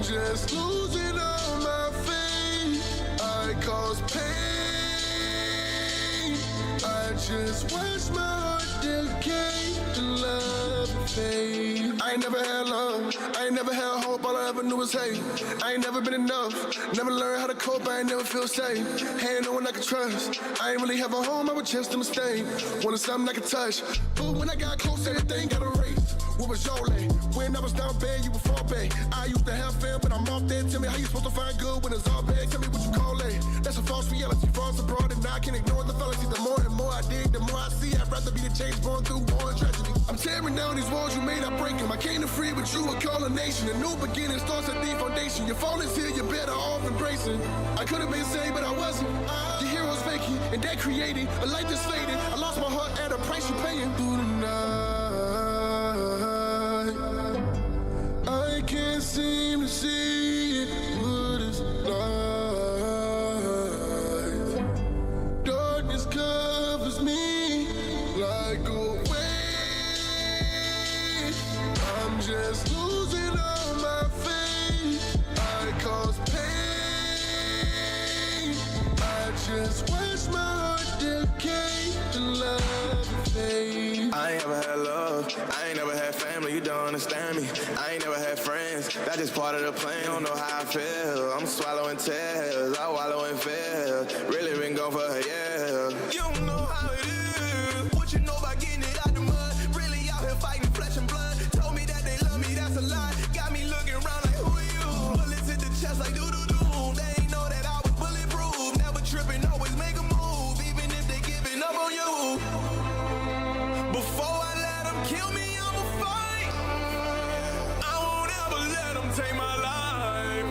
Just losing all my faith. I cause pain. I just watch my heart decay. The love and fade. I ain't never had love. I ain't never had hope. All I ever knew was hate. I ain't never been enough. Never learned how to cope. I ain't never feel safe. Ain't no one I can trust. I ain't really have a home. I was just a mistake. Wanted something I could touch. But when I got close, everything got erased. What was your lane? When I was down bad, you were fall back. I used to have fun, but I'm off there. Tell me how you supposed to find good when it's all bad. Tell me what you call it. That's a false reality, false abroad, and I can't ignore the fallacy. The more and more I dig, the more I see. I'd rather be the change born through war and tragedy. I'm tearing down these walls you made, I break them. I came to free, but you would call a nation. A new beginning starts at the foundation. Your fall is here, you're better off embracing. I could have been saved, but I wasn't. The hero's faking, and they created a life that's faded. I lost my heart at a price you're paying. Through the night, I can't seem to see it. What is life? Darkness covers me like a weight. I'm just losing all my faith. I cause pain. I just watch my heart decay. The love and fade. I ain't never had love. I ain't never had family. You don't understand me. I ain't never had friends. That's just part of the plan. You don't know how I feel. I'm swallowing tears. I wallow in fear. Really been gone for a year. You don't know how it is. What you know about getting it out the mud? Really out here fighting flesh and blood. Told me that they love me, that's a lie. Got me looking around like, who are you? Bullets hit the chest like doo-doo-doo. They ain't know that I was bulletproof. Never tripping, always make a move. Even if they giving up on you. Before I let them kill me, I'ma fight. I won't ever let them take my life.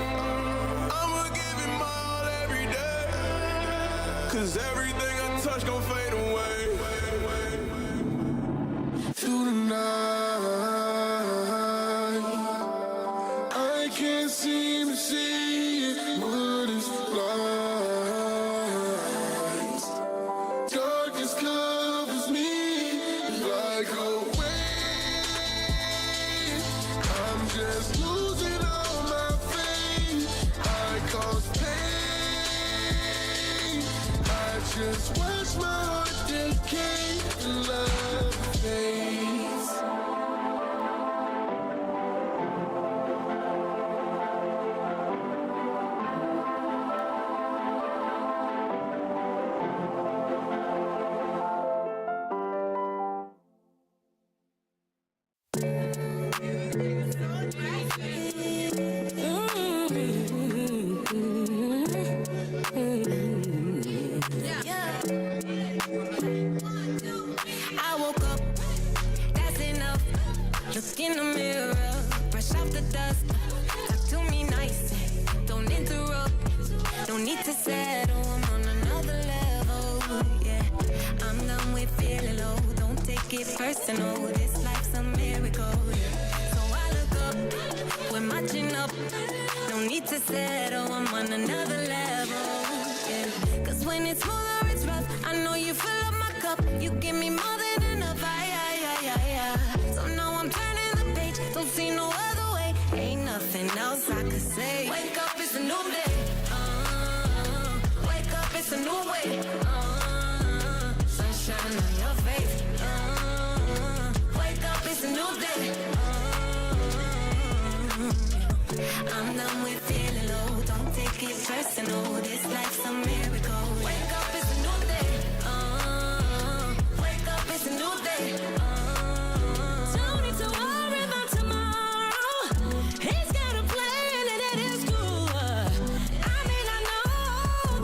I'ma give it my all every day. Cause everything I touch gon' fade away. Through the night, I can't seem to see it. What is light? Darkness covers me like a weight. I'm just losing all my faith. I cause pain. I just watch my heart decay. The love fades. I woke up, that's enough. Look in the mirror, brush off the dust. Talk to me nice, don't interrupt. Don't need to settle, I'm on another level. Yeah, I'm done with feeling low. Don't take it personal, this life's a miracle. Yeah. So I look up, we're matching up. No need to settle, I'm on another level. Yeah, cause when it's smooth or it's rough, I know you fill up my cup. You give me more than enough. So now I'm turning the page, don't see no other way. Ain't nothing else I could say. Wake up, it's a new day. Wake up, it's a new way. Sunshine on your face. Wake up, it's a new day. I'm done with feeling low. Don't take it personal. This life's a miracle. Wake up, it's a new day. Wake up, it's a new day. Don't need to worry about tomorrow. He's got a plan and it is good. I may not know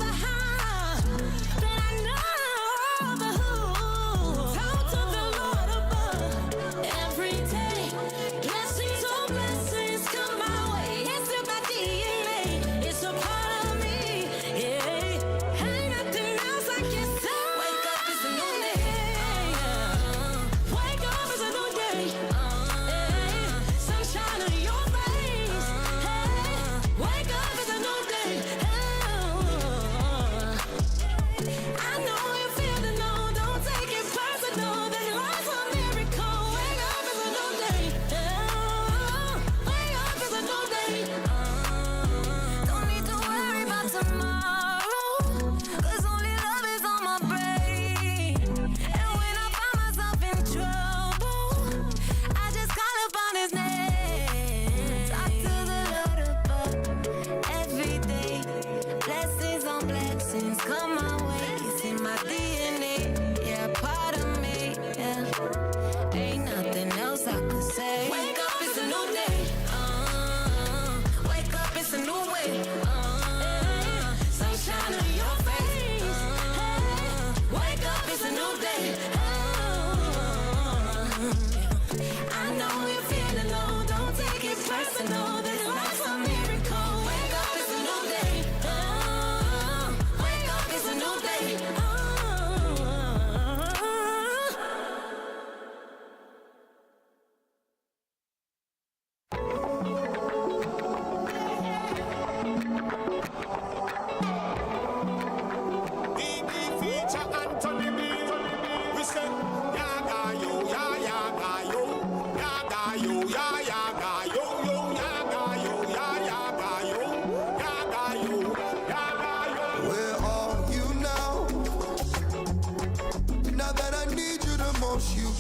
the how, but I know the who.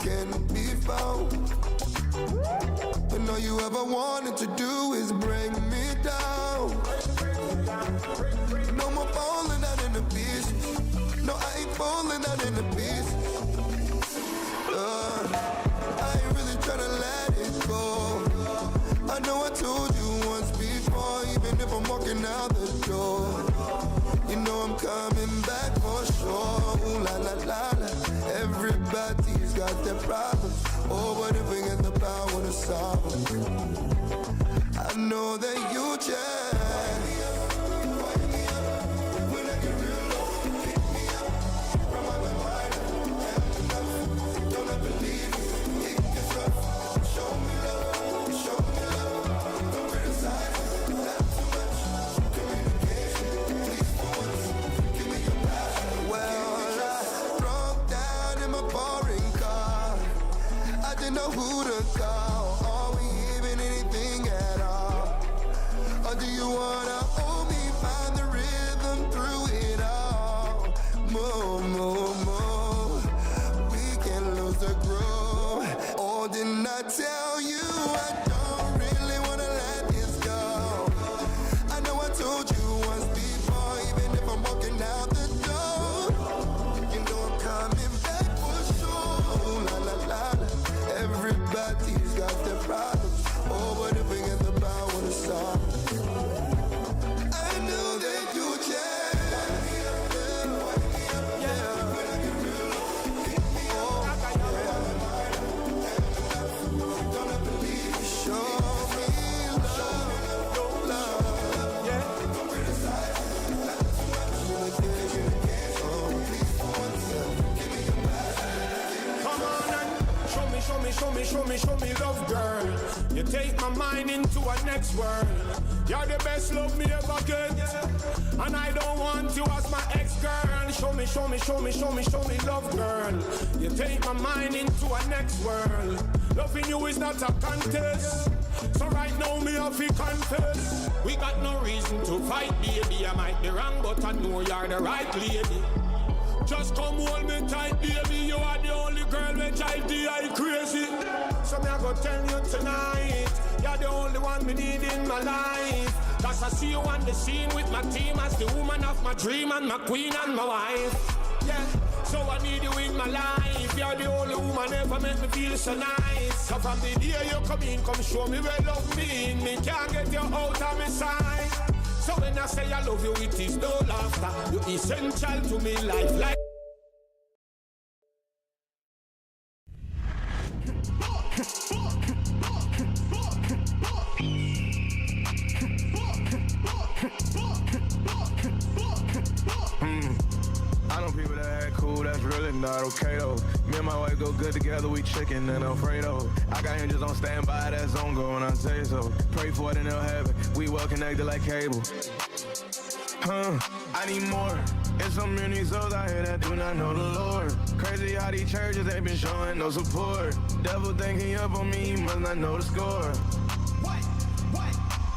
can be found. And all you ever wanted to do is bring me down. No more falling out in the pieces. No, I ain't falling out in the pieces. I ain't really tryna let it go. I know I told you once before, even if I'm walking out the door, you know I'm coming back for sure. Ooh la la la la. Everybody's got their problems. Oh, but if we get the power to solve them, I know that you just who to call. Are we even anything at all? Or do you wanna hold me, find the rhythm through it all? Move, move, move. We can lose the groove. Or didn't I tell you I don't really wanna let this go? I know I told you once before, even if I'm walking out the door, you know I'm coming back for sure. Ooh, la la la la. Everybody's got their problems. Oh, but if we get the power to solve, I know that you can. Show me love. Come on and show me love, girl. You take my mind into a next world. You're the best love me ever get, and I don't want you as my ex-girl. Show me love, girl. You take my mind into a next world. Loving you is not a contest, so right now me have to confess. We got no reason to fight, baby. I might be wrong, but I know you're the right lady. Just come hold me tight, baby. You are the only girl which I crazy. So me I go tell you tonight, you're the only one me need in my life. Cause I see you on the scene with my team as the woman of my dream and my queen and my wife. Yeah, so I need you in my life. You're the only woman ever make me feel so nice. So from the day you come in, come show me where love mean. Me can't get you out of my sight. So when I say I love you, it is no laughter. You're essential to me life like I know people that act cool, that's really not okay though. Me and my wife go good together, we chicken and Alfredo. I got angels on standby, that's on go when I say so. Pray for it and they'll have it, we well connected like cable. I need more. It's so many souls out here that do not know the Lord. Crazy how these churches ain't been showing no support. Devil thinking up on me, he must not know the score.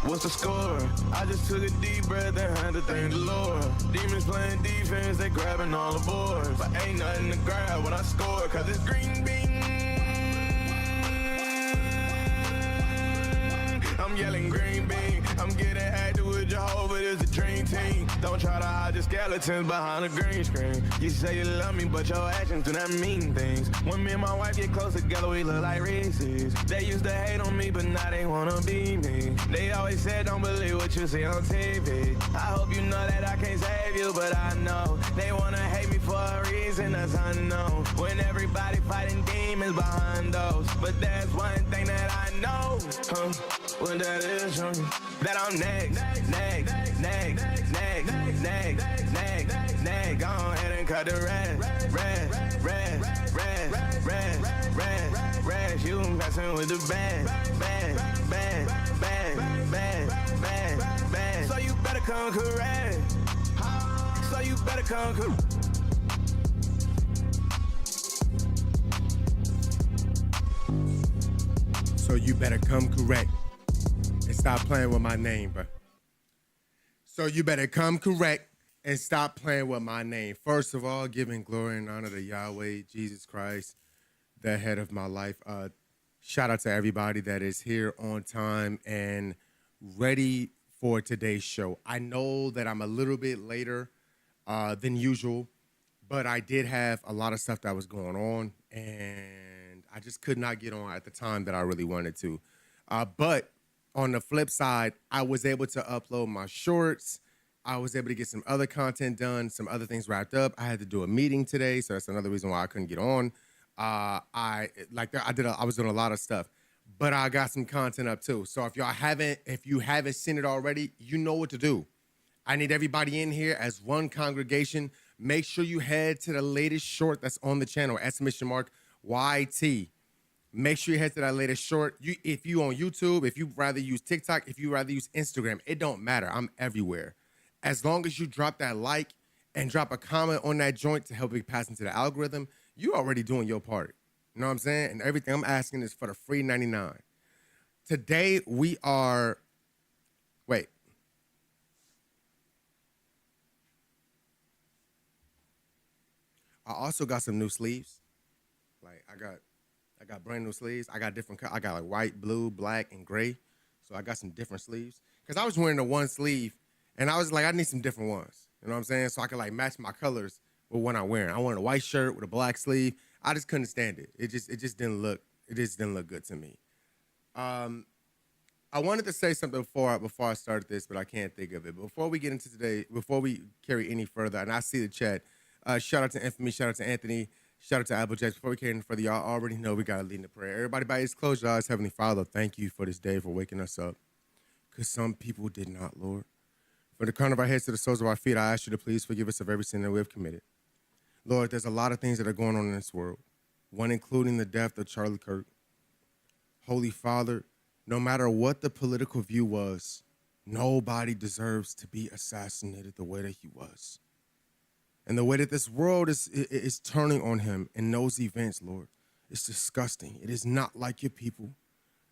What's the score? I just took a deep breath and had to thank the Lord. Demons playing defense, they grabbing all the boards. But ain't nothing to grab when I score, cause it's green bean. I'm yelling green bean. I'm getting active with Jehovah, it's a dream team. Don't try to hide your skeletons behind a green screen. You say you love me, but your actions do not mean things. When me and my wife get close together, we look like Reese's. They used to hate on me, but now they wanna be me. They always said don't believe what you see on TV. I hope you know that I can't save you, but I know they wanna hate me for a reason that's unknown. When everybody fighting demons behind those. But there's one thing that I know, when that is that I'm next. Go ahead and cut the red. You messing with the band. So you better come correct. So you better come correct. So you better come correct and stop playing with my name, bro. So you better come correct and stop playing with my name. First of all, giving glory and honor to Yahweh, Jesus Christ, the head of my life. Shout out to everybody that is here on time and ready for today's show. I know that I'm a little bit later than usual, but I did have a lot of stuff that was going on, and I just could not get on at the time that I really wanted to. But on the flip side, I was able to upload my shorts. I was able to get some other content done, some other things wrapped up. I had to do a meeting today, so that's another reason why I couldn't get on. I was doing a lot of stuff, but I got some content up too. So if you haven't seen it already, you know what to do. I need everybody in here as one congregation. Make sure you head to the latest short that's on the channel, !YT. Make sure you head to that latest short. If you on YouTube, if you rather use TikTok, if you rather use Instagram, it don't matter. I'm everywhere. As long as you drop that like and drop a comment on that joint to help it pass into the algorithm, you already doing your part. You know what I'm saying? And everything I'm asking is for the free 99. Today we are, wait. I also got some new sleeves. Like I got brand new sleeves. I got different I got like white, blue, black, and gray. So I got some different sleeves. Cause I was wearing the one sleeve and I was like, I need some different ones. You know what I'm saying? So I could like match my colors with what I'm wearing. I wanted a white shirt with a black sleeve. I just couldn't stand it. It just didn't look good to me. I wanted to say something before I started this, but I can't think of it. Before we get into today, before we carry any further, and I see the chat, shout out to Infamy, shout out to Anthony, shout out to Applejack. Before we carry any further, y'all already know we got to lead in the prayer. Everybody by his close your eyes. Heavenly Father, thank you for this day, for waking us up. Because some people did not, Lord. From the crown of our heads to the soles of our feet, I ask you to please forgive us of every sin that we have committed. Lord, there's a lot of things that are going on in this world, one including the death of Charlie Kirk. Holy Father, no matter what the political view was, nobody deserves to be assassinated the way that he was. And the way that this world is turning on him in those events, Lord, it's disgusting. It is not like your people.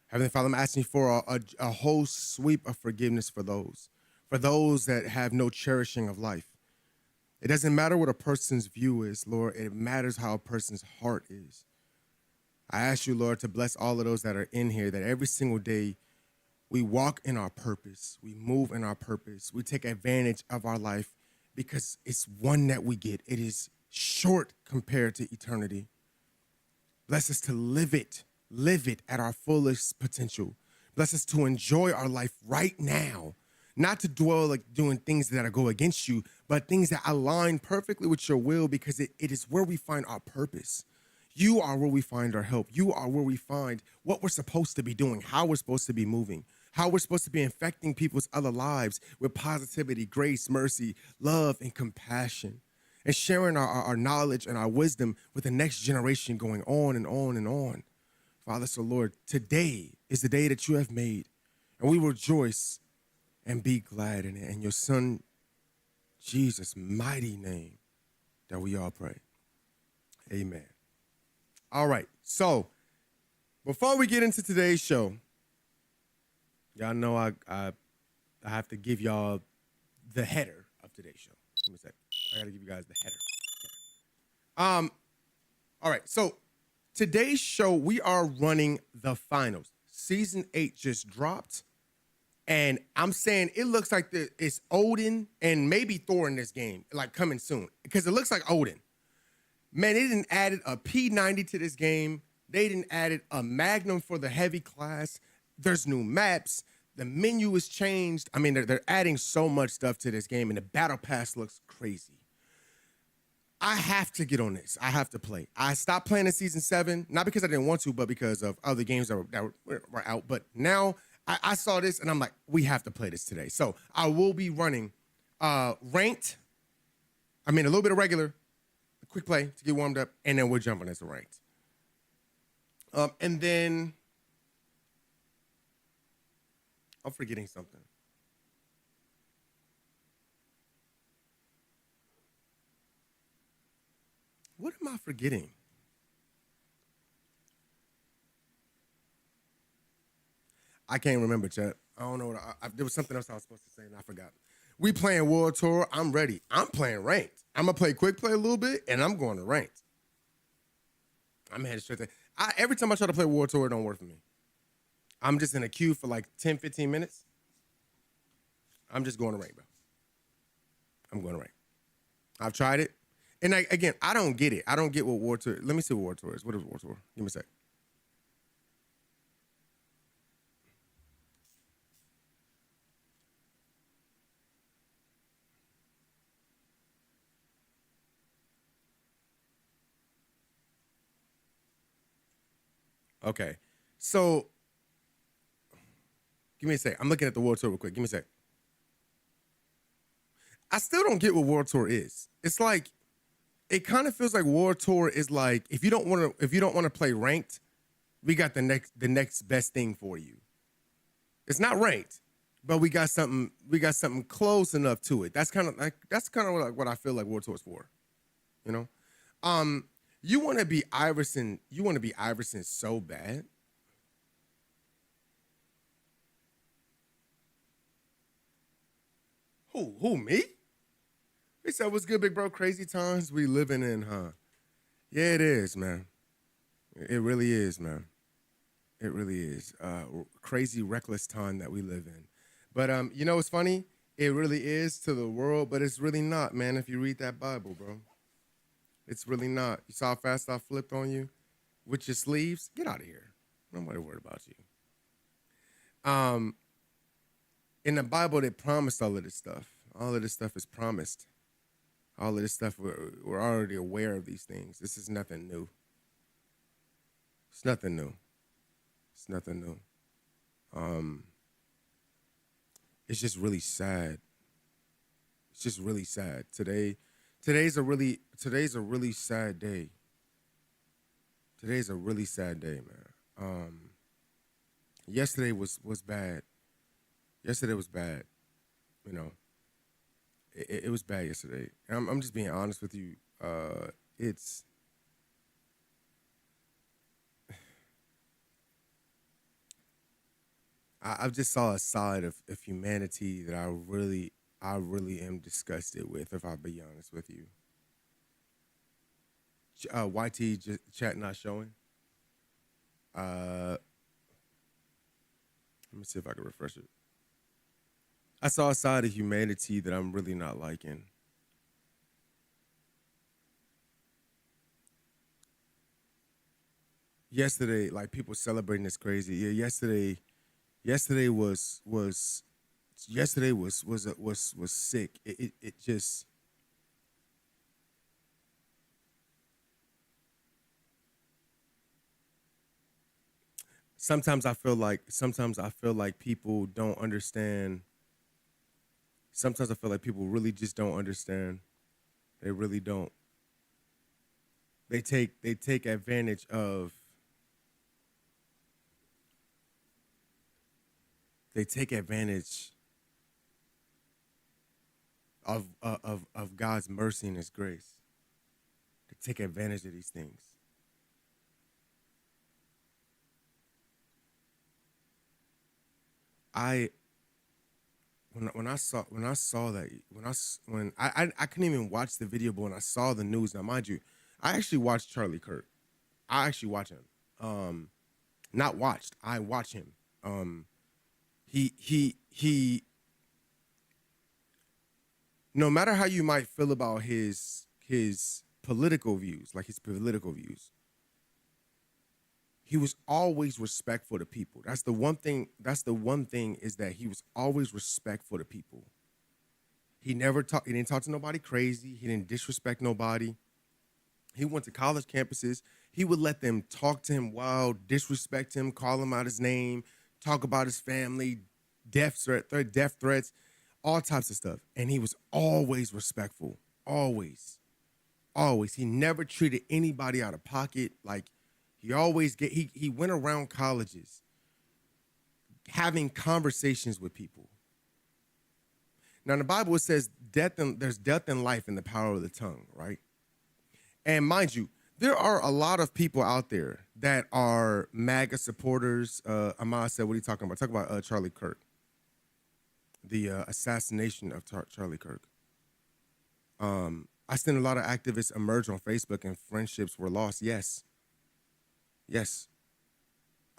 Heavenly Father, I'm asking for a whole sweep of forgiveness for those that have no cherishing of life. It doesn't matter what a person's view is, Lord. It matters how a person's heart is. I ask you, Lord, to bless all of those that are in here, that every single day we walk in our purpose, we move in our purpose, we take advantage of our life because it's one that we get. It is short compared to eternity. Bless us to live it at our fullest potential. Bless us to enjoy our life right now. Not to dwell like doing things that go against you, but things that align perfectly with your will, because it is where we find our purpose. You are where we find our help. You are where we find what we're supposed to be doing, how we're supposed to be moving, how we're supposed to be infecting people's other lives with positivity, grace, mercy, love, and compassion, and sharing our knowledge and our wisdom with the next generation, going on and on and on. Father, so Lord, today is the day that you have made, and we rejoice and be glad in it. In your Son, Jesus' mighty name, that we all pray. Amen. All right. So before we get into today's show, y'all know I have to give y'all the header of today's show. Give me a second. I got to give you guys the header. Okay. All right. So today's show, we are running the finals. Season 8 just dropped. And I'm saying it looks like it's Odin and maybe Thor in this game, like coming soon, because it looks like Odin. Man, they didn't added a P90 to this game. They didn't added a Magnum for the heavy class. There's new maps. The menu is changed. I mean, they're adding so much stuff to this game, and the battle pass looks crazy. I have to get on this. I have to play. I stopped playing in Season 7, not because I didn't want to, but because of other games that were out. But now I saw this, and I'm like, we have to play this today. So I will be running ranked. I mean, a little bit of regular, a quick play to get warmed up, and then we're jumping into ranked. And then I'm forgetting something. What am I forgetting? I can't remember, chat. I don't know. There was something else I was supposed to say, and I forgot. We playing World Tour. I'm ready. I'm playing ranked. I'm going to play quick play a little bit, and I'm going to ranked. I'm headed straight to. Every time I try to play War Tour, it don't work for me. I'm just in a queue for like 10, 15 minutes. I'm just going to Rainbow. I'm going to Rainbow. I've tried it. And again, I don't get it. I don't get what War Tour. Let me see what War Tour is. What is War Tour? Give me a sec. Okay. So, give me a sec. I'm looking at the War Tour real quick. Give me a sec. I still don't get what War Tour is. It's like, it kind of feels like War Tour is like, if you don't want to play ranked, we got the next best thing for you. It's not ranked, but we got something close enough to it. That's kind of what I feel like War Tour is for. You know? You want to be Iverson so bad. Who, me? He said, what's good, big bro? Crazy times we living in, huh? Yeah, it is, man. It really is, man. It really is. Crazy, reckless time that we live in. But you know what's funny? It really is to the world, but it's really not, man, if you read that Bible, bro. It's really not. You saw how fast I flipped on you with your sleeves? Get out of here. Nobody worried about you. In the Bible, they promised all of this stuff. All of this stuff is promised. All of this stuff, we're already aware of these things. This is nothing new. It's nothing new. It's nothing new. It's just really sad. It's just really sad. Today's a really sad day. Today's a really sad day, man. Yesterday was bad. Yesterday was bad. You know, it was bad yesterday. And I'm just being honest with you. I've just saw a side of humanity that I really am disgusted with, if I'll be honest with you. YT chat not showing. Let me see if I can refresh it. I saw a side of humanity that I'm really not liking. Yesterday, like people celebrating this crazy. Yeah, yesterday was sick. It just. Sometimes I feel like people don't understand. Sometimes I feel like people really just don't understand. They really don't. They take advantage of. They take advantage of God's mercy and His grace. They take advantage of these things. I couldn't even watch the video, but when I saw the news, now mind you, I actually watched Charlie Kirk. I actually watch him. Not watched. I watch him. He. No matter how you might feel about his political views, he was always respectful to people. That's the one thing is that he was always respectful to people. He didn't talk to nobody crazy. He didn't disrespect nobody. He went to college campuses. He would let them talk to him wild, disrespect him, call him out his name, talk about his family, death threats, all types of stuff. And he was always respectful. Always. Always. He never treated anybody out of pocket. Like, he went around colleges having conversations with people. Now, in the Bible, it says there's death and life in the power of the tongue, right? And mind you, there are a lot of people out there that are MAGA supporters. Ahmad said, what are you talking about? Talk about Charlie Kirk. The assassination of Charlie Kirk. I seen a lot of activists emerge on Facebook and friendships were lost. Yes. Yes.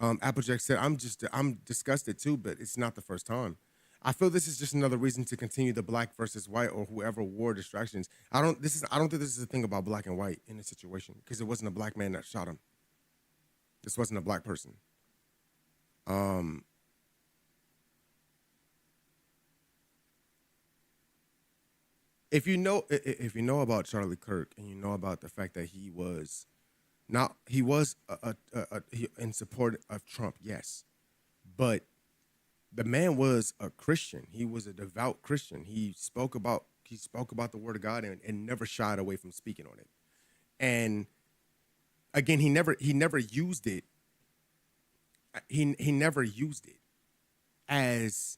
Applejack said, I'm disgusted too, but it's not the first time. I feel this is just another reason to continue the black versus white or whoever war distractions. I don't think this is a thing about black and white in this situation because it wasn't a black man that shot him. This wasn't a black person. If you know about Charlie Kirk and you know about the fact that he was in support of Trump, yes, but the man was a Christian. He was a devout Christian. He spoke about the word of God and never shied away from speaking on it. And again, he never used it. He never used it as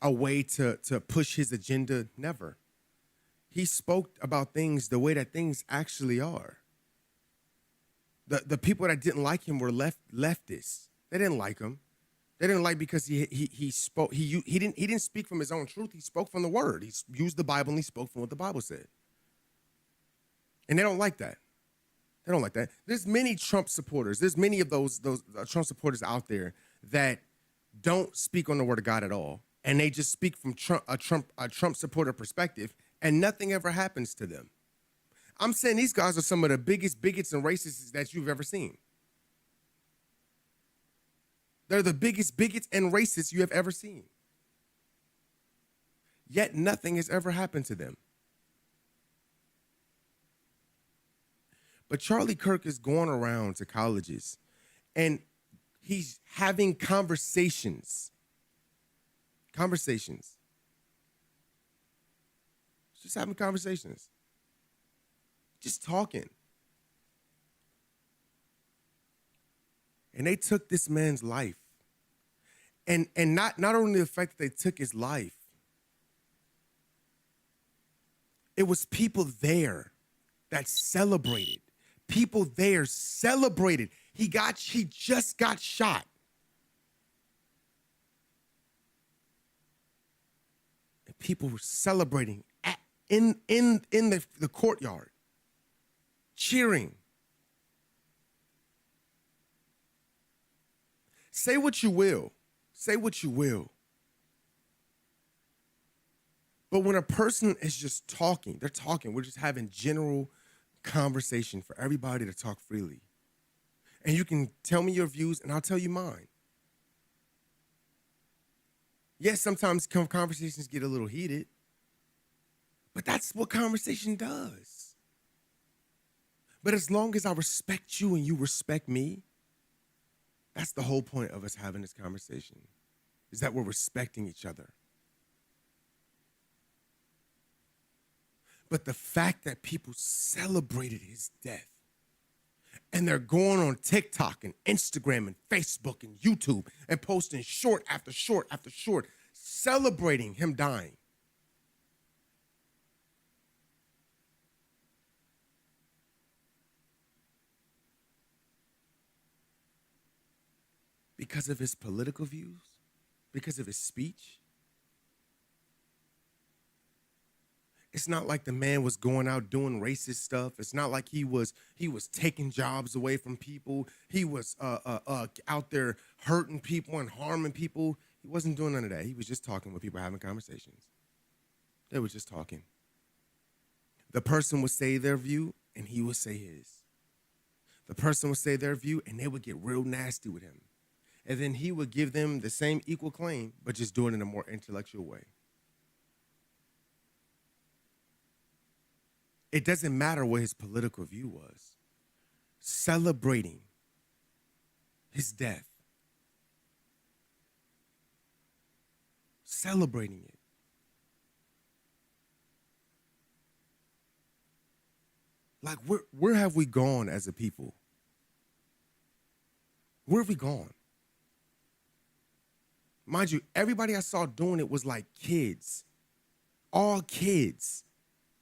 a way to push his agenda. Never. He spoke about things the way that things actually are. The people that didn't like him were leftists. They didn't like him. They didn't like because he spoke. He didn't speak from his own truth. He spoke from the word. He used the Bible and he spoke from what the Bible said. And they don't like that. They don't like that. There's many Trump supporters. There's many of those Trump supporters out there that don't speak on the word of God at all, and they just speak from a Trump supporter perspective, and nothing ever happens to them. I'm saying these guys are some of the biggest bigots and racists that you've ever seen. They're the biggest bigots and racists you have ever seen. Yet nothing has ever happened to them. But Charlie Kirk is going around to colleges and he's having conversations. Just having conversations. Just talking. And they took this man's life. And not only the fact that they took his life, it was people there that celebrated. People there celebrated. He just got shot. And people were celebrating in the courtyard, cheering. Say what you will. Say what you will. But when a person is just talking, they're talking, we're just having general conversation for everybody to talk freely. And you can tell me your views and I'll tell you mine. Yes, sometimes conversations get a little heated, but that's what conversation does. But as long as I respect you and you respect me, that's the whole point of us having this conversation, is that we're respecting each other. But the fact that people celebrated his death and they're going on TikTok and Instagram and Facebook and YouTube and posting short after short after short, celebrating him dying. Because of his political views, because of his speech. It's not like the man was going out doing racist stuff. It's not like he was taking jobs away from people. He was out there hurting people and harming people. He wasn't doing none of that. He was just talking with people, having conversations. They were just talking. The person would say their view and he would say his. The person would say their view and they would get real nasty with him. And then he would give them the same equal claim, but just do it in a more intellectual way. It doesn't matter what his political view was. Celebrating his death. Celebrating it. Like, where have we gone as a people? Where have we gone? Mind you, everybody I saw doing it was like kids. All kids.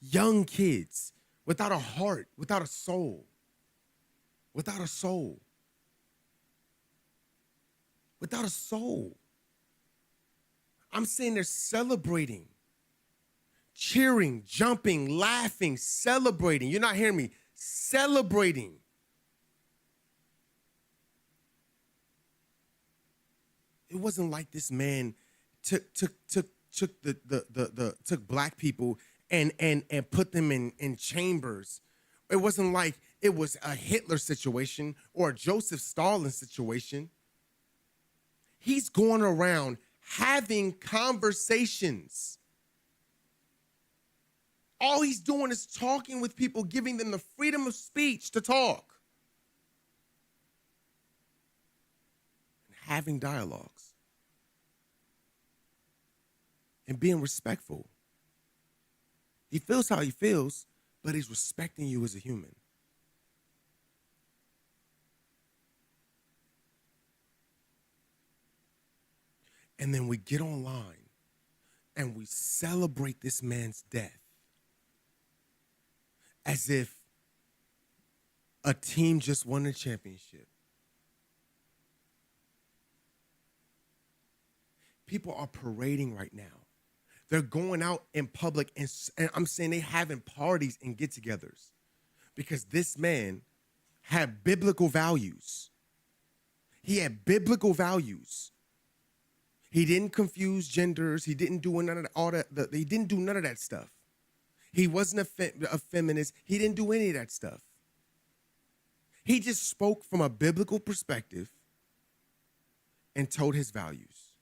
Young kids. Without a heart. Without a soul. Without a soul. Without a soul. I'm saying they're celebrating. Cheering, jumping, laughing, celebrating. You're not hearing me. Celebrating. It wasn't like this man took black people and put them in chambers. It wasn't like it was a Hitler situation or a Joseph Stalin situation. He's going around having conversations. All he's doing is talking with people, giving them the freedom of speech to talk. And having dialogues. And being respectful. He feels how he feels, but he's respecting you as a human. And then we get online and we celebrate this man's death as if a team just won a championship. People are parading right now. They're going out in public and I'm saying they having parties and get-togethers because this man had biblical values. He had biblical values. He didn't confuse genders. He didn't do none of all that. He didn't do none of that stuff. He wasn't a feminist. He didn't do any of that stuff. He just spoke from a biblical perspective and told his values.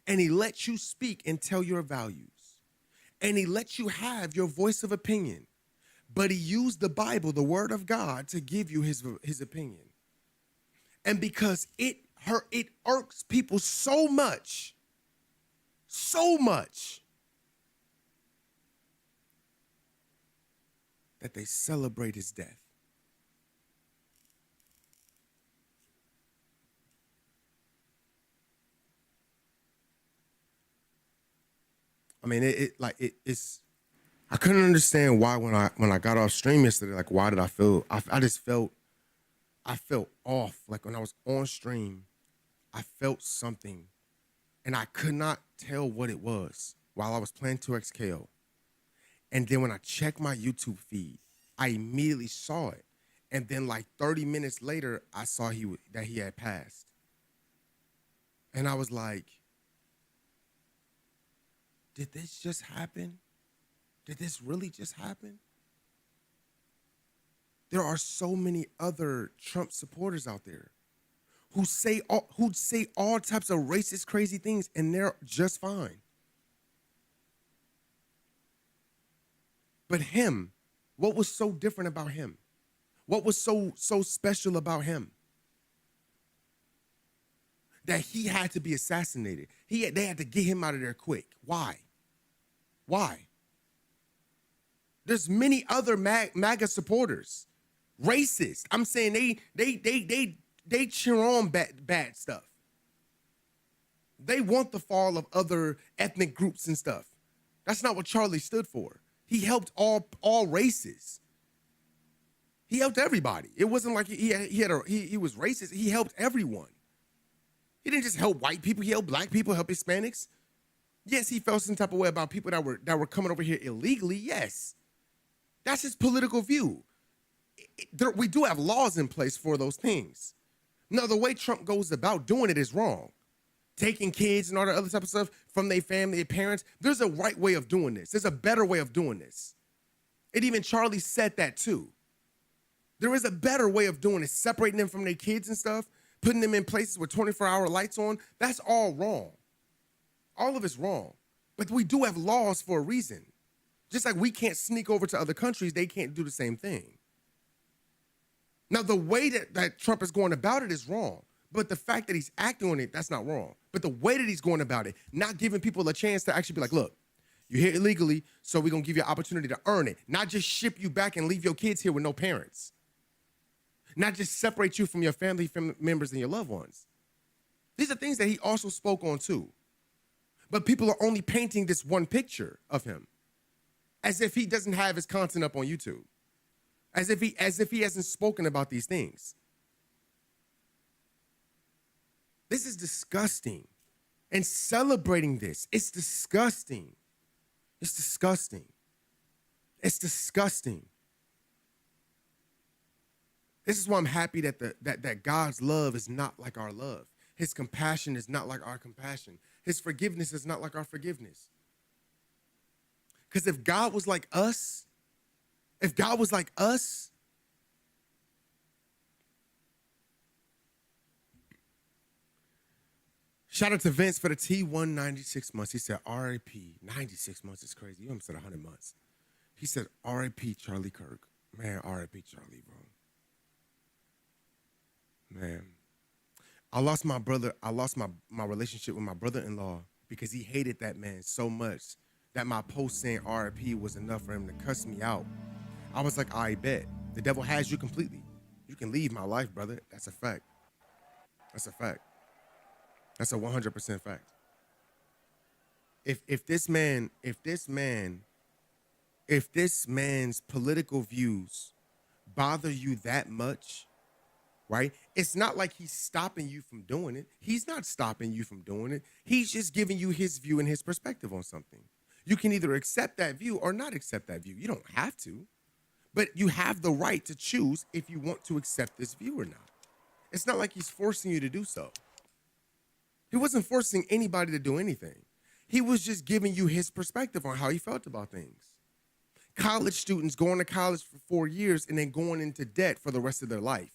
And he let you speak and tell your values. And he let you have your voice of opinion. But he used the Bible, the word of God, to give you his opinion. And because it irks people so much, that they celebrate his death. I mean, it's. I couldn't understand why when I got off stream yesterday, like why did I feel? I just felt. I felt off. Like when I was on stream, I felt something, and I could not tell what it was while I was playing 2XKO. And then when I checked my YouTube feed, I immediately saw it. And then like 30 minutes later, I saw that he had passed. And I was like, did this just happen? Did this really just happen? There are so many other Trump supporters out there who say all types of racist, crazy things, and they're just fine. But him, what was so different about him? What was so special about him? That he had to be assassinated. They had to get him out of there quick. Why? There's many other MAGA supporters, racist. I'm saying they cheer on bad stuff. They want the fall of other ethnic groups and stuff. That's not what Charlie stood for. He helped all races. He helped everybody. It wasn't like he was racist. He helped everyone. He didn't just help white people. He helped black people, helped Hispanics. Yes, he felt some type of way about people that were coming over here illegally. Yes, that's his political view. We do have laws in place for those things. Now, the way Trump goes about doing it is wrong. Taking kids and all that other type of stuff from their family, their parents. There's a right way of doing this. There's a better way of doing this. And even Charlie said that too. There is a better way of doing it, separating them from their kids and stuff, putting them in places with 24-hour lights on. That's all wrong. All of it's wrong. But we do have laws for a reason. Just like we can't sneak over to other countries, they can't do the same thing. Now, the way that Trump is going about it is wrong. But the fact that he's acting on it, that's not wrong. But the way that he's going about it, not giving people a chance to actually be like, look, you're here illegally, so we're going to give you an opportunity to earn it. Not just ship you back and leave your kids here with no parents. Not just separate you from your family members and your loved ones. These are things that he also spoke on too. But people are only painting this one picture of him as if he doesn't have his content up on YouTube. As if he hasn't spoken about these things. This is disgusting. And celebrating this, it's disgusting. It's disgusting. It's disgusting. This is why I'm happy that God's love is not like our love. His compassion is not like our compassion. His forgiveness is not like our forgiveness. Because if God was like us, shout out to Vince for the T1 96 months. He said, RIP, 96 months is crazy. You almost said 100 months. He said, RIP Charlie Kirk. Man, RIP Charlie, bro. Man. I lost my brother. I lost my relationship with my brother-in-law because he hated that man so much that my post saying RIP was enough for him to cuss me out. I was like, I bet. The devil has you completely. You can leave my life, brother. That's a fact. That's a fact. That's a 100% fact. If this man's political views bother you that much, right? It's not like he's stopping you from doing it. He's not stopping you from doing it. He's just giving you his view and his perspective on something. You can either accept that view or not accept that view. You don't have to, but you have the right to choose if you want to accept this view or not. It's not like he's forcing you to do so. He wasn't forcing anybody to do anything. He was just giving you his perspective on how he felt about things. College students going to college for 4 years and then going into debt for the rest of their life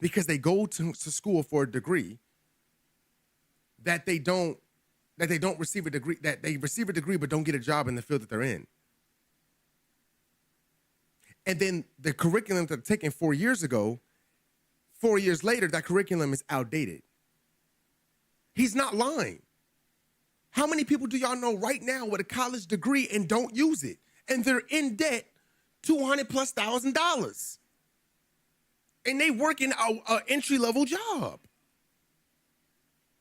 because they go to school for a degree that they don't receive a degree, that they receive a degree but don't get a job in the field that they're in. And then the curriculum that they're taking 4 years ago, 4 years later, that curriculum is outdated. He's not lying. How many people do y'all know right now with a college degree and don't use it? And they're in debt $200,000+. And they work in a entry-level job.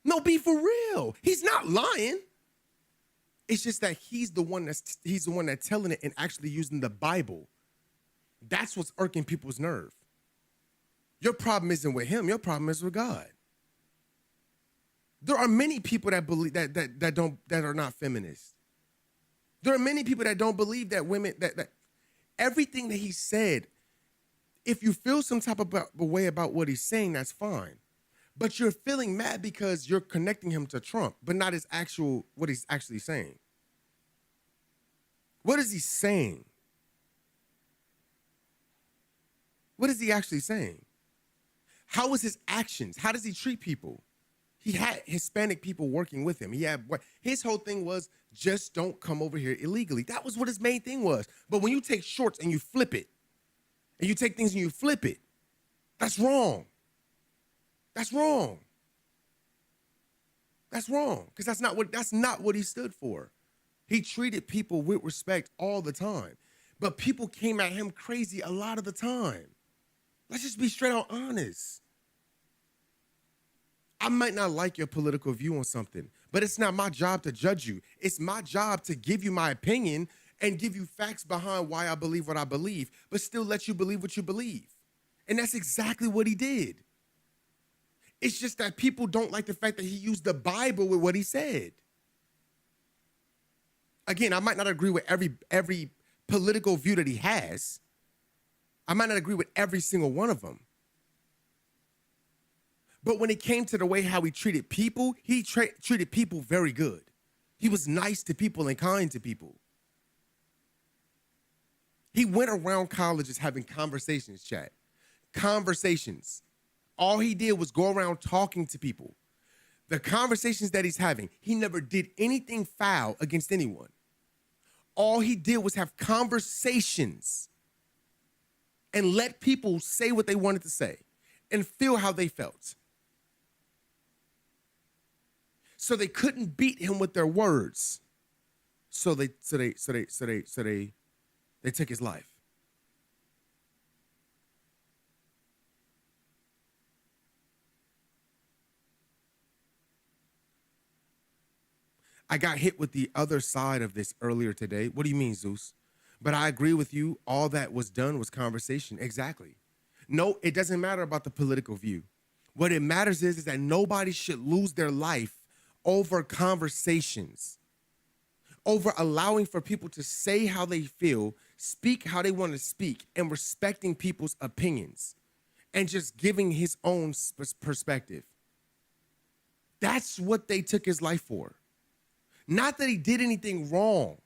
No, be for real. He's not lying. It's just that he's the one that's telling it and actually using the Bible. That's what's irking people's nerve. Your problem isn't with him. Your problem is with God. There are many people that believe that are not feminists. There are many people that don't believe that women that everything that he said. If you feel some type of way about what he's saying, that's fine. But you're feeling mad because you're connecting him to Trump, but not what he's actually saying. What is he saying? What is he actually saying? How is his actions? How does he treat people? He had Hispanic people working with him. His whole thing was just don't come over here illegally. That was what his main thing was. But when you take shorts and you flip it, and you take things and you flip it, that's wrong. That's wrong. That's wrong. Because that's not what he stood for. He treated people with respect all the time. But people came at him crazy a lot of the time. Let's just be straight out honest. I might not like your political view on something, but it's not my job to judge you. It's my job to give you my opinion and give you facts behind why I believe what I believe, but still let you believe what you believe. And that's exactly what he did. It's just that people don't like the fact that he used the Bible with what he said. Again, I might not agree with every political view that he has. I might not agree with every single one of them. But when it came to the way how he treated people, he treated people very good. He was nice to people and kind to people. He went around colleges having conversations, chat. Conversations. All he did was go around talking to people. The conversations that he's having, he never did anything foul against anyone. All he did was have conversations and let people say what they wanted to say and feel how they felt. So they couldn't beat him with their words. So they took his life. I got hit with the other side of this earlier today. What do you mean, Zeus? But I agree with you. All that was done was conversation. Exactly. No, it doesn't matter about the political view. What it matters is that nobody should lose their life over conversations, over allowing for people to say how they feel, speak how they want to speak, and respecting people's opinions, and just giving his own perspective. That's what they took his life for. Not that he did anything wrong.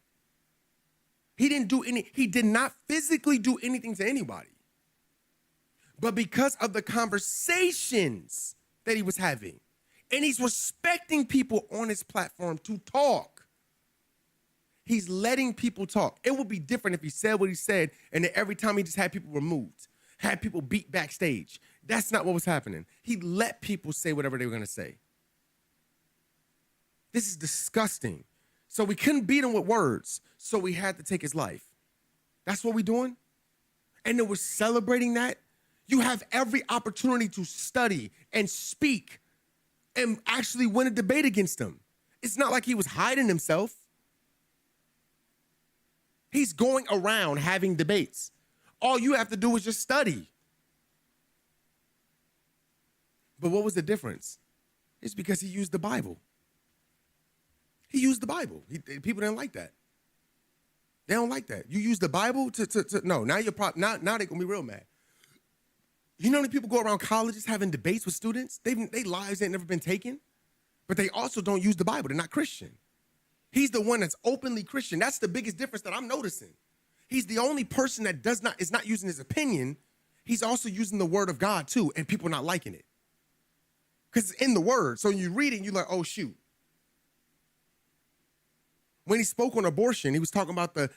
He did not physically do anything to anybody. But because of the conversations that he was having, and he's respecting people on his platform to talk. He's letting people talk. It would be different if he said what he said, and then every time he just had people removed, had people beat backstage. That's not what was happening. He let people say whatever they were going to say. This is disgusting. So we couldn't beat him with words, so we had to take his life. That's what we're doing? And then we're celebrating that? You have every opportunity to study and speak and actually win a debate against him. It's not like he was hiding himself. He's going around having debates. All you have to do is just study. But what was the difference? It's because he used the Bible. He used the Bible. People didn't like that. They don't like that. You use the Bible no, now now they're gonna be real mad. You know how many people go around colleges having debates with students? Their lives ain't never been taken, but they also don't use the Bible. They're not Christian. He's the one that's openly Christian. That's the biggest difference that I'm noticing. He's the only person that is not using his opinion. He's also using the word of God too, and people not liking it. Because it's in the word. So when you read it, you're like, oh, shoot. When he spoke on abortion, he was talking about the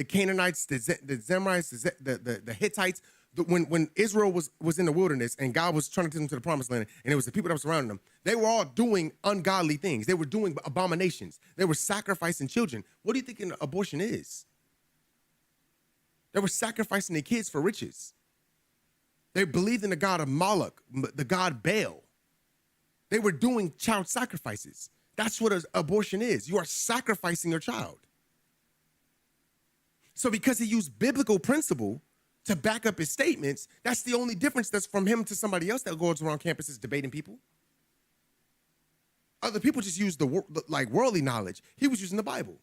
Canaanites, the Zemrites, the Hittites. When Israel was in the wilderness and God was trying to take them to the promised land, and it was the people that were surrounding them, they were all doing ungodly things. They were doing abominations. They were sacrificing children. What do you think an abortion is? They were sacrificing their kids for riches. They believed in the god of Moloch, the god Baal. They were doing child sacrifices. That's what an abortion is. You are sacrificing your child. So because he used biblical principle to back up his statements, that's the only difference that's from him to somebody else that goes around campuses debating people. Other people just use like worldly knowledge. He was using the Bible.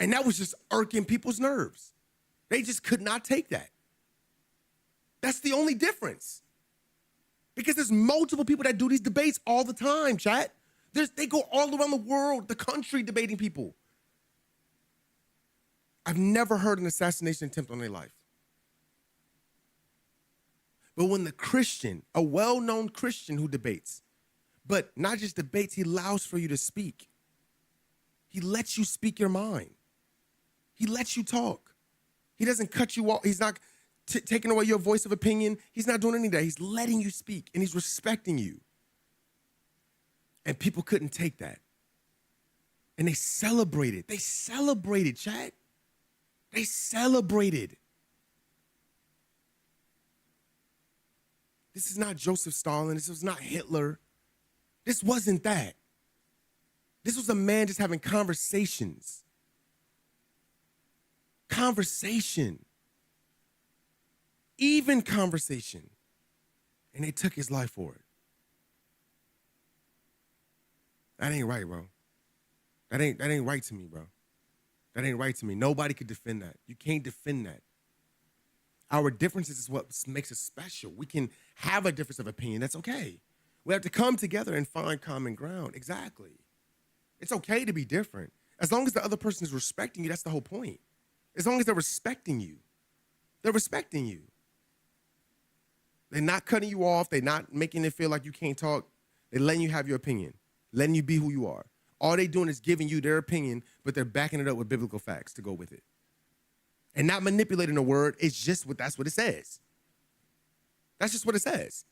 And that was just irking people's nerves. They just could not take that. That's the only difference. Because there's multiple people that do these debates all the time, chat. They go all around the world, the country, debating people. I've never heard an assassination attempt on their life. But when the Christian, a well-known Christian who debates, but not just debates, he allows for you to speak. He lets you speak your mind. He lets you talk. He doesn't cut you off. He's not taking away your voice of opinion. He's not doing any of that. He's letting you speak, and he's respecting you. And people couldn't take that. And they celebrated. They celebrated, chat. They celebrated. This is not Joseph Stalin. This was not Hitler. This wasn't that. This was a man just having conversations. Conversation. Even conversation. And they took his life for it. That ain't right, bro. That ain't right to me, bro. That ain't right to me. Nobody could defend that. You can't defend that. Our differences is what makes us special. We can have a difference of opinion. That's okay. We have to come together and find common ground. Exactly. It's okay to be different. As long as the other person is respecting you, that's the whole point. As long as they're respecting you, they're respecting you. They're not cutting you off. They're not making it feel like you can't talk. They're letting you have your opinion, letting you be who you are. All they're doing is giving you their opinion, but they're backing it up with biblical facts to go with it. And not manipulating the word. It's just that's what it says. That's just what it says.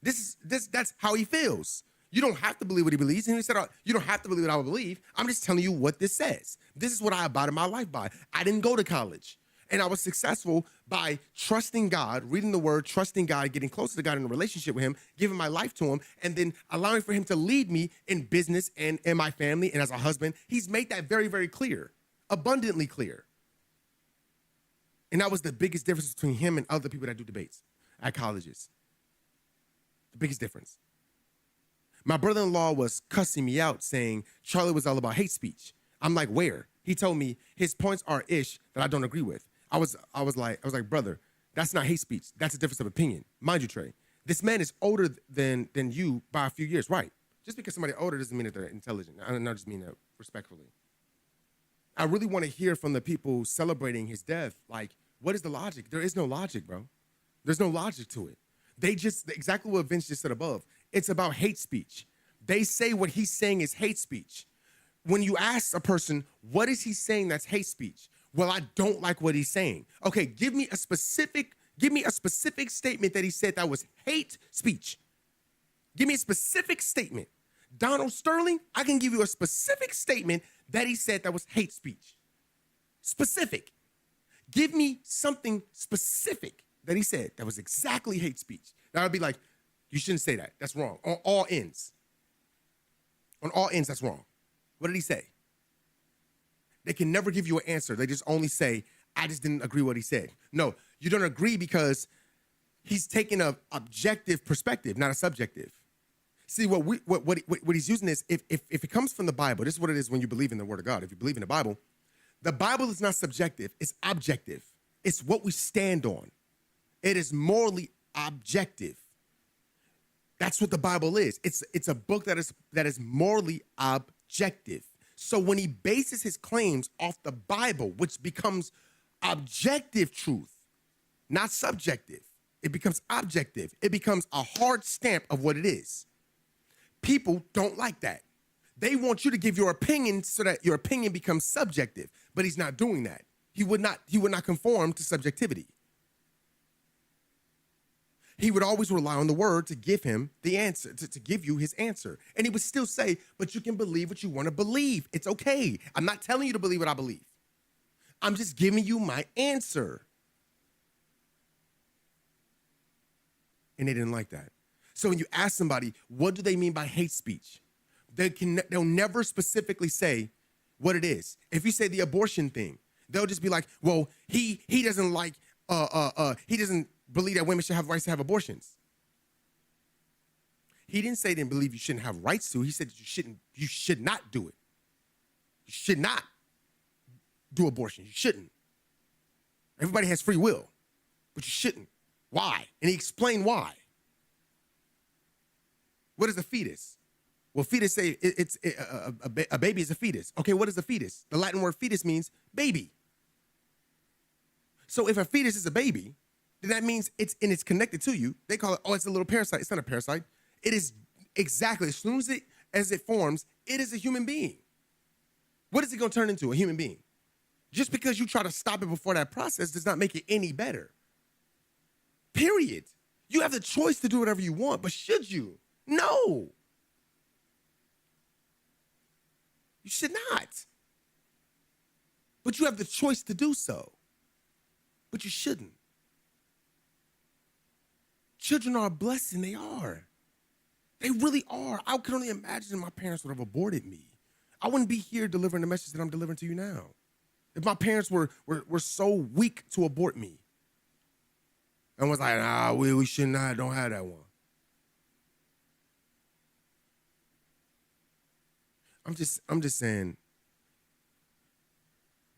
That's how he feels. You don't have to believe what he believes. And he said, you don't have to believe what I would believe. I'm just telling you what this says. This is what I abided my life by. I didn't go to college. And I was successful by trusting God, reading the word, trusting God, getting closer to God in a relationship with him, giving my life to him, and then allowing for him to lead me in business and in my family and as a husband. He's made that very, very clear, abundantly clear. And that was the biggest difference between him and other people that do debates at colleges. The biggest difference. My brother-in-law was cussing me out saying Charlie was all about hate speech. I'm like, where? He told me his points are ish that I don't agree with. I was like, brother, that's not hate speech. That's a difference of opinion. Mind you, Trey, This man is older than you by a few years, right? Just because somebody older doesn't mean that they're intelligent. I don't just mean that respectfully. I really want to hear from the people celebrating his death. Like, what is the logic? There is no logic, bro. There's no logic to it. They just, exactly what Vince just said above, it's about hate speech. They say what he's saying is hate speech. When you ask a person, what is he saying that's hate speech? Well, I don't like what he's saying. Okay, give me a specific statement that he said that was hate speech. Give me a specific statement. Donald Sterling, I can give you a specific statement that he said that was hate speech. Specific. Give me something specific that he said that was exactly hate speech. That would be like, you shouldn't say that. That's wrong. On all ends. On all ends, that's wrong. What did he say? They can never give you an answer. They just only say, I just didn't agree with what he said. No, you don't agree because he's taking an objective perspective, not a subjective. See, what he's using is, if it comes from the Bible, this is what it is when you believe in the Word of God. If you believe in the Bible is not subjective, it's objective. It's what we stand on. It is morally objective. That's what the Bible is. It's a book that is morally objective. So when he bases his claims off the Bible, which becomes objective truth, not subjective, it becomes objective. It becomes a hard stamp of what it is. People don't like that. They want you to give your opinion so that your opinion becomes subjective, but he's not doing that. He would not conform to subjectivity. He would always rely on the word to give him the answer, to give you his answer. And he would still say, but you can believe what you want to believe. It's okay. I'm not telling you to believe what I believe. I'm just giving you my answer. And they didn't like that. So when you ask somebody, what do they mean by hate speech? They'll never specifically say what it is. If you say the abortion thing, they'll just be like, well, he doesn't like, he doesn't believe that women should have rights to have abortions. He didn't say he didn't believe you shouldn't have rights to. He said you should not do it. You should not do abortion. You shouldn't. Everybody has free will, but you shouldn't. Why? And he explained why. What is a fetus? Well, fetus say a baby is a fetus. Okay, what is a fetus? The Latin word fetus means baby. So if a fetus is a baby, then that means it's connected to you. They call it, it's a little parasite. It's not a parasite. It is exactly, as soon as it forms, it is a human being. What is it going to turn into? A human being. Just because you try to stop it before that process does not make it any better. Period. You have the choice to do whatever you want, but should you? No. You should not. But you have the choice to do so. But you shouldn't. Children are a blessing. They are. They really are. I can only imagine my parents would have aborted me. I wouldn't be here delivering the message that I'm delivering to you now. If my parents were so weak to abort me and was like, nah, we should not, don't have that one. I'm just saying,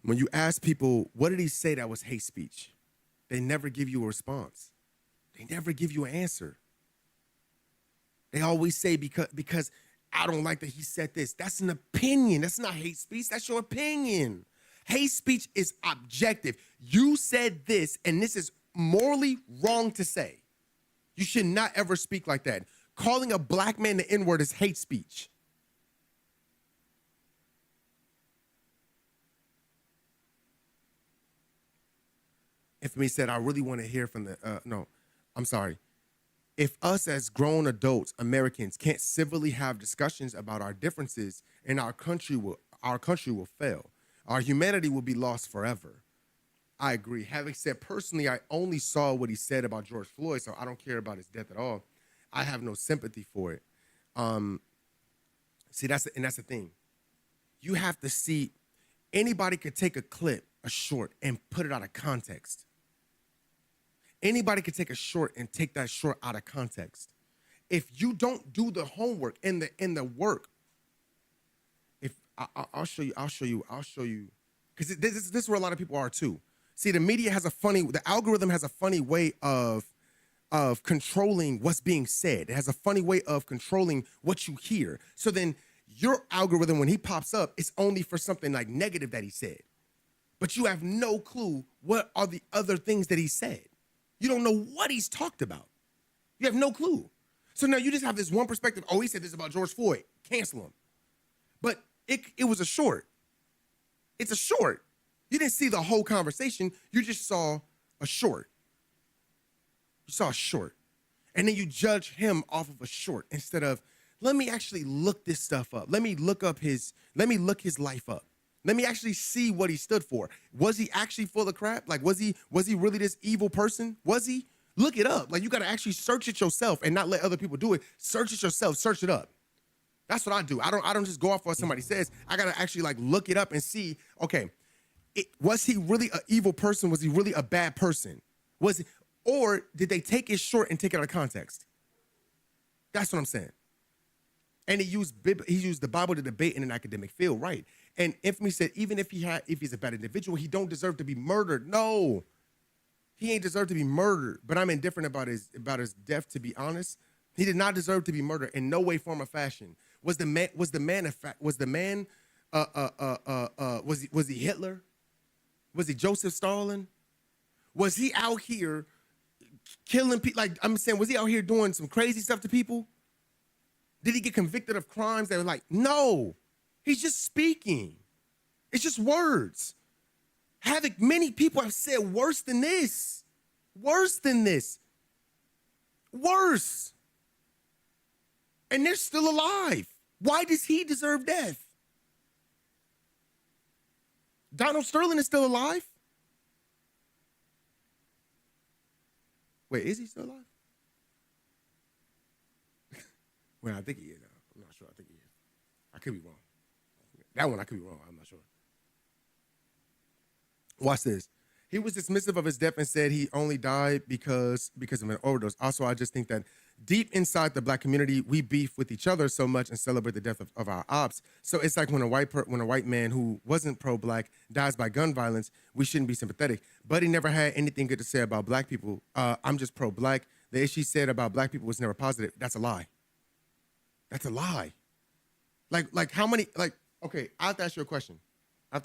when you ask people, what did he say that was hate speech? They never give you a response. They never give you an answer. They always say, because I don't like that he said this. That's an opinion. That's not hate speech. That's your opinion. Hate speech is objective. You said this, and this is morally wrong to say. You should not ever speak like that. Calling a black man the N-word is hate speech. Infamy said, I really want to hear from If us as grown adults, Americans, can't civilly have discussions about our differences, and our country will fail. Our humanity will be lost forever. I agree. Having said, personally, I only saw what he said about George Floyd, so I don't care about his death at all. I have no sympathy for it. That's the thing. You have to see, anybody could take a clip, a short, and put it out of context. Anybody can take a short and take that short out of context. If you don't do the homework and the work, I'll show you, because this is where a lot of people are too. See, the algorithm has a funny way of of controlling what's being said. It has a funny way of controlling what you hear. So then your algorithm, when he pops up, it's only for something like negative that he said. But you have no clue what are the other things that he said. You don't know what he's talked about. You have no clue. So now you just have this one perspective. Oh, he said this about George Floyd. Cancel him. But it was a short. It's a short. You didn't see the whole conversation. You just saw a short. You saw a short. And then you judge him off of a short instead of, let me actually look this stuff up. Let me look his life up. Let me actually see what he stood for. Was he actually full of crap? Like, was he really this evil person? Was he? Look it up. Like, you got to actually search it yourself and not let other people do it. Search it yourself. Search it up. That's what I do. I don't just go off what somebody says. I got to actually like look it up and see, okay, was he really an evil person? Was he really a bad person? Or did they take it short and take it out of context? That's what I'm saying. And he used the Bible to debate in an academic field, right? And Infamy said, even if he's a bad individual, he don't deserve to be murdered. No, he ain't deserve to be murdered. But I'm indifferent about his death. To be honest, he did not deserve to be murdered in no way, form, or fashion. Was he Hitler? Was he Joseph Stalin? Was he out here killing people? Like, I'm saying, was he out here doing some crazy stuff to people? Did he get convicted of crimes that were like, no, he's just speaking. It's just words. Many people have said worse than this. Worse than this. Worse. And they're still alive. Why does he deserve death? Donald Sterling is still alive. Wait, is he still alive? Well, I think he is now. I'm not sure. I think he is. I could be wrong. That one I could be wrong. I'm not sure. Watch this. He was dismissive of his death and said he only died because of an overdose. Also, I just think that deep inside the black community, we beef with each other so much and celebrate the death of our ops. So it's like when a white man who wasn't pro-black dies by gun violence, we shouldn't be sympathetic. But he never had anything good to say about black people. I'm just pro-black. The issue said about black people was never positive. That's a lie. That's a lie. Like how many, like, okay, I have to ask you a question. How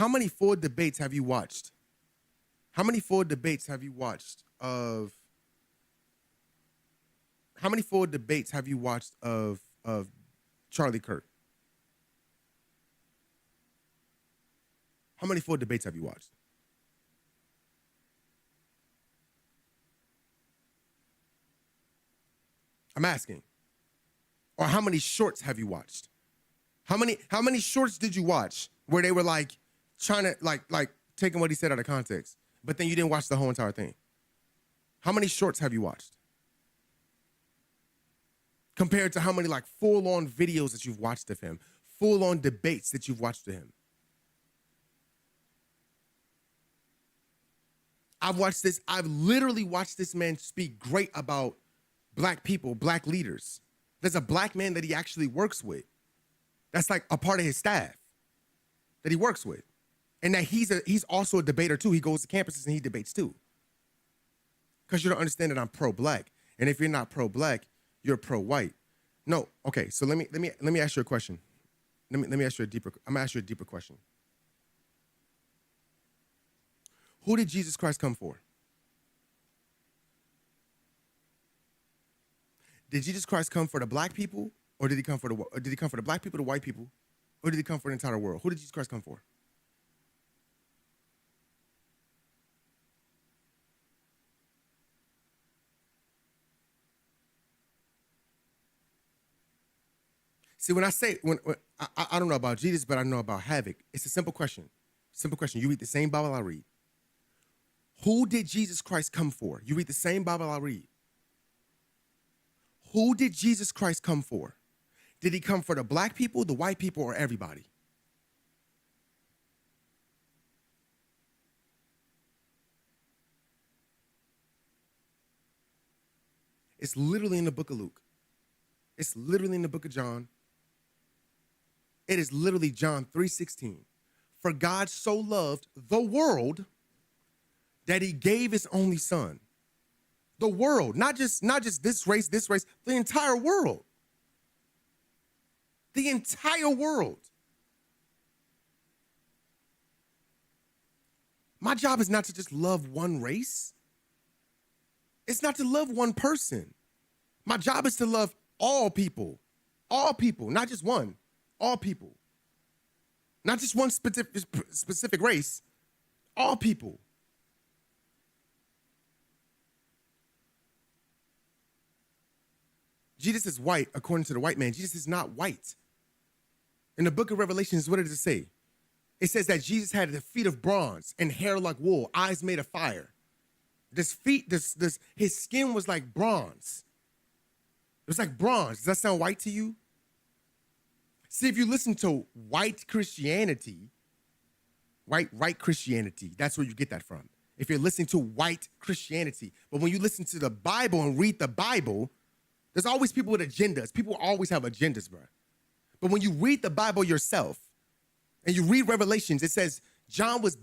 many full debates have you watched? How many full debates have you watched of Charlie Kirk? How many full debates have you watched? I'm asking. Or how many shorts have you watched? How many shorts did you watch where they were like trying to like taking what he said out of context, but then you didn't watch the whole entire thing? How many shorts have you watched? Compared to how many like full-on videos that you've watched of him, full-on debates that you've watched of him. I've literally watched this man speak great about black people, black leaders. There's a black man that he actually works with. That's like a part of his staff that he works with. And that he's also a debater too. He goes to campuses and he debates too. Because you don't understand that I'm pro-black. And if you're not pro-black, you're pro-white. No, okay, so let me ask you a question. I'm gonna ask you a deeper question. Who did Jesus Christ come for? Did Jesus Christ come for the black people, or did he come for the black people, the white people, or did he come for the entire world? Who did Jesus Christ come for? See, when I don't know about Jesus, but I know about Havoc. It's a simple question. Simple question. You read the same Bible I read. Who did Jesus Christ come for? You read the same Bible I read. Who did Jesus Christ come for? Did he come for the black people, the white people, or everybody? It's literally in the book of Luke. It's literally in the book of John. It is literally John 3:16. For God so loved the world that he gave his only son. The world, not just this race, the entire world. The entire world. My job is not to just love one race. It's not to love one person. My job is to love all people, not just one, all people. Not just one specific race, all people. Jesus is white according to the white man. Jesus is not white. In the book of Revelations, what does it say? It says that Jesus had the feet of bronze and hair like wool, eyes made of fire. His skin was like bronze. It was like bronze. Does that sound white to you? See, if you listen to white Christianity, white Christianity, that's where you get that from. If you're listening to white Christianity. But when you listen to the Bible and read the Bible, there's always people with agendas. People always have agendas, bro. But when you read the Bible yourself and you read Revelations, it says John was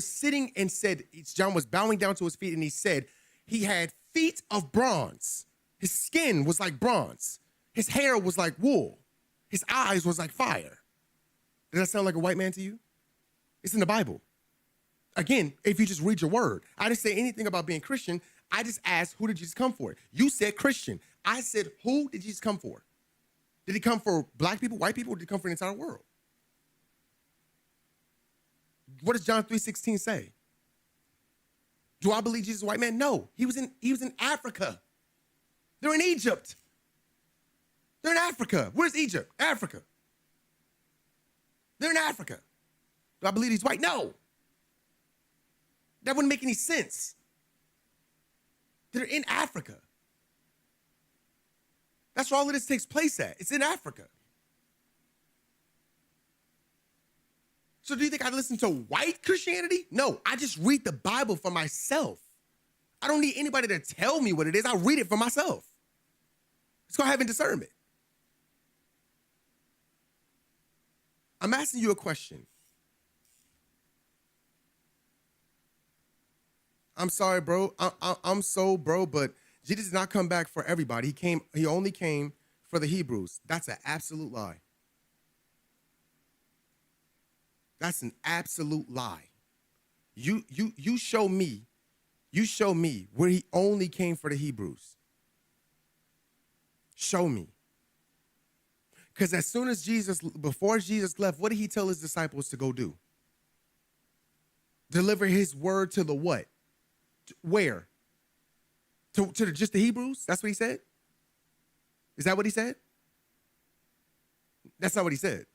sitting and said, John was bowing down to his feet and he said he had feet of bronze. His skin was like bronze. His hair was like wool. His eyes was like fire. Does that sound like a white man to you? It's in the Bible. Again, if you just read your word. I didn't say anything about being Christian. I just asked, who did Jesus come for? You said Christian. I said, who did Jesus come for? Did he come for black people, white people, or did he come for the entire world? What does John 3:16 say? Do I believe Jesus is a white man? No. He was in Africa. They're in Egypt. They're in Africa. Where's Egypt? Africa. They're in Africa. Do I believe he's white? No. That wouldn't make any sense. They're in Africa. That's where all of this takes place at. It's in Africa. So do you think I listen to white Christianity? No, I just read the Bible for myself. I don't need anybody to tell me what it is. I read it for myself. It's called having discernment. I'm asking you a question. I'm sorry, bro. I'm so, bro, but Jesus did not come back for everybody. He only came for the Hebrews. That's an absolute lie. That's an absolute lie. You show me where he only came for the Hebrews. Show me. Because as soon as before Jesus left, what did he tell his disciples to go do? Deliver his word to the what? Where? To just the Hebrews? That's what he said? Is that what he said? That's not what he said.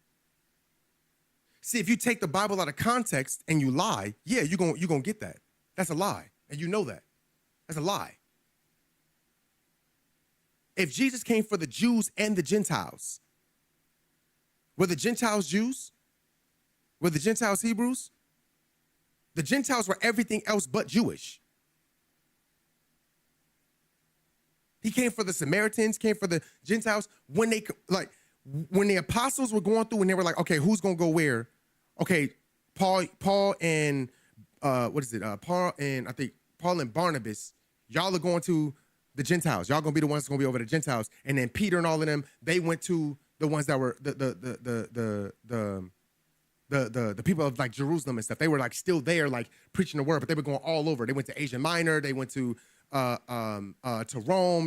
See, if you take the Bible out of context and you lie, yeah, you're gonna get that. That's a lie. And you know that. That's a lie. If Jesus came for the Jews and the Gentiles, were the Gentiles Jews? Were the Gentiles Hebrews? The Gentiles were everything else but Jewish. He came for the Samaritans, came for the Gentiles. When the apostles were going through and they were like, okay, who's going to go where? Okay, Paul and Paul and Barnabas, y'all are going to the Gentiles. Y'all going to be the ones that's going to be over the Gentiles. And then Peter and all of them, they went to the ones that were the people of like Jerusalem and stuff. They were like still there, like preaching the word, but they were going all over. They went to Asia Minor. They went to Rome.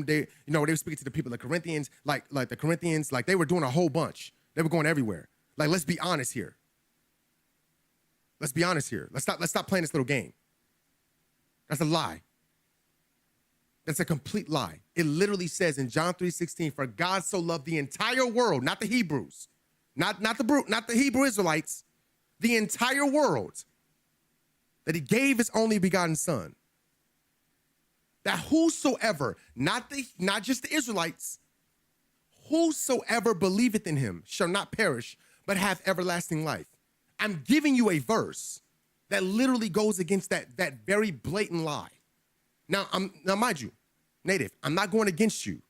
They were speaking to the people, the Corinthians, like the Corinthians, like they were doing a whole bunch. They were going everywhere. Like, let's be honest here. Let's be honest here. Let's stop playing this little game. That's a lie. That's a complete lie. It literally says in John 3:16, for God so loved the entire world, not the Hebrews, not the Hebrew Israelites, the entire world, that he gave his only begotten son. That whosoever, not just the Israelites, whosoever believeth in him shall not perish, but have everlasting life. I'm giving you a verse that literally goes against that very blatant lie. Now, mind you, Native, I'm not going against you.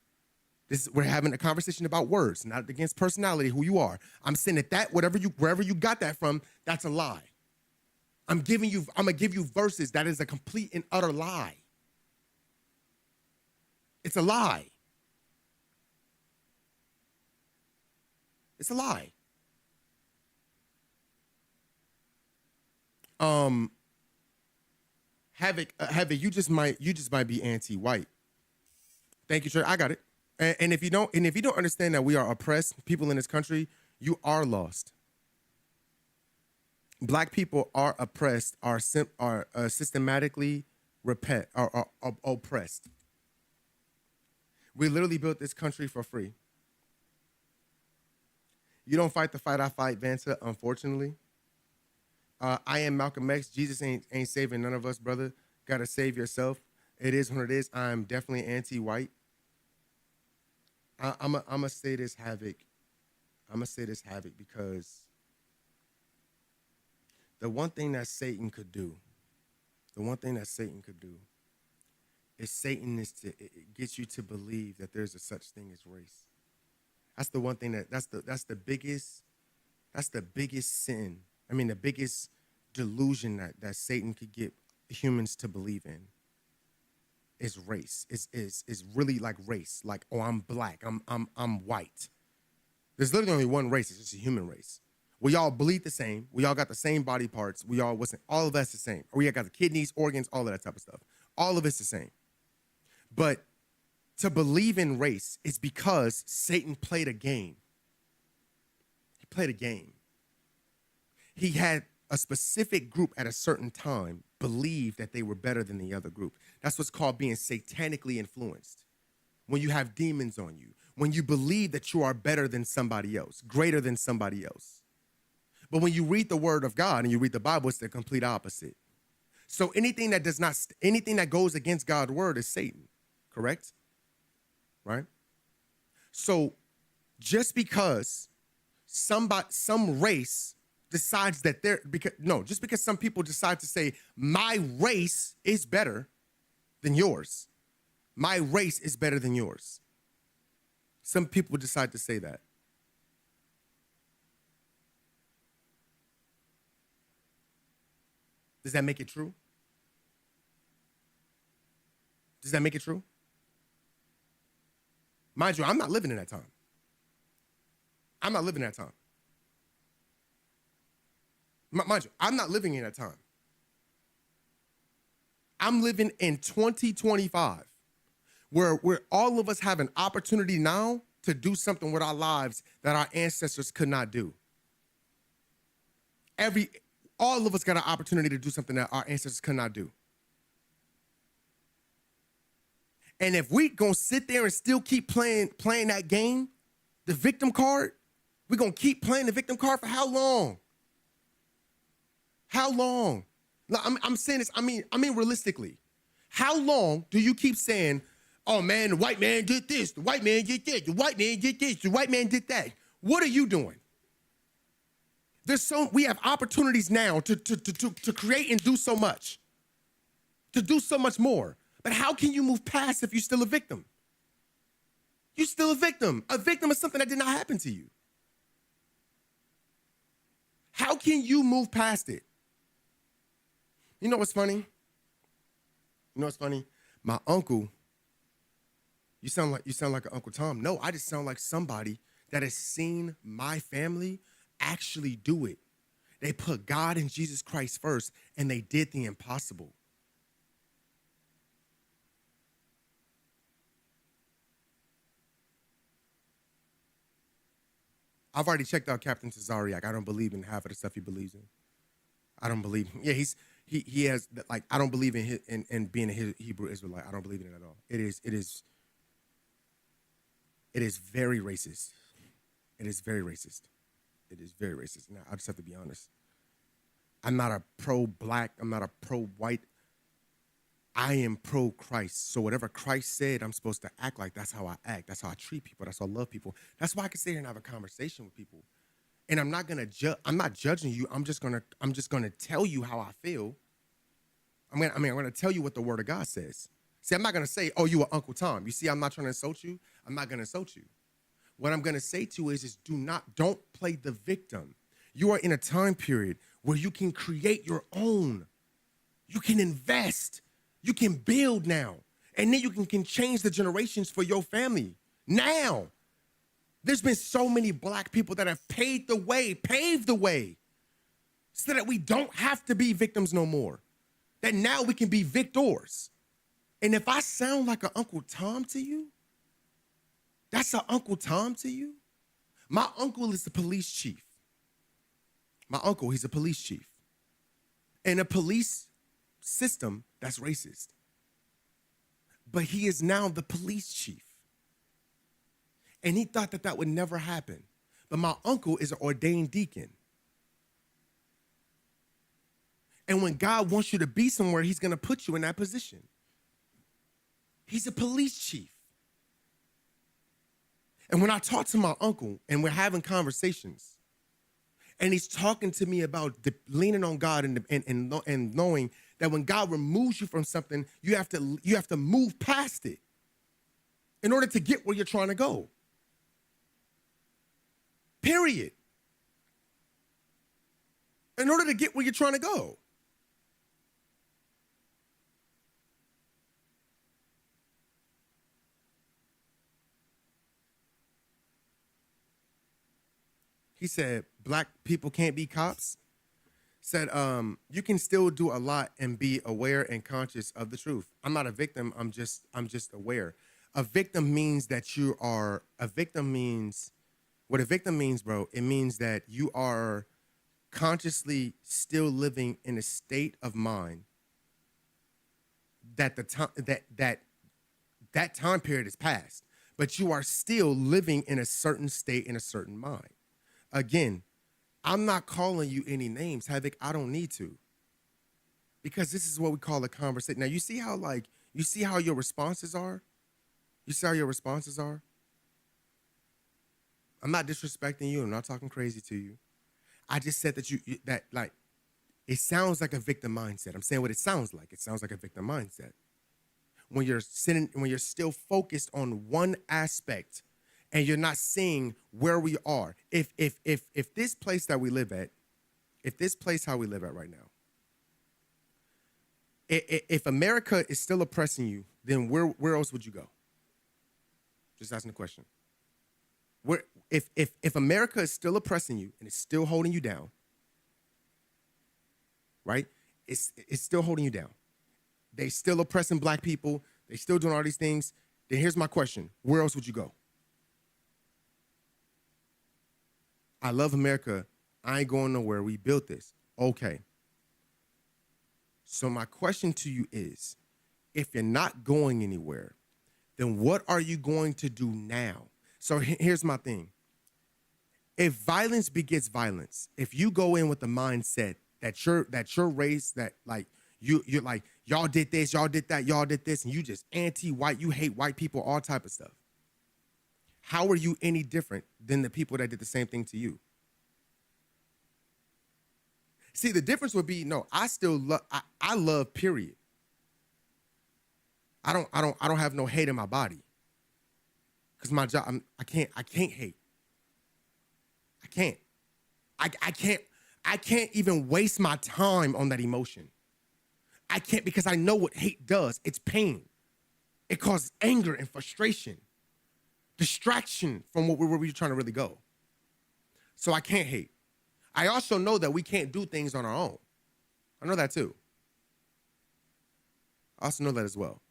We're having a conversation about words, not against personality, who you are. I'm saying that wherever you got that from, that's a lie. I'm gonna give you verses that is a complete and utter lie. It's a lie. It's a lie. Havoc, you just might be anti-white. Thank you, sir. I got it. And if you don't understand that we are oppressed people in this country, you are lost. Black people are oppressed, are systematically oppressed. We literally built this country for free. You don't fight the fight I fight, Vanta, unfortunately. I am Malcolm X. Jesus ain't saving none of us, brother. Gotta save yourself. It is what it is. I'm definitely anti-white. I'm gonna say this, Havoc. I'm gonna say this, Havoc, because the one thing that Satan could do, is Satan is to get you to believe that there's a such thing as race. That's the one thing that's the biggest sin. I mean, the biggest delusion that Satan could get humans to believe in is race. Is really like race. Like, oh, I'm black. I'm white. There's literally only one race. It's just a human race. We all bleed the same. We all got the same body parts. All of us the same. We all got the kidneys, organs, all of that type of stuff. All of it's the same. But to believe in race is because Satan played a game. He played a game. He had a specific group at a certain time believe that they were better than the other group. That's what's called being satanically influenced. When you have demons on you, when you believe that you are better than somebody else, greater than somebody else. But when you read the word of God and you read the Bible, it's the complete opposite. So anything that goes against God's word is Satan, correct? Right? So just because some race decides that just because some people decide to say my race is better than yours. My race is better than yours. Some people decide to say that. Does that make it true? Does that make it true? Mind you, I'm not living in that time. I'm not living in that time. Mind you, I'm not living in that time. I'm living in 2025, where all of us have an opportunity now to do something with our lives that our ancestors could not do. All of us got an opportunity to do something that our ancestors could not do. And if we gonna sit there and still keep playing that game, the victim card, we're gonna keep playing the victim card for how long? How long? I'm saying this, I mean realistically. How long do you keep saying, oh man, the white man did this, the white man did that, the white man did this, the white man did that? What are you doing? We have opportunities now to create and do so much, to do so much more. But how can you move past if you're still a victim? You're still a victim. A victim is something that did not happen to you. How can you move past it? You know what's funny? My uncle, you sound like an Uncle Tom. No, I just sound like somebody that has seen my family actually do it. They put God and Jesus Christ first, and they did the impossible. I've already checked out Captain Tazariak. I don't believe in half of the stuff he believes in. I don't believe. Yeah, he has, like, I don't believe in being a Hebrew Israelite. I don't believe in it at all. It is very racist. It is very racist. It is very racist. Now, I just have to be honest. I'm not a pro-black. I'm not a pro-white. I am pro-Christ. So whatever Christ said I'm supposed to act like, that's how I act. That's how I treat people. That's how I love people. That's why I can sit here and have a conversation with people. And I'm not gonna I'm not judging you. I'm just gonna tell you how I feel. I'm gonna tell you what the Word of God says. See, I'm not going to say, oh, you are Uncle Tom. You see, I'm not trying to insult you. I'm not going to insult you. What I'm going to say to you is don't play the victim. You are in a time period where you can create your own. You can invest. You can build now. And then you can change the generations for your family now. There's been so many black people that have paved the way, so that we don't have to be victims no more. That now we can be victors. And if I sound like an Uncle Tom to you, that's an Uncle Tom to you? My uncle is the police chief. My uncle, he's a police chief. In a police system that's racist. But he is now the police chief. And he thought that would never happen. But my uncle is an ordained deacon. And when God wants you to be somewhere, he's going to put you in that position. He's a police chief. And when I talk to my uncle and we're having conversations, and he's talking to me about leaning on God and knowing that when God removes you from something, you have to move past it in order to get where you're trying to go. Period. In order to get where you're trying to go. He said, black people can't be cops. Said, you can still do a lot and be aware and conscious of the truth. I'm not a victim. I'm just aware. A victim means that what a victim means, bro, it means that you are consciously still living in a state of mind that that time period is past, but you are still living in a certain state, in a certain mind. Again, I'm not calling you any names, Havoc. I don't need to. Because this is what we call a conversation. Now, you see how your responses are? You see how your responses are? I'm not disrespecting you. I'm not talking crazy to you. I just said that it sounds like a victim mindset. I'm saying what it sounds like. It sounds like a victim mindset. When you're still focused on one aspect and you're not seeing where we are. If this place that we live at, how we live at right now, if America is still oppressing you, then where else would you go? Just asking the question. If America is still oppressing you and it's still holding you down, right? It's still holding you down. They still oppressing black people. They still doing all these things. Then here's my question. Where else would you go? I love America. I ain't going nowhere. We built this. Okay. So my question to you is, if you're not going anywhere, then what are you going to do now? So here's my thing. If violence begets violence, if you go in with the mindset that your race, that like you're like, y'all did this, y'all did that, y'all did this, and you just anti-white, you hate white people, all type of stuff. How are you any different than the people that did the same thing to you? See, the difference would be, no, I still love, I love, period. I don't have no hate in my body. Because my job, I can't hate. I can't even waste my time on that emotion. I can't, because I know what hate does. It's pain. It causes anger and frustration. Distraction from where we're trying to really go. So I can't hate. I also know that we can't do things on our own. I know that too. I also know that as well.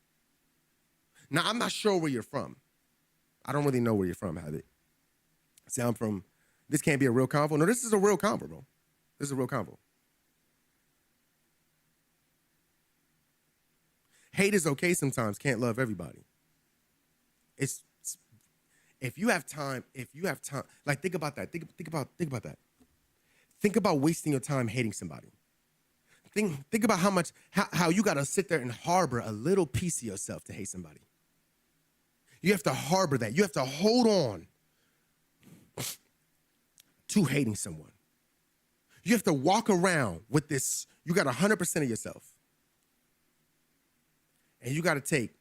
Now, I'm not sure where you're from. I don't really know where you're from, Habit. See, I'm from, this can't be a real convo. No, this is a real convo, bro. This is a real convo. Hate is okay sometimes, can't love everybody. If you have time, like think about that. Think about that. Think about wasting your time hating somebody. Think about how you gotta sit there and harbor a little piece of yourself to hate somebody. You have to harbor that. You have to hold on to hating someone. You have to walk around with this, you got 100% of yourself. And you got to take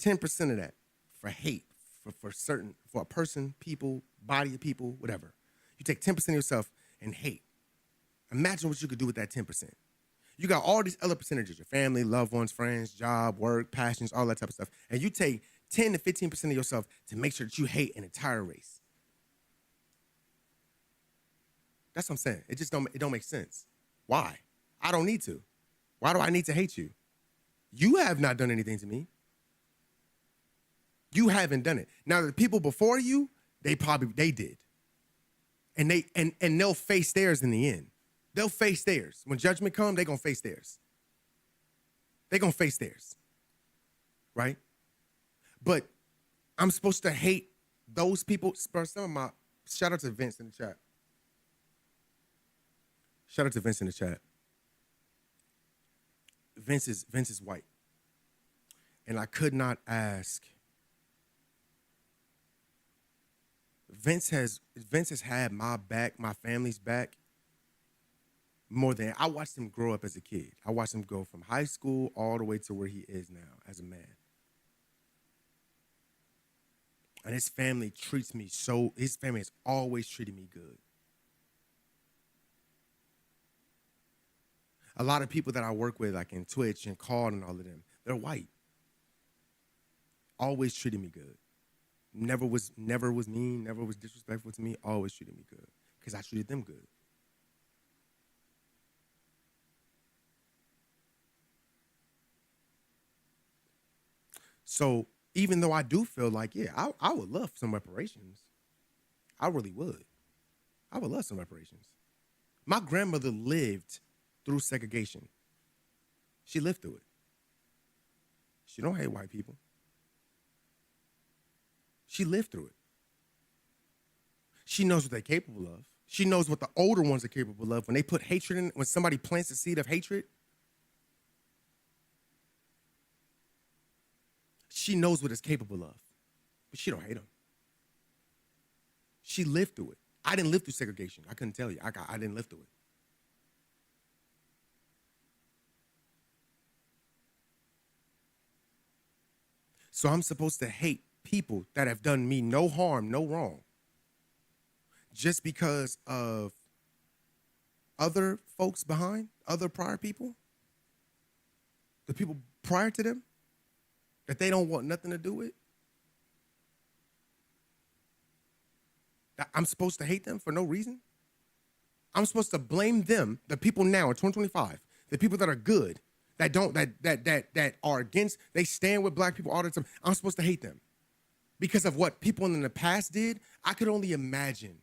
10% of that for hate, for a person, people, body of people, whatever. You take 10% of yourself and hate. Imagine what you could do with that 10%. You got all these other percentages, your family, loved ones, friends, job, work, passions, all that type of stuff. And you take 10 to 15% of yourself to make sure that you hate an entire race. That's what I'm saying. It don't make sense. Why? I don't need to. Why do I need to hate you? You have not done anything to me. You haven't done it. Now, the people before you, they did. And they'll face theirs in the end. They'll face theirs. When judgment comes, they're going to face theirs. They're going to face theirs. Right? But I'm supposed to hate those people. Shout out to Vince in the chat. Shout out to Vince in the chat. Vince is white. And I could not ask. Vince has had my back, my family's back, more than I watched him grow up as a kid. I watched him go from high school all the way to where he is now as a man. And his family has always treated me good. A lot of people that I work with, like in Twitch and Call and all of them, they're white. Always treated me good. Never was mean, never was disrespectful to me, always treated me good. Because I treated them good. So even though I do feel like, yeah, I would love some reparations. I really would. I would love some reparations. My grandmother lived through segregation. She lived through it. She don't hate white people. She lived through it. She knows what they're capable of. She knows what the older ones are capable of. When they put hatred in, when somebody plants a seed of hatred, she knows what it's capable of. But she don't hate them. She lived through it. I didn't live through segregation. I couldn't tell you. I didn't live through it. So I'm supposed to hate people that have done me no harm, no wrong, just because of other folks behind, other prior people, the people prior to them, that they don't want nothing to do with? That I'm supposed to hate them for no reason? I'm supposed to blame them, the people now in 2025, the people that are good, that are against, they stand with black people all the time. I'm supposed to hate them because of what people in the past did. I could only imagine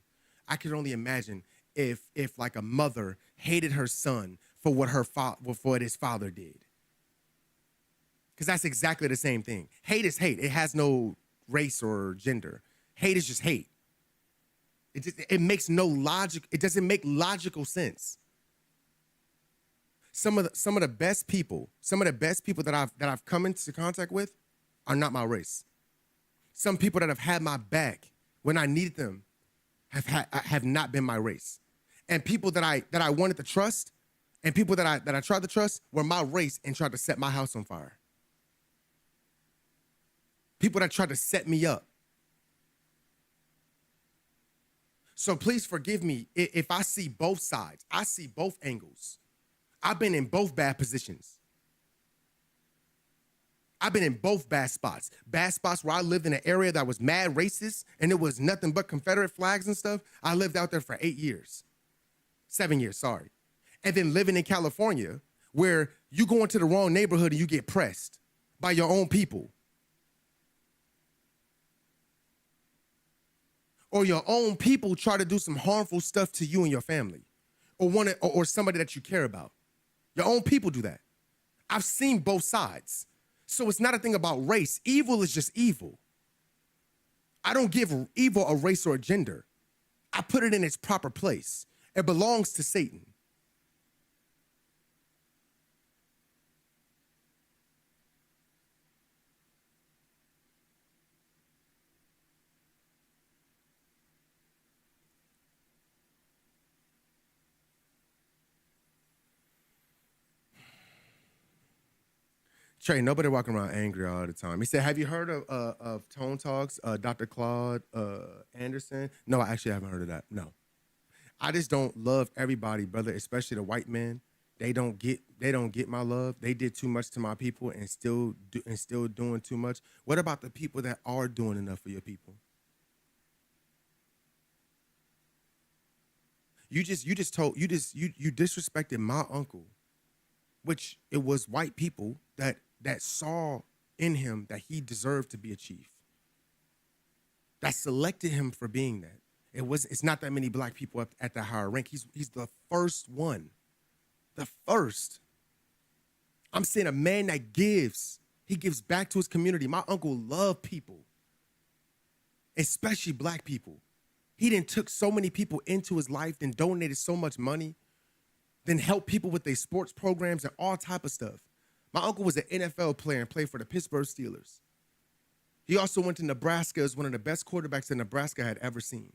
if like a mother hated her son for what his father did. Because that's exactly the same thing. Hate is hate. It has no race or gender. Hate is just hate. It makes no logic. It doesn't make logical sense. Some of the best people that I've come into contact with are not my race. Some people that have had my back when I needed them have not been my race. And people that I wanted to trust and people that I tried to trust were my race and tried to set my house on fire. People that tried to set me up. So please forgive me if I see both sides. I see both angles. I've been in both bad positions. I've been in both bad spots. Bad spots where I lived in an area that was mad racist and it was nothing but Confederate flags and stuff. I lived out there for 7 years, sorry. And then living in California where you go into the wrong neighborhood and you get pressed by your own people. Or your own people try to do some harmful stuff to you and your family or somebody that you care about. Your own people do that. I've seen both sides. So it's not a thing about race. Evil is just evil. I don't give evil a race or a gender. I put it in its proper place. It belongs to Satan. Trey, nobody walking around angry all the time. He said, "Have you heard of Tone Talks, Dr. Claude Anderson?" No, I actually haven't heard of that. No, I just don't love everybody, brother, especially the white men. They don't get my love. They did too much to my people and still doing too much. What about the people that are doing enough for your people? You disrespected my uncle, which it was white people that saw in him that he deserved to be a chief. That selected him for being that. It's not that many black people up at that higher rank. He's the first one. The first. I'm saying a man that gives. He gives back to his community. My uncle loved people, especially black people. He then took so many people into his life, then donated so much money, then helped people with their sports programs and all type of stuff. My uncle was an NFL player and played for the Pittsburgh Steelers. He also went to Nebraska as one of the best quarterbacks that Nebraska had ever seen.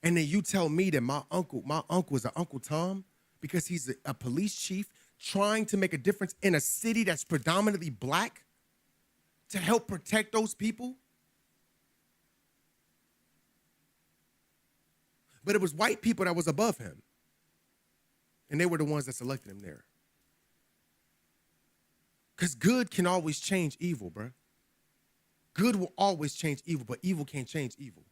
And then you tell me that my uncle is an Uncle Tom because he's a police chief trying to make a difference in a city that's predominantly black to help protect those people? But it was white people that was above him. And they were the ones that selected him there. Because good can always change evil, bro. Good will always change evil, but evil can't change evil.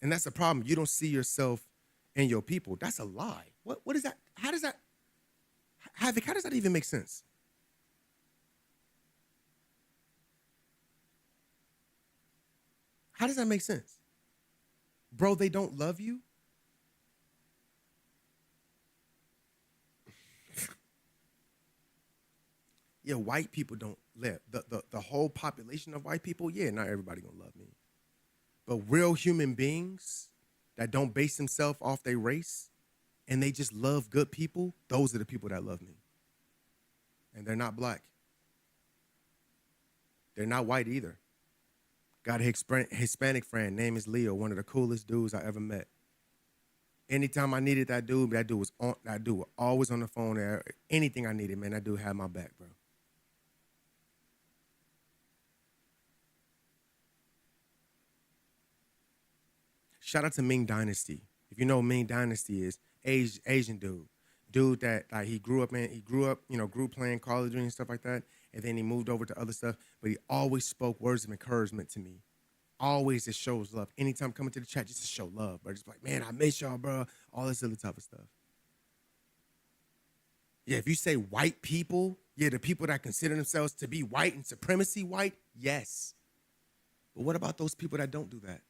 And that's the problem. You don't see yourself in your people. That's a lie. What is that? How does that, Havoc, how does that even make sense? How does that make sense? Bro, they don't love you? Yeah, white people don't live. The whole population of white people, yeah, not everybody gonna love me. But real human beings that don't base themselves off their race and they just love good people, those are the people that love me. And they're not black. They're not white either. Got a Hispanic friend, name is Leo, one of the coolest dudes I ever met. Anytime I needed that dude was always on the phone there. Anything I needed, man, that dude had my back, bro. Shout out to Ming Dynasty. If you know what Ming Dynasty is, Asian dude that like he grew up, grew playing Call of Duty and stuff like that, and then he moved over to other stuff. But he always spoke words of encouragement to me. Always just shows love. Anytime coming to the chat, just to show love, bro. Just like, man, I miss y'all, bro. All this other type of stuff. Yeah, if you say white people, yeah, the people that consider themselves to be white and supremacy white, yes. But what about those people that don't do that?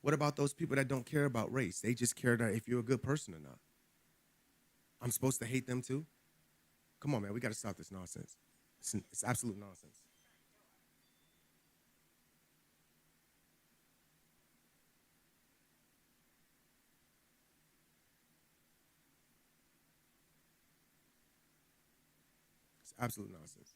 What about those people that don't care about race? They just care that if you're a good person or not. I'm supposed to hate them too? Come on, man. We got to stop this nonsense. It's absolute nonsense. It's absolute nonsense.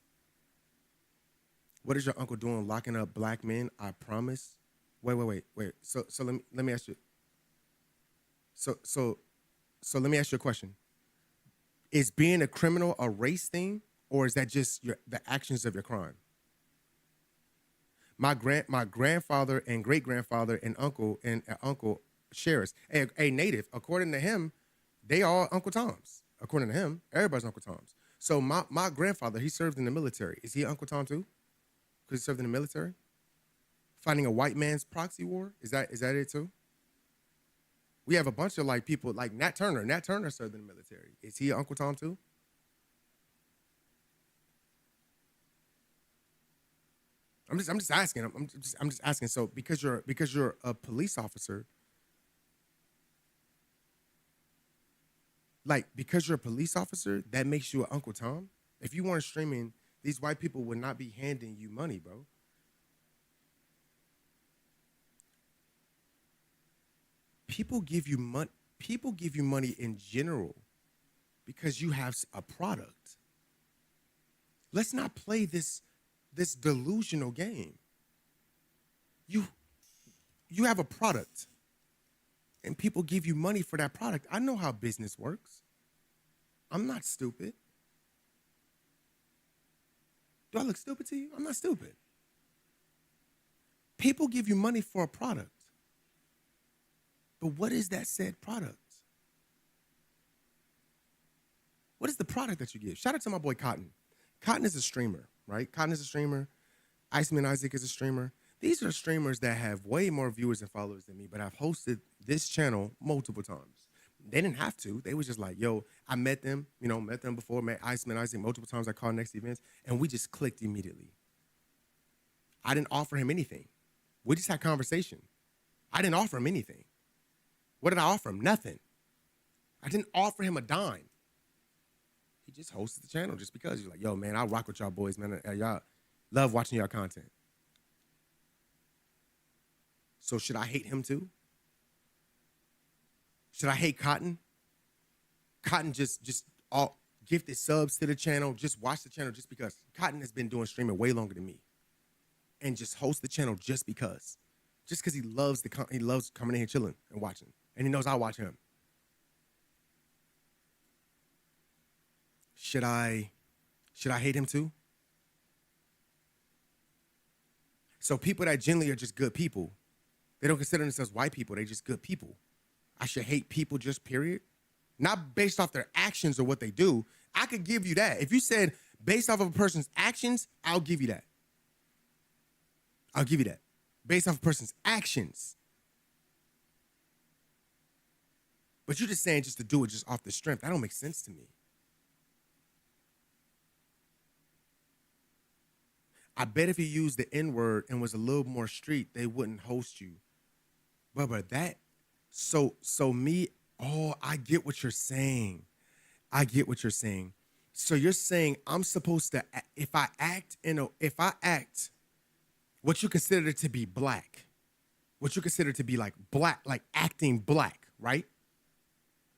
What is your uncle doing locking up black men? I promise. Wait. So let me ask you. So let me ask you a question. Is being a criminal a race thing, or is that just the actions of your crime? My grandfather and great grandfather and uncle shares a native. According to him, they all Uncle Toms. According to him, everybody's Uncle Toms. So my grandfather, he served in the military. Is he Uncle Tom too? Because he served in the military. Fighting a white man's proxy war? Is that it too? We have a bunch of like people like Nat Turner. Nat Turner served in the military. Is he Uncle Tom too? I'm just asking. I'm just asking. So because you're a police officer, that makes you an Uncle Tom? If you weren't streaming, these white people would not be handing you money, bro. People give you money in general because you have a product. Let's not play this delusional game. You have a product. and people give you money for that product. I know how business works. I'm not stupid. Do I look stupid to you? I'm not stupid. People give you money for a product. But what is that said product? What is the product that you give? Shout out to my boy Cotton. Cotton is a streamer, right? Cotton is a streamer. Iceman Isaac is a streamer. These are streamers that have way more viewers and followers than me, but I've hosted this channel multiple times. They didn't have to. They was just like, yo, I met them, met them before, met Iceman Isaac multiple times. I called next events, and we just clicked immediately. I didn't offer him anything. We just had conversation. I didn't offer him anything. What did I offer him? Nothing. I didn't offer him a dime. He just hosted the channel just because. He's like, yo, man, I rock with y'all boys, man. Y'all love watching y'all content. So should I hate him too? Should I hate Cotton? Cotton just all gifted subs to the channel, just watch the channel just because. Cotton has been doing streaming way longer than me. And just host the channel just because. Just because he loves coming in here chilling and watching. And he knows I watch him. Should I hate him too? So people that generally are just good people, they don't consider themselves white people, they just good people. I should hate people just period? Not based off their actions or what they do. I could give you that. If you said based off of a person's actions, I'll give you that. I'll give you that. Based off a person's actions. But you're just saying just to do it just off the strength. That don't make sense to me. I bet if you used the N-word and was a little more street, they wouldn't host you. But that, so me, I get what you're saying. I get what you're saying. So you're saying I'm supposed to, if I act what you consider to be black, what you consider to be like black, like acting black, right?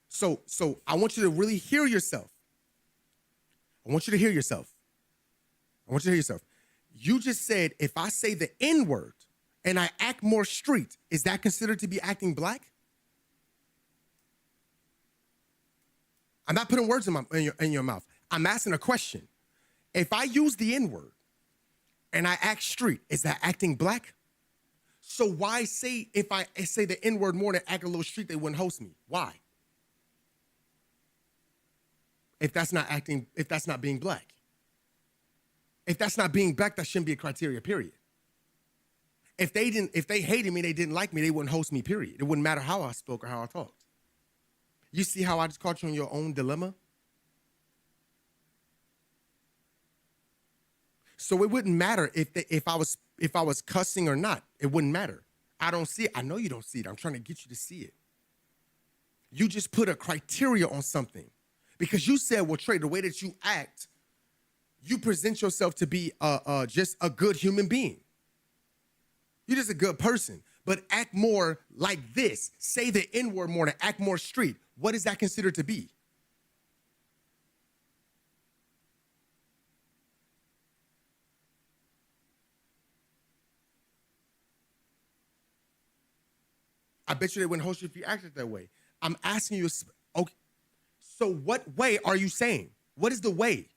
So I want you to really hear yourself. I want you to hear yourself. You just said, if I say the N-word and I act more street, is that considered to be acting black? I'm not putting words in your mouth. I'm asking a question. If I use the N-word and I act street, is that acting black? So why say, if I say the N-word more than act a little street, they wouldn't host me? Why? If that's not acting, if that's not being black. If that's not being black, that shouldn't be a criteria, period. If they hated me, they didn't like me, they wouldn't host me, period. It wouldn't matter how I spoke or how I talked. You see how I just caught you in your own dilemma? So it wouldn't matter if I was cussing or not. It wouldn't matter. I don't see it. I know you don't see it. I'm trying to get you to see it. You just put a criteria on something. Because you said, well, Trey, the way that you act, you present yourself to be just a good human being. You're just a good person, but act more like this. Say the N-word more than act more street. What is that considered to be? I bet you they wouldn't host you if you acted that way. I'm asking you, okay, so what way are you saying? What is the way?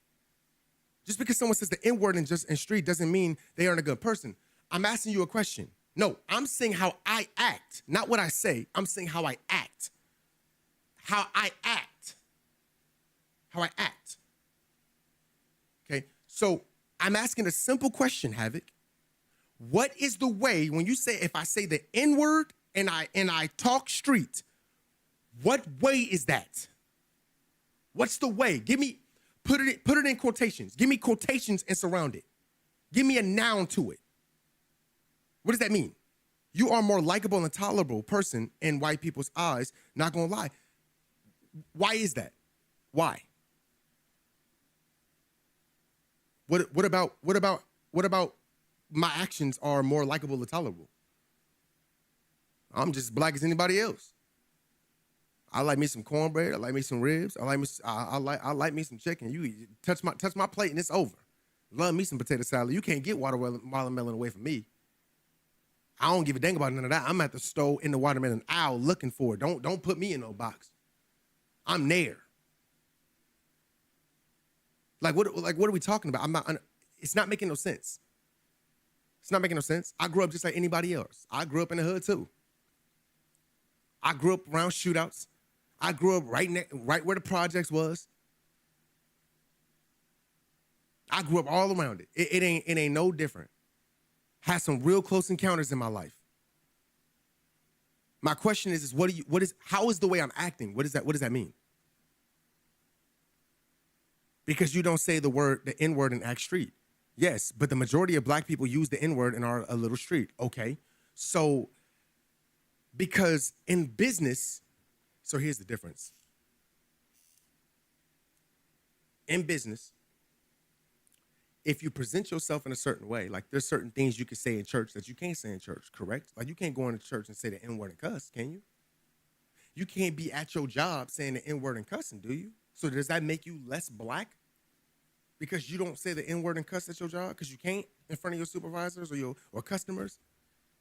Just because someone says the N-word in street doesn't mean they aren't a good person. I'm asking you a question. No, I'm saying how I act, not what I say. I'm saying how I act. How I act. How I act. Okay, so I'm asking a simple question, Havoc. What is the way when you say, if I say the N-word and I talk street, what way is that? What's the way? Give me, put it in quotations. Give me quotations and surround it. Give me a noun to it. What does that mean? You are a more likable and tolerable person in white people's eyes. Not gonna lie. Why is that? Why? What about my actions are more likable and tolerable? I'm just black as anybody else. I like me some cornbread. I like me some ribs. I like me some chicken. You touch my plate and it's over. Love me some potato salad. You can't get watermelon away from me. I don't give a dang about none of that. I'm at the store in the watermelon aisle looking for it. Don't put me in no box. I'm there. Like what are we talking about? It's not making no sense. It's not making no sense. I grew up just like anybody else. I grew up in the hood too. I grew up around shootouts. I grew up right where the projects was. I grew up all around it. It ain't no different. Had some real close encounters in my life. My question is how is the way I'm acting? What does that mean? Because you don't say the N-word and act street. Yes, but the majority of black people use the N-word and are a little street. Okay. So, because in business, so here's the difference. In business, if you present yourself in a certain way, like there's certain things you can say in church that you can't say in church, correct? Like you can't go into church and say the N-word and cuss, can you? You can't be at your job saying the N-word and cussing, do you? So does that make you less black? Because you don't say the N-word and cuss at your job? Because you can't in front of your supervisors or customers?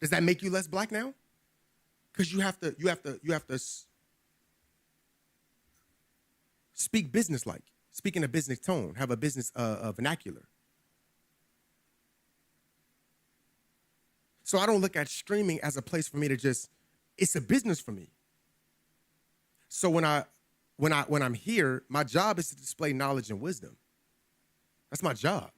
Does that make you less black now? Because you have to speak business-like, speak in a business tone, have a business vernacular. So I don't look at streaming as a place for me to it's a business for me. So when I'm here, my job is to display knowledge and wisdom. That's my job.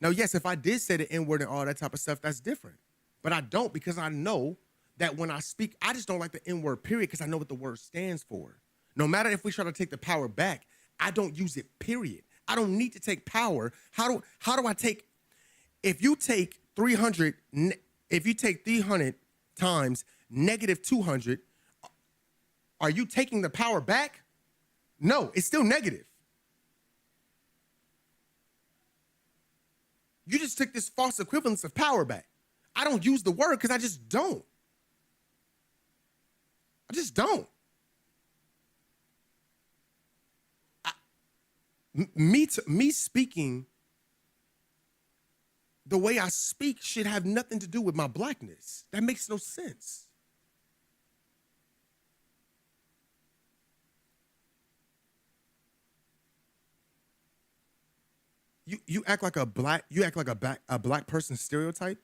Now, yes, if I did say the N-word and all that type of stuff, that's different. But I don't, because I know that when I speak, I just don't like the N-word, period, because I know what the word stands for. No matter if we try to take the power back, I don't use it, period. I don't need to take power. How do I take, if you take 300 times negative 200, are you taking the power back? No, it's still negative. You just took this false equivalence of power back. I don't use the word because I just don't. Me speaking the way I speak should have nothing to do with my blackness. That makes no sense. You act like a black person stereotype?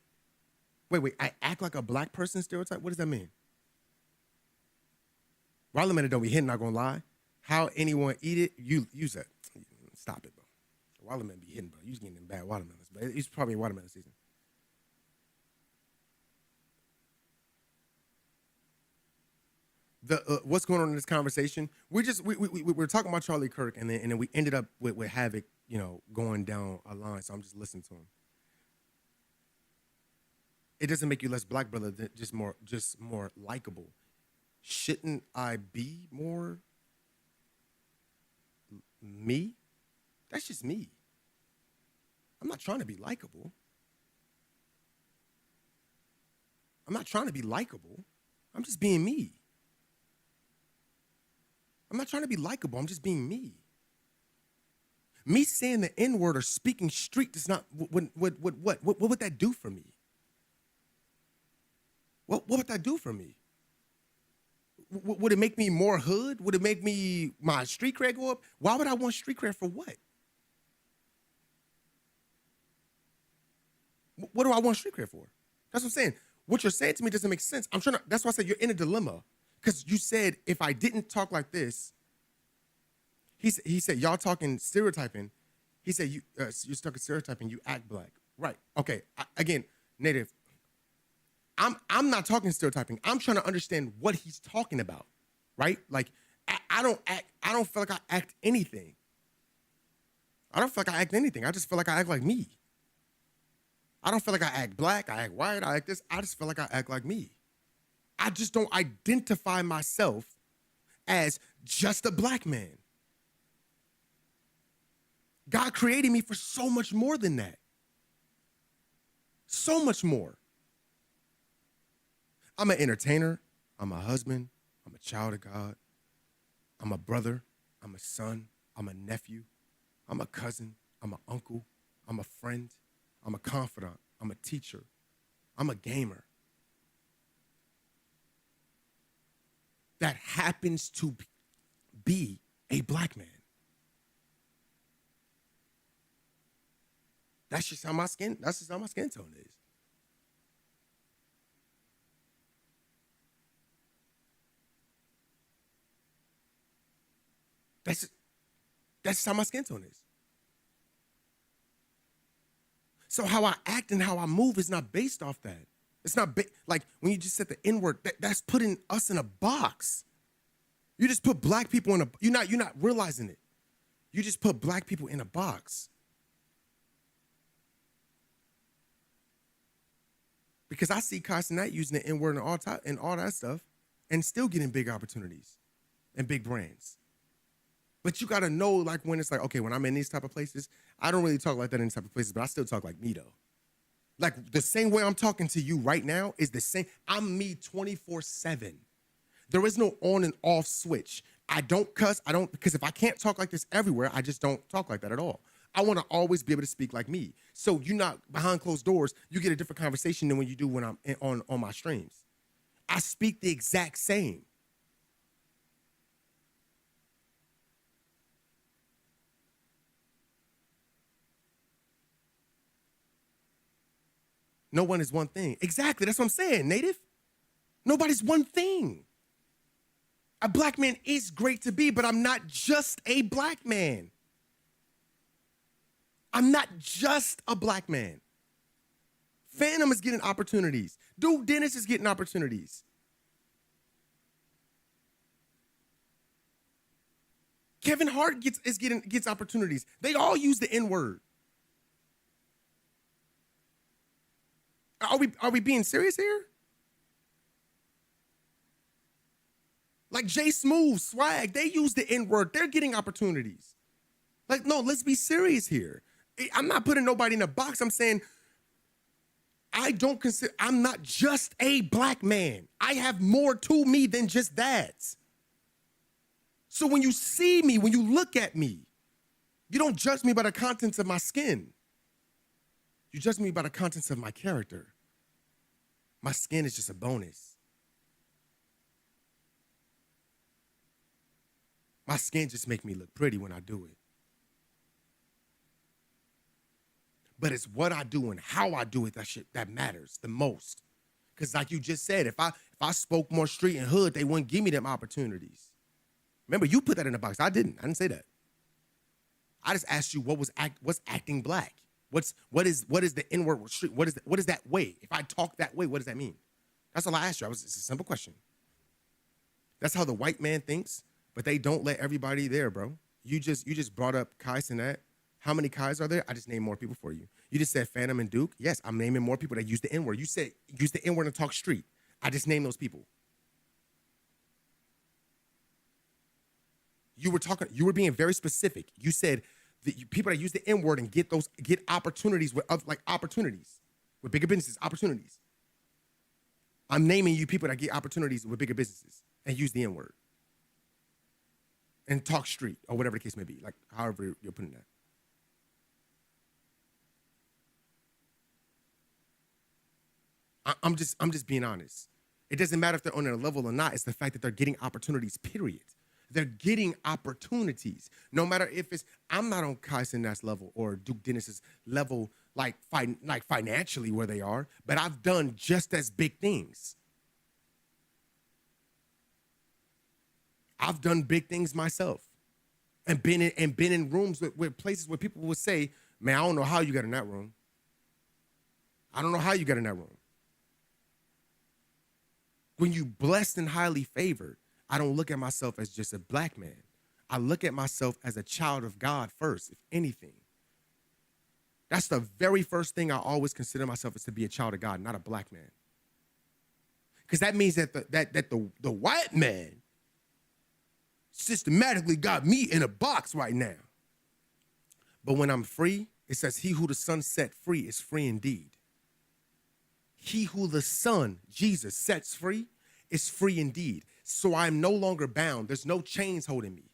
Wait, I act like a black person stereotype? What does that mean? Watermelon don't be hitting, not gonna lie. How anyone eat it, you said, stop it, bro. Watermelon be hitting, bro. You just getting them bad watermelons, but it's probably watermelon season. What's going on in this conversation? We're talking about Charlie Kirk, and then we ended up with Havoc, going down a line. So I'm just listening to him. It doesn't make you less black, brother. Just more likable. Shouldn't I be more me? That's just me. I'm not trying to be likable. I'm just being me. I'm not trying to be likable. I'm just being me. Me saying the N-word or speaking street does not. What would that do for me? What would that do for me? Would it make me more hood? Would it make my street cred go up? Why would I want street cred for what? What do I want street cred for? That's what I'm saying. What you're saying to me doesn't make sense. That's why I said you're in a dilemma. Because you said, if I didn't talk like this, he said, y'all talking stereotyping. He said, you're talking stereotyping, you act black. Right. Okay. Again, Native, I'm not talking stereotyping. I'm trying to understand what he's talking about. Right? Like, I don't feel like I act anything. I don't feel like I act anything. I just feel like I act like me. I don't feel like I act black, I act white, I act this. I just feel like I act like me. I just don't identify myself as just a black man. God created me for so much more than that. So much more. I'm an entertainer. I'm a husband. I'm a child of God. I'm a brother. I'm a son. I'm a nephew. I'm a cousin. I'm an uncle. I'm a friend. I'm a confidant. I'm a teacher. I'm a gamer. that happens to be a black man. That's just how my skin tone is. That's just how my skin tone is. So how I act and how I move is not based off that. It's not like when you just said the N-word, that's putting us in a box. You just put black people in a, you're not realizing it. You just put black people in a box. Because I see Kai Cenat using the N-word and all that stuff and still getting big opportunities and big brands. But you got to know, like, when it's like, okay, when I'm in these type of places, I don't really talk like that in these type of places, but I still talk like me, though. Like, the same way I'm talking to you right now is the same. I'm me 24/7. There is no on and off switch. I don't cuss. Because if I can't talk like this everywhere, I just don't talk like that at all. I want to always be able to speak like me. So you're not behind closed doors. You get a different conversation than when you do when I'm on my streams. I speak the exact same. No one is one thing. Exactly. That's what I'm saying, Native. Nobody's one thing. A black man is great to be, but I'm not just a black man. I'm not just a black man. Phantom is getting opportunities. Dude Dennis is getting opportunities. Kevin Hart gets opportunities. They all use the N-word. Are we being serious here? Like Jay Smooth, Swag, they use the N-word. They're getting opportunities. Like, no, let's be serious here. I'm not putting nobody in a box. I'm saying I'm not just a black man. I have more to me than just that. So when you see me, when you look at me, you don't judge me by the contents of my skin. You judge me by the contents of my character. My skin is just a bonus. My skin just make me look pretty when I do it. But it's what I do and how I do it that matters the most. Because like you just said, if I spoke more street and hood, they wouldn't give me them opportunities. Remember, you put that in the box. I didn't say that. I just asked you what's acting black. What is the N-word street? What is that way? If I talk that way, what does that mean? That's all I asked you. It's a simple question. That's how the white man thinks, but they don't let everybody there, bro. You just brought up Kai Cenat. How many Kais are there? I just named more people for you. You just said Phantom and Duke. Yes, I'm naming more people that use the N-word. You said use the N-word and talk street. I just named those people. You were being very specific. You said the people that use the N-word and get opportunities with bigger businesses, opportunities. I'm naming you people that get opportunities with bigger businesses and use the N-word. And talk street, or whatever the case may be, like however you're putting that. I'm just being honest. It doesn't matter if they're on their level or not. It's the fact that they're getting opportunities, period. They're getting opportunities. No matter if I'm not on Kai Cenat's level or Duke Dennis's level, like financially where they are, but I've done just as big things. I've done big things myself and been in rooms with places where people would say, man, I don't know how you got in that room. I don't know how you got in that room. When you blessed and highly favored, I don't look at myself as just a black man. I look at myself as a child of God first, if anything. That's the very first thing I always consider myself, is to be a child of God, not a black man. Because that means that the white man systematically got me in a box right now. But when I'm free, it says, he who the Son set free is free indeed. He who the Son, Jesus, sets free is free indeed. So I'm no longer bound. There's no chains holding me.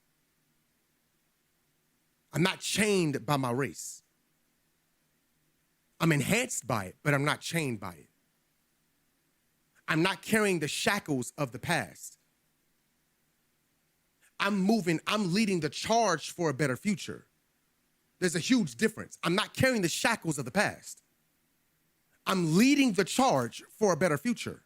I'm not chained by my race. I'm enhanced by it, but I'm not chained by it. I'm not carrying the shackles of the past. I'm leading the charge for a better future. There's a huge difference. I'm not carrying the shackles of the past. I'm leading the charge for a better future.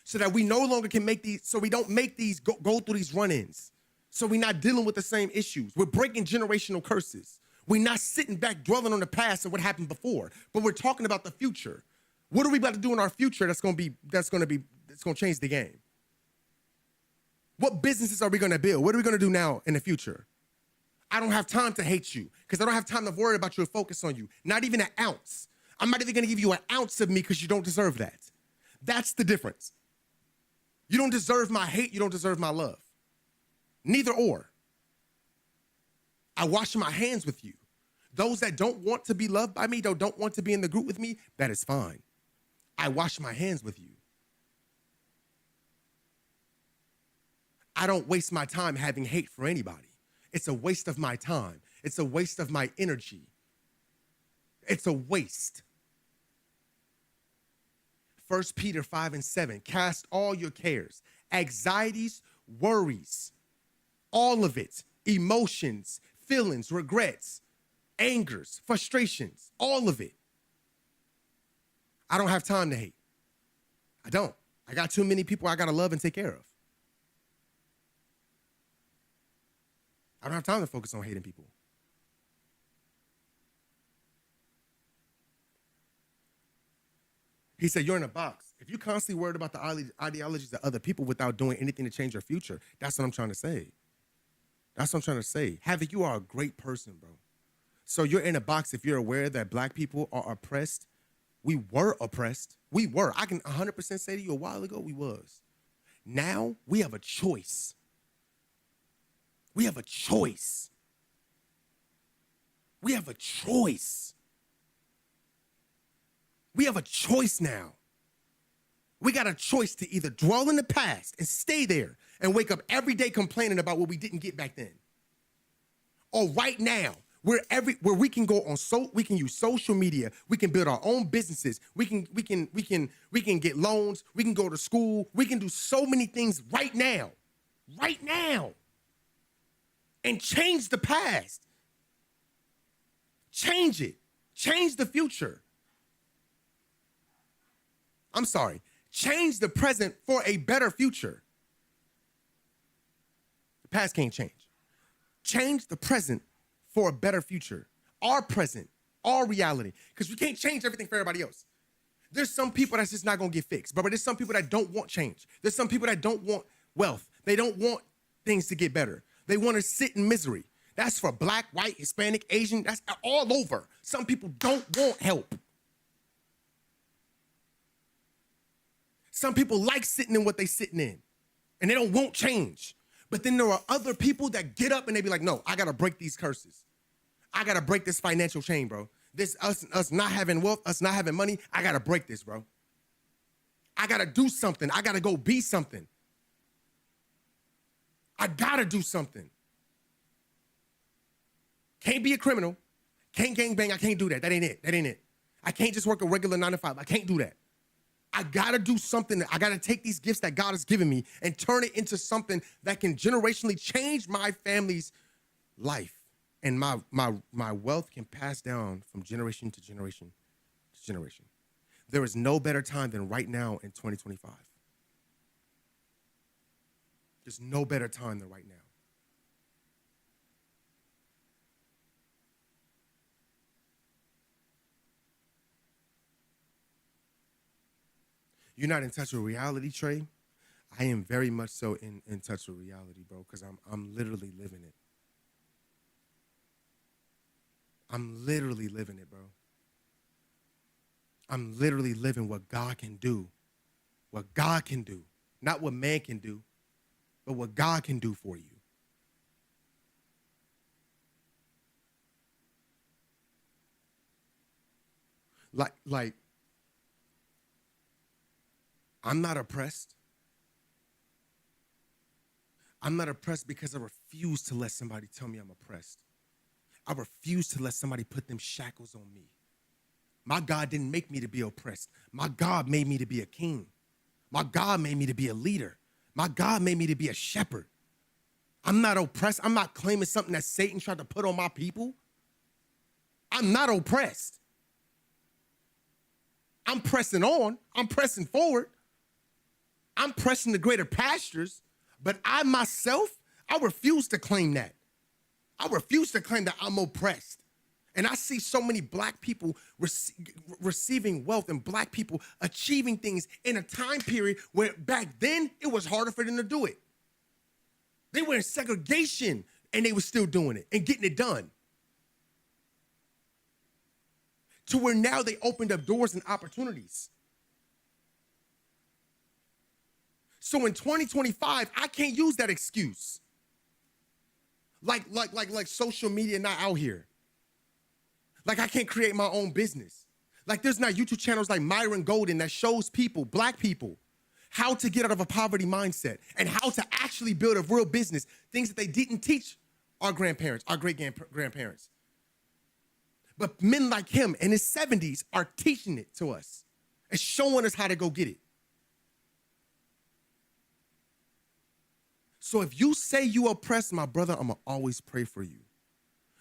So that we no longer can make these, so we don't make these go through these run-ins. So we're not dealing with the same issues. We're breaking generational curses. We're not sitting back dwelling on the past and what happened before, but we're talking about the future. What are we about to do in our future that's going to change the game? What businesses are we going to build? What are we going to do now in the future? I don't have time to hate you because I don't have time to worry about you or focus on you. Not even an ounce. I'm not even going to give you an ounce of me because you don't deserve that. That's the difference. You don't deserve my hate. You don't deserve my love. Neither or. I wash my hands with you. Those that don't want to be loved by me, don't want to be in the group with me, that is fine. I wash my hands with you. I don't waste my time having hate for anybody. It's a waste of my time. It's a waste of my energy. It's a waste. 1 Peter 5:7, cast all your cares, anxieties, worries, all of it, emotions, feelings, regrets, angers, frustrations, all of it. I don't have time to hate. I don't. I got too many people I got to love and take care of. I don't have time to focus on hating people. He said, you're in a box. If you're constantly worried about the ideologies of other people without doing anything to change your future, that's what I'm trying to say. That's what I'm trying to say. Havoc, you are a great person, bro. So you're in a box if you're aware that black people are oppressed. We were oppressed. We were. I can 100% say to you a while ago, we was. Now we have a choice. We have a choice. We have a choice. We have a choice now. We got a choice to either dwell in the past and stay there and wake up every day complaining about what we didn't get back then. Or right now, where we can go on, we can use social media, we can build our own businesses, we can get loans, we can go to school, we can do so many things right now, and change the past. Change it. Change the future. I'm sorry. Change the present for a better future. The past can't change. Change the present for a better future. Our present, our reality. Because we can't change everything for everybody else. There's some people that's just not going to get fixed. But there's some people that don't want change. There's some people that don't want wealth. They don't want things to get better. They want to sit in misery. That's for black, white, Hispanic, Asian. That's all over. Some people don't want help. Some people like sitting in what they're sitting in, and they don't want change. But then there are other people that get up and they be like, no, I got to break these curses. I got to break this financial chain, bro. This us not having wealth, us not having money, I got to break this, bro. I got to do something. I got to go be something. I got to do something. Can't be a criminal. Can't gangbang. I can't do that. That ain't it. I can't just work a regular 9 to 5. I can't do that. I gotta do something. I gotta take these gifts that God has given me and turn it into something that can generationally change my family's life. And my wealth can pass down from generation to generation to generation. There is no better time than right now in 2025. There's no better time than right now. You're not in touch with reality, Trey? I am very much so in touch with reality, bro, because I'm literally living it. I'm literally living it, bro. I'm literally living what God can do. What God can do. Not what man can do, but what God can do for you. Like, I'm not oppressed. I'm not oppressed because I refuse to let somebody tell me I'm oppressed. I refuse to let somebody put them shackles on me. My God didn't make me to be oppressed. My God made me to be a king. My God made me to be a leader. My God made me to be a shepherd. I'm not oppressed. I'm not claiming something that Satan tried to put on my people. I'm not oppressed. I'm pressing on. I'm pressing forward. I'm pressing the greater pastures, but I myself, I refuse to claim that. I refuse to claim that I'm oppressed. And I see so many black people receiving wealth and black people achieving things in a time period where back then it was harder for them to do it. They were in segregation and they were still doing it and getting it done. To where now they opened up doors and opportunities. So in 2025, I can't use that excuse. Like social media not out here. Like I can't create my own business. Like there's not YouTube channels like Myron Golden that shows people, black people, how to get out of a poverty mindset and how to actually build a real business, things that they didn't teach our grandparents, our great-grandparents. But men like him in his 70s are teaching it to us and showing us how to go get it. So if you say you oppressed, my brother, I'm going to always pray for you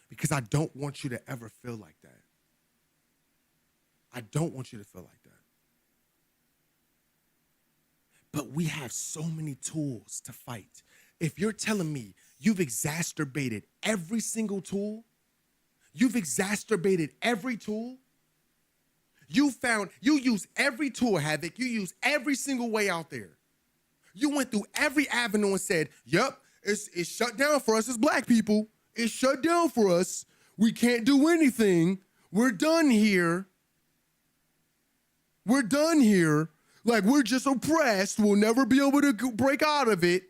because I don't want you to ever feel like that. I don't want you to feel like that. But we have so many tools to fight. If you're telling me you've exacerbated every single tool, you've exacerbated every tool, you use every tool, Havoc, you use every single way out there. You went through every avenue and said, yep, it's shut down for us as black people. It's shut down for us. We can't do anything. We're done here. We're done here. Like we're just oppressed. We'll never be able to break out of it.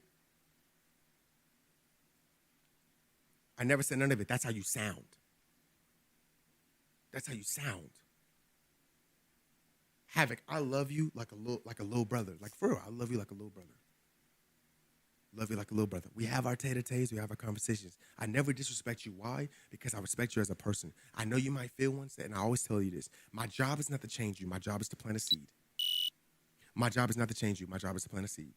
I never said none of it. That's how you sound. That's how you sound. Havoc, I love you like a little brother. Like for real, I love you like a little brother. Love you like a little brother. We have our tete-a-tetes, we have our conversations. I never disrespect you. Why? Because I respect you as a person. I know you might feel once, and I always tell you this. My job is not to change you. My job is to plant a seed. My job is not to change you. My job is to plant a seed.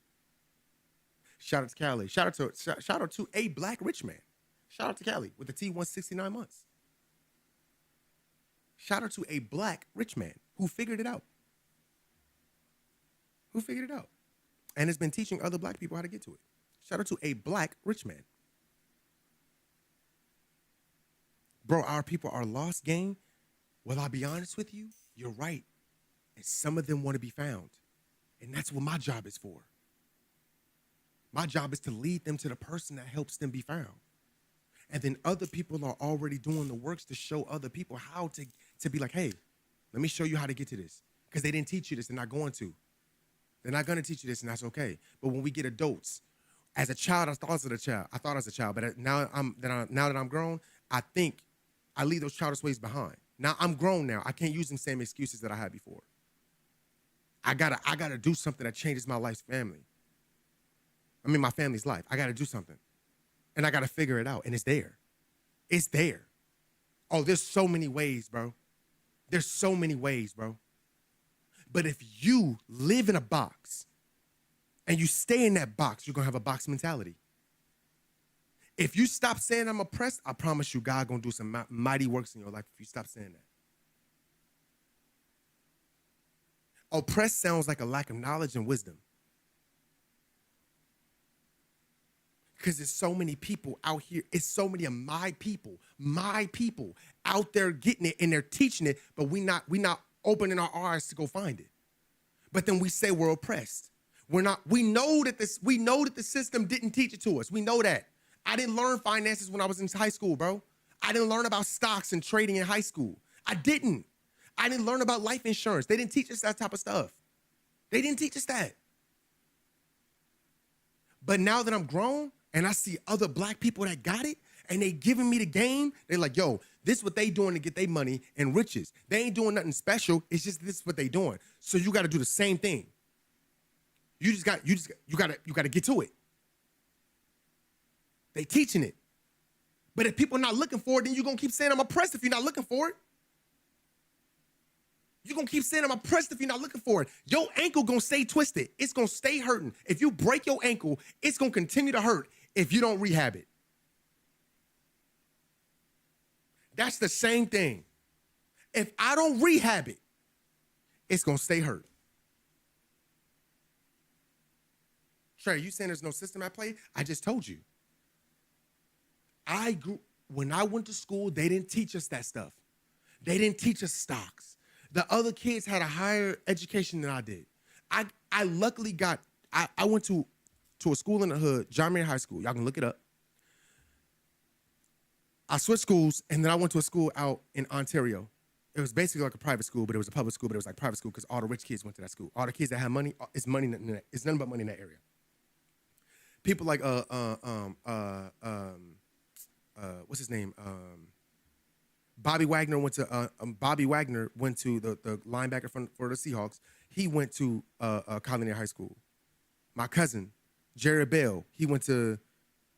Shout out to Cali. Shout out to a black rich man. Shout out to Cali with the T169 months. Shout out to a black rich man who figured it out. Who figured it out and has been teaching other black people how to get to it. Shout out to a black rich man. Bro, our people are lost, gang. Well, I'll be honest with you, you're right. And some of them want to be found. And that's what my job is for. My job is to lead them to the person that helps them be found. And then other people are already doing the works to show other people how to be like, hey, let me show you how to get to this. Because they didn't teach you this, they're not going to. They're not going to teach you this, and that's okay. But when we get adults, as a child, I thought as a child, but now that I'm grown, I think I leave those childish ways behind. Now I'm grown now. I can't use them same excuses that I had before. I gotta do something that changes my life's family. I mean, my family's life. I gotta do something. And I gotta figure it out, and it's there. It's there. Oh, there's so many ways, bro. There's so many ways, bro. But if you live in a box and you stay in that box, you're going to have a box mentality. If you stop saying I'm oppressed, I promise you God going to do some mighty works in your life if you stop saying that. Oppressed sounds like a lack of knowledge and wisdom. Because there's so many people out here. It's so many of my people out there getting it and they're teaching it, but we not opening our eyes to go find it. But then we say we're oppressed. We know that the system didn't teach it to us. We know that. I didn't learn finances when I was in high school, bro. I didn't learn about stocks and trading in high school. I didn't learn about life insurance. They didn't teach us that type of stuff. They didn't teach us that. But now that I'm grown and I see other black people that got it and they giving me the game, they're like, yo, this is what they doing to get their money and riches. They ain't doing nothing special. It's just this is what they doing. So you got to do the same thing. You got to get to it. They teaching it. But if people are not looking for it, then you're going to keep saying I'm oppressed if you're not looking for it. You're going to keep saying I'm oppressed if you're not looking for it. Your ankle going to stay twisted. It's going to stay hurting. If you break your ankle, it's going to continue to hurt if you don't rehab it. That's the same thing. If I don't rehab it, it's going to stay hurt. Trey, you saying there's no system at play? I just told you. When I went to school, they didn't teach us that stuff. They didn't teach us stocks. The other kids had a higher education than I did. I luckily I went to a school in the hood, John Mayer High School. Y'all can look it up. I switched schools, and then I went to a school out in Ontario. It was basically like a private school, but it was a public school, but it was like private school because all the rich kids went to that school. All the kids that had money, it's money. It's nothing but money in that area. People like what's his name? Bobby Wagner went to the linebacker for the Seahawks. He went to Collier High School. My cousin, Jared Bell, he went to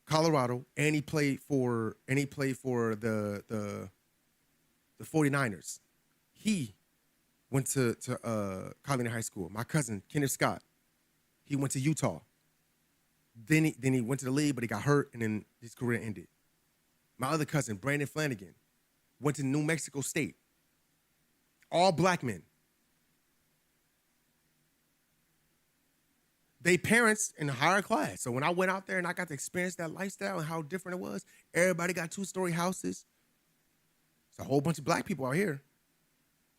Colorado and he played for the 49ers. He went to Collier High School. My cousin, Kenneth Scott, he went to Utah. Then he went to the league, but he got hurt, and then his career ended. My other cousin, Brandon Flanagan, went to New Mexico State. All black men. They parents in the higher class. So when I went out there and I got to experience that lifestyle and how different it was, everybody got 2-story houses. It's a whole bunch of black people out here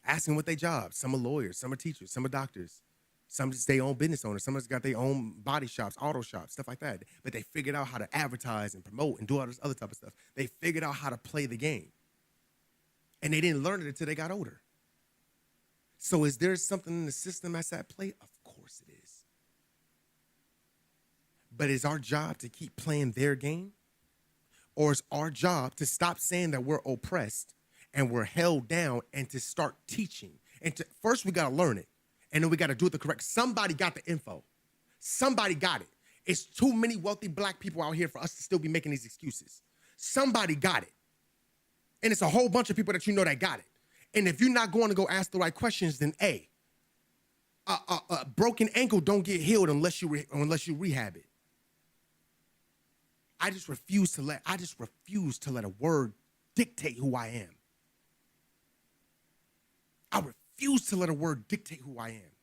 asking what they jobs. Some are lawyers, some are teachers, some are doctors. Some just their own business owners. Some just got their own body shops, auto shops, stuff like that. But they figured out how to advertise and promote and do all this other type of stuff. They figured out how to play the game. And they didn't learn it until they got older. So is there something in the system that's at play? Of course it is. But is our job to keep playing their game? Or is our job to stop saying that we're oppressed and we're held down and to start teaching? And first we got to learn it. And then we got to do it the correct. Somebody got the info. Somebody got it. It's too many wealthy black people out here for us to still be making these excuses. Somebody got it. And it's a whole bunch of people that you know that got it. And if you're not going to go ask the right questions, then A, a broken ankle don't get healed unless you rehab it. I just refuse to let a word dictate who I am. I refuse to let a word dictate who I am.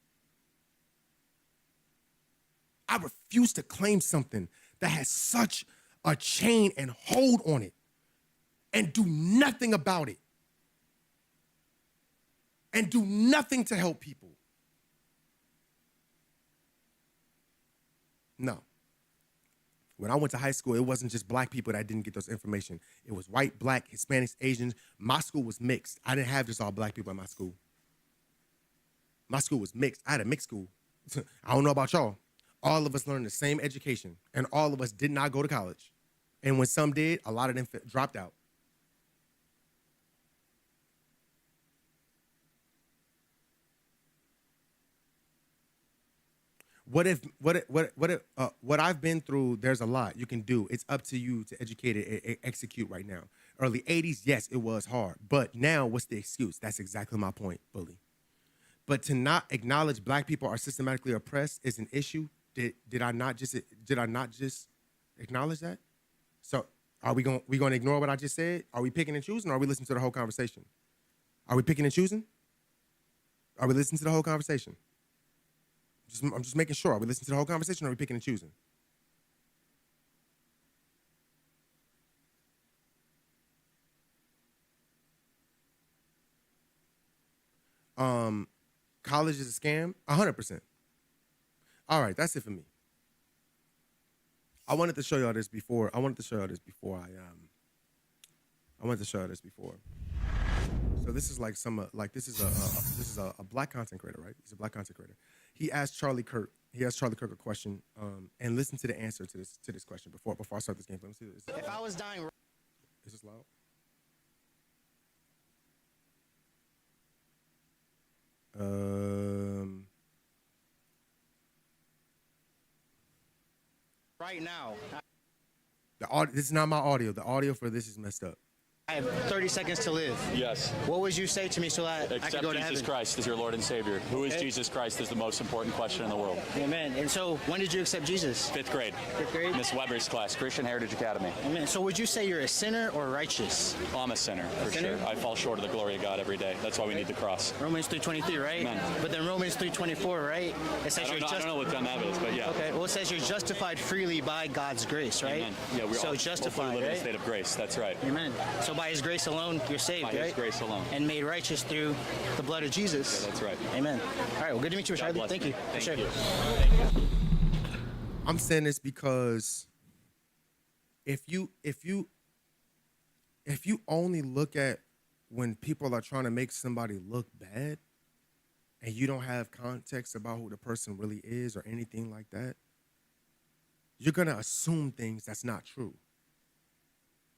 I refuse to claim something that has such a chain and hold on it and do nothing about it and do nothing to help people. No. When I went to high school, it wasn't just black people that didn't get those information. It was white, black, Hispanics, Asians. My school was mixed. I didn't have just all black people at my school. My school was mixed. I had a mixed school. I don't know about y'all. All of us learned the same education, and all of us did not go to college. And when some did, a lot of them dropped out. What I've been through, there's a lot you can do. It's up to you to educate it and execute right now. Early 80s, yes, it was hard. But now, what's the excuse? That's exactly my point, Bully. But to not acknowledge black people are systematically oppressed is an issue. Did I not just acknowledge that? So are we going to ignore what I just said? Are we picking and choosing, or are we listening to the whole conversation? Are we picking and choosing? Are we listening to the whole conversation? I'm just making sure. Are we listening to the whole conversation, or are we picking and choosing? College is a scam? 100%. All right, that's it for me. I wanted to show y'all this before. So this is like this is a black content creator, right? He's a black content creator. He asked Charlie Kirk a question, and listen to the answer to this question before I start this game. Let me see this. If I was dying, Is this loud? right now, This is not my audio. The audio for this is messed up. I have 30 seconds to live. Yes. What would you say to me so that I could Accept go to Jesus heaven? Christ as your Lord and Savior. Who is Okay. Jesus Christ is the most important question in the world. Amen. And so, when did you accept Jesus? 5th grade. 5th grade? Miss Weber's class, Christian Heritage Academy. Amen. So, would you say you're a sinner or righteous? I'm a sinner, for sinner? sure. I fall short of the glory of God every day. That's why we need the cross. Romans 3:23, right? Amen. But then Romans 3:24, right? It says I don't know what time that is, but yeah. Okay. Well, it says you're justified freely by God's grace, right? Amen. Yeah, we're so all justified, live in a right? state of grace. That's right. Amen. So by His grace alone, you're saved, By right? His grace alone. And made righteous through the blood of Jesus. Yeah, that's right. Amen. All right. Well, good to meet you, God Rashad. bless Thank you. you. Thank For sure. you. I'm saying this because if you only look at when people are trying to make somebody look bad and you don't have context about who the person really is or anything like that, you're going to assume things that's not true.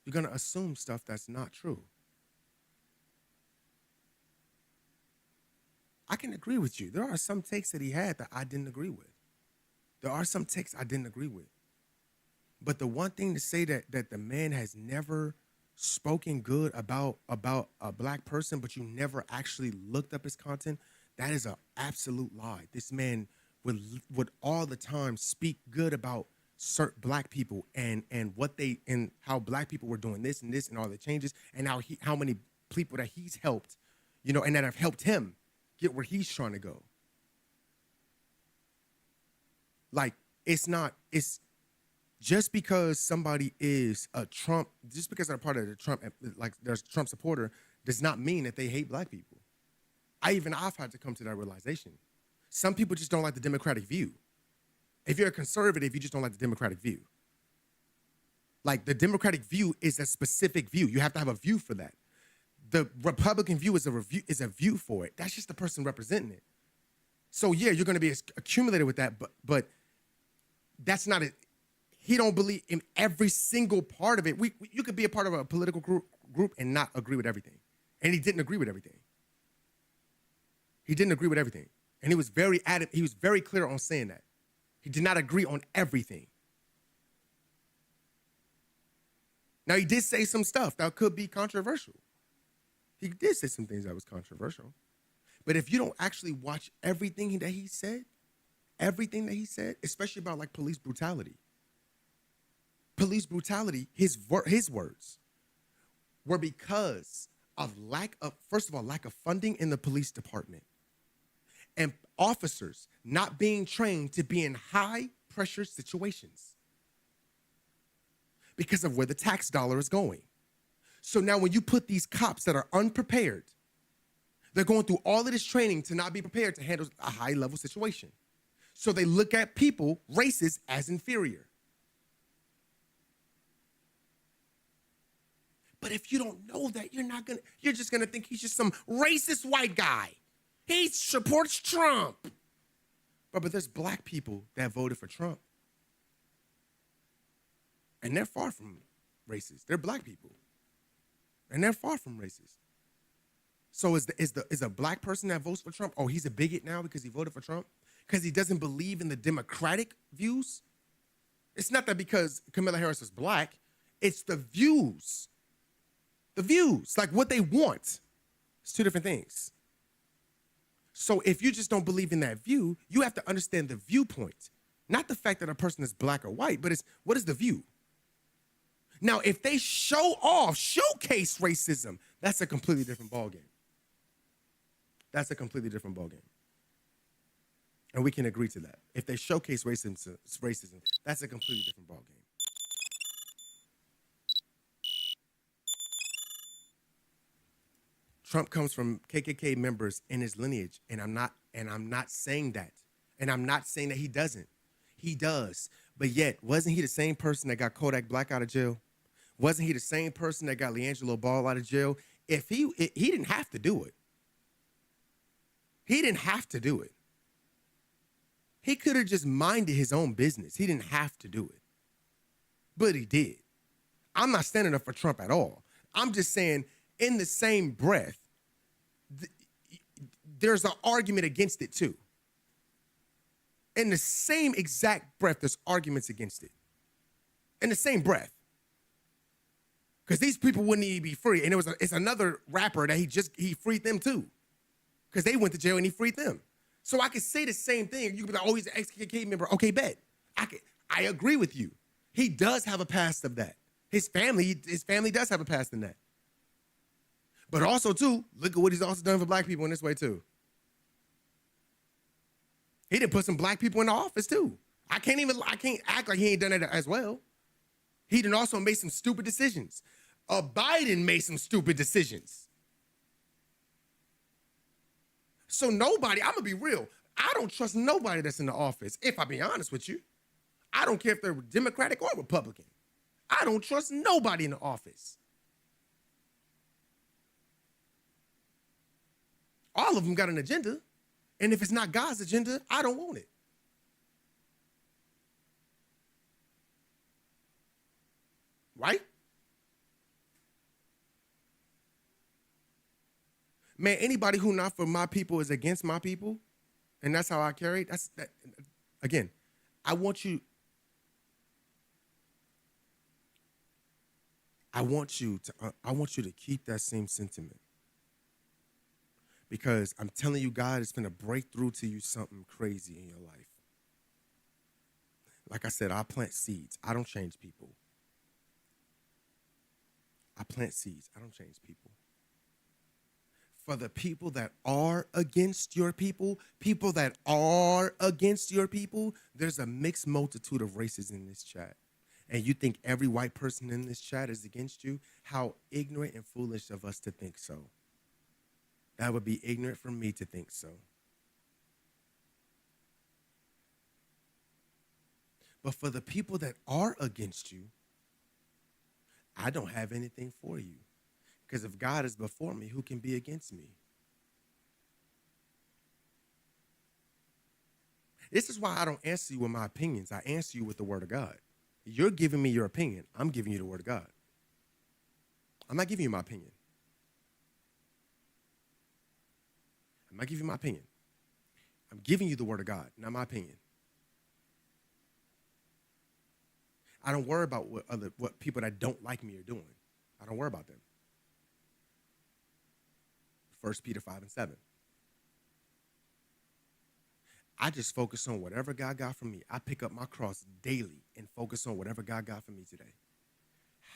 You're going to assume stuff that's not true. I can agree with you. There are some takes that he had that I didn't agree with. There are some takes I didn't agree with. But the one thing to say that the man has never spoken good about a black person, but you never actually looked up his content, that is an absolute lie. This man would all the time speak good about certain black people and what they and how black people were doing this and all the changes and how many people that he's helped, and that have helped him get where he's trying to go. Like, it's just because somebody is just because they're a part of the Trump, like there's a Trump supporter, does not mean that they hate black people. I've had to come to that realization. Some people just don't like the Democratic view. If you're a conservative, you just don't like the Democratic view. Like, the Democratic view is a specific view. You have to have a view for that. The Republican view is a view for it. That's just the person representing it. So yeah, you're going to be accumulated with that, but that's not it. He don't believe in every single part of it. You could be a part of a political group and not agree with everything. And he didn't agree with everything. He didn't agree with everything. And he was very adamant. He was very clear on saying that. He did not agree on everything. Now, he did say some stuff that could be controversial. He did say some things that was controversial. But if you don't actually watch everything that he said, especially about like police brutality, his words were because of lack of funding in the police department and officers not being trained to be in high pressure situations because of where the tax dollar is going. So now when you put these cops that are unprepared, they're going through all of this training to not be prepared to handle a high level situation. So they look at people, races, as inferior. But if you don't know that, you're just gonna think he's just some racist white guy. He supports Trump. But there's black people that voted for Trump. And they're far from racist. They're black people. And they're far from racist. So is a black person that votes for Trump, oh, he's a bigot now because he voted for Trump? Because he doesn't believe in the democratic views? It's not that because Kamala Harris is black, it's the views. The views, like what they want. It's two different things. So if you just don't believe in that view, you have to understand the viewpoint. Not the fact that a person is black or white, but it's what is the view? Now, if they showcase racism, that's a completely different ballgame. That's a completely different ballgame. And we can agree to that. If they showcase racism, that's a completely different ballgame. Trump comes from KKK members in his lineage, and I'm not saying that. And I'm not saying that he doesn't. He does. But yet, wasn't he the same person that got Kodak Black out of jail? Wasn't he the same person that got LeAngelo Ball out of jail? If he didn't have to do it. He didn't have to do it. He could have just minded his own business. He didn't have to do it. But he did. I'm not standing up for Trump at all. I'm just saying, in the same breath, there's an argument against it too. In the same exact breath, there's arguments against it. In the same breath. Because these people wouldn't even be free. And it's another rapper that he freed them too. Because they went to jail and he freed them. So I could say the same thing. You could be like, oh, he's an ex-KKK member. Okay, bet. I agree with you. He does have a past of that. His family does have a past in that. But also, too, look at what he's also done for black people in this way, too. He done put some black people in the office, too. I can't act like he ain't done that as well. He done also made some stupid decisions. Biden made some stupid decisions. So nobody, I'm going to be real, I don't trust nobody that's in the office, if I be honest with you. I don't care if they're Democratic or Republican. I don't trust nobody in the office. All of them got an agenda. And if it's not God's agenda, I don't want it. Right? Man, anybody who not for my people is against my people, and that's how I carry it. Again, I want you to keep that same sentiment. Because I'm telling you, God is going to break through to you something crazy in your life. Like I said, I plant seeds. I don't change people. I plant seeds. I don't change people. For the people that are against your people, there's a mixed multitude of races in this chat. And you think every white person in this chat is against you? How ignorant and foolish of us to think so. That would be ignorant for me to think so. But for the people that are against you, I don't have anything for you. Because if God is before me, who can be against me? This is why I don't answer you with my opinions. I answer you with the word of God. You're giving me your opinion. I'm giving you the word of God. I'm not giving you my opinion. I'm not giving you my opinion. I'm giving you the word of God, not my opinion. I don't worry about what people that don't like me are doing. I don't worry about them. 1 Peter 5:7. I just focus on whatever God got for me. I pick up my cross daily and focus on whatever God got for me today.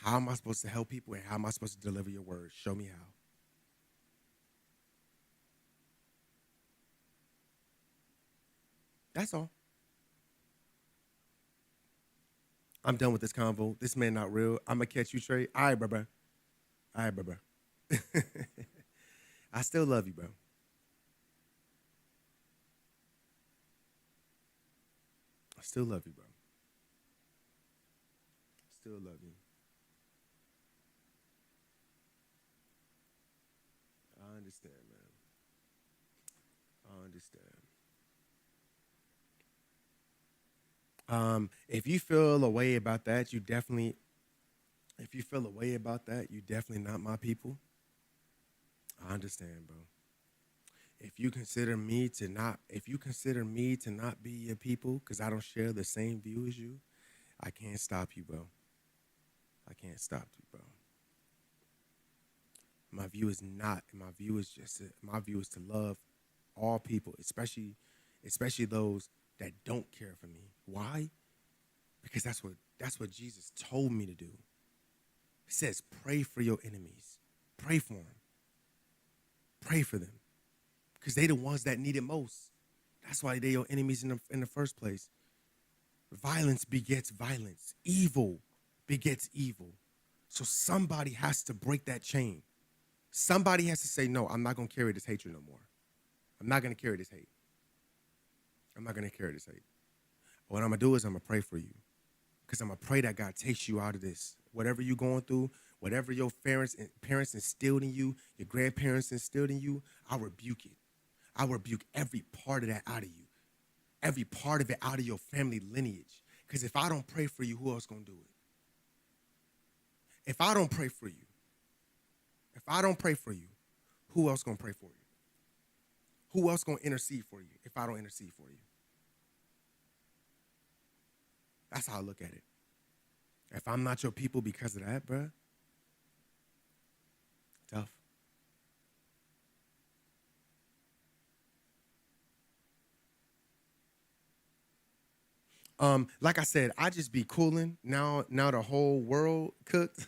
How am I supposed to help people and how am I supposed to deliver your word? Show me how. That's all. I'm done with this convo. This man not real. I'm going to catch you, Trey. All right, bro. All right, bro. I still love you, bro. I still love you, bro. Still love you. I understand, man. I understand. If you feel a way about that, you definitely not my people. I understand, bro. If you consider me to not be your people because I don't share the same view as you, I can't stop you, bro. I can't stop you, bro. My view is to love all people, especially those that don't care for me. Why? Because that's what Jesus told me to do. He says, pray for your enemies. Pray for them. Pray for them. Because they the ones that need it most. That's why they're your enemies in the first place. Violence begets violence. Evil begets evil. So somebody has to break that chain. Somebody has to say, no, I'm not going to carry this hatred no more. I'm not going to carry this hate. I'm not going to carry this hate. What I'm going to do is I'm going to pray for you. Because I'm going to pray that God takes you out of this. Whatever you're going through, whatever your parents instilled in you, your grandparents instilled in you, I rebuke it. I rebuke every part of that out of you. Every part of it out of your family lineage. Because if I don't pray for you, who else going to do it? If I don't pray for you, who else going to pray for you? Who else going to intercede for you if I don't intercede for you? That's how I look at it. If I'm not your people because of that, bruh, Like I said, I just be cooling. Now the whole world cooked.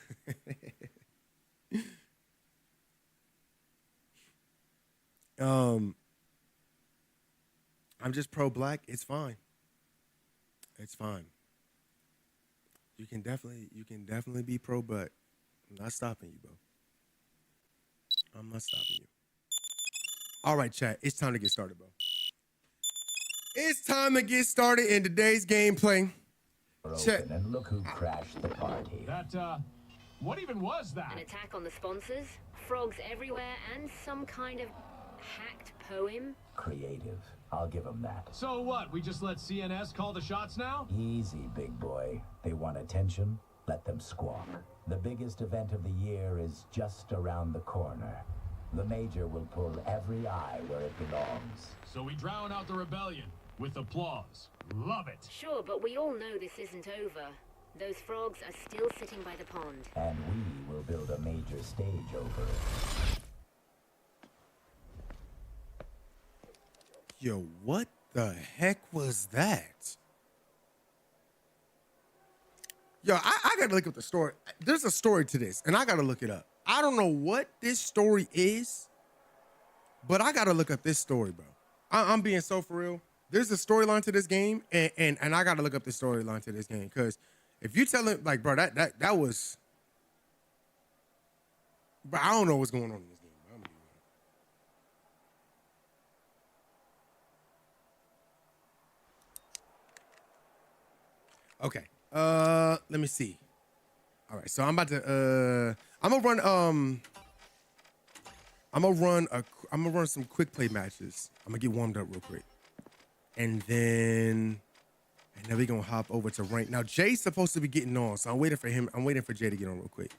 I'm just pro-black. It's fine. It's fine. You can definitely be pro-black. I'm not stopping you, bro. I'm not stopping you. All right, chat. It's time to get started, bro. It's time to get started in today's gameplay. Chat. And look who crashed the party. What even was that? An attack on the sponsors, frogs everywhere, and some kind of hacked poem. Creative. I'll give them that. So what? We just let CNS call the shots now? Easy, big boy. They want attention? Let them squawk. The biggest event of the year is just around the corner. The major will pull every eye where it belongs. So we drown out the rebellion with applause. Love it. Sure, but we all know this isn't over. Those frogs are still sitting by the pond. And we will build a major stage over it. Yo, what the heck was that? Yo, I gotta look up the story. There's a story to this, and I gotta look it up. I don't know what this story is, but I gotta look up this story, bro. I'm being so for real. There's a storyline to this game, and I gotta look up the storyline to this game, because if you tell it, like, bro, that was, bro, I don't know what's going on in this game. Bro. I'm gonna be real. Okay. Let me see. All right, so I'm about to I'm gonna run some quick play matches. I'm gonna get warmed up real quick. And then we're gonna hop over to rank. Now Jay's supposed to be getting on, so I'm waiting for him. I'm waiting for Jay to get on real quick.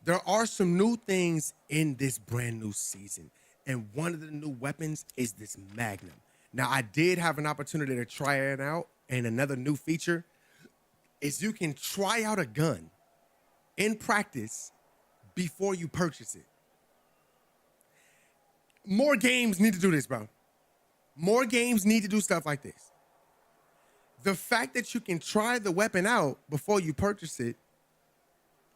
There are some new things in this brand new season, and one of the new weapons is this Magnum. Now I did have an opportunity to try it out, and another new feature is you can try out a gun in practice before you purchase it. More games need to do this, bro. More games need to do stuff like this. The fact that you can try the weapon out before you purchase it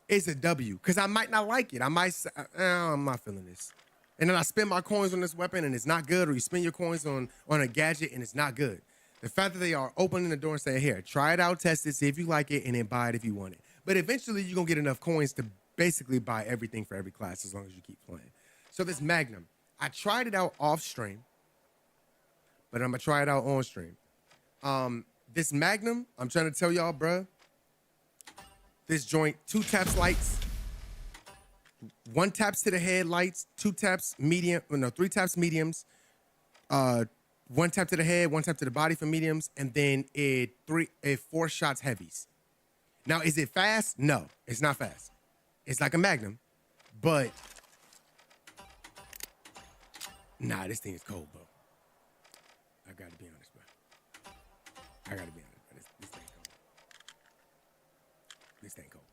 is a W, because I might not like it. I might say, I'm not feeling this. And then I spend my coins on this weapon and it's not good, or you spend your coins on a gadget and it's not good. The fact that they are opening the door and saying, here, try it out, test it, see if you like it, and then buy it if you want it. But eventually you're going to get enough coins to basically buy everything for every class as long as you keep playing. So this Magnum, I tried it out off stream, but I'm going to try it out on stream. This Magnum, I'm trying to tell y'all, bruh, this joint, 2 taps lights, 1 taps to the head lights, 2 taps medium, 3 taps mediums, 1 tap to the head, 1 tap to the body for mediums, and then 4 shots heavies. Now, is it fast? No, it's not fast. It's like a Magnum, but nah, this thing is cold, bro. I gotta be honest, bro. I gotta be honest, bro. This thing cold. This thing cold.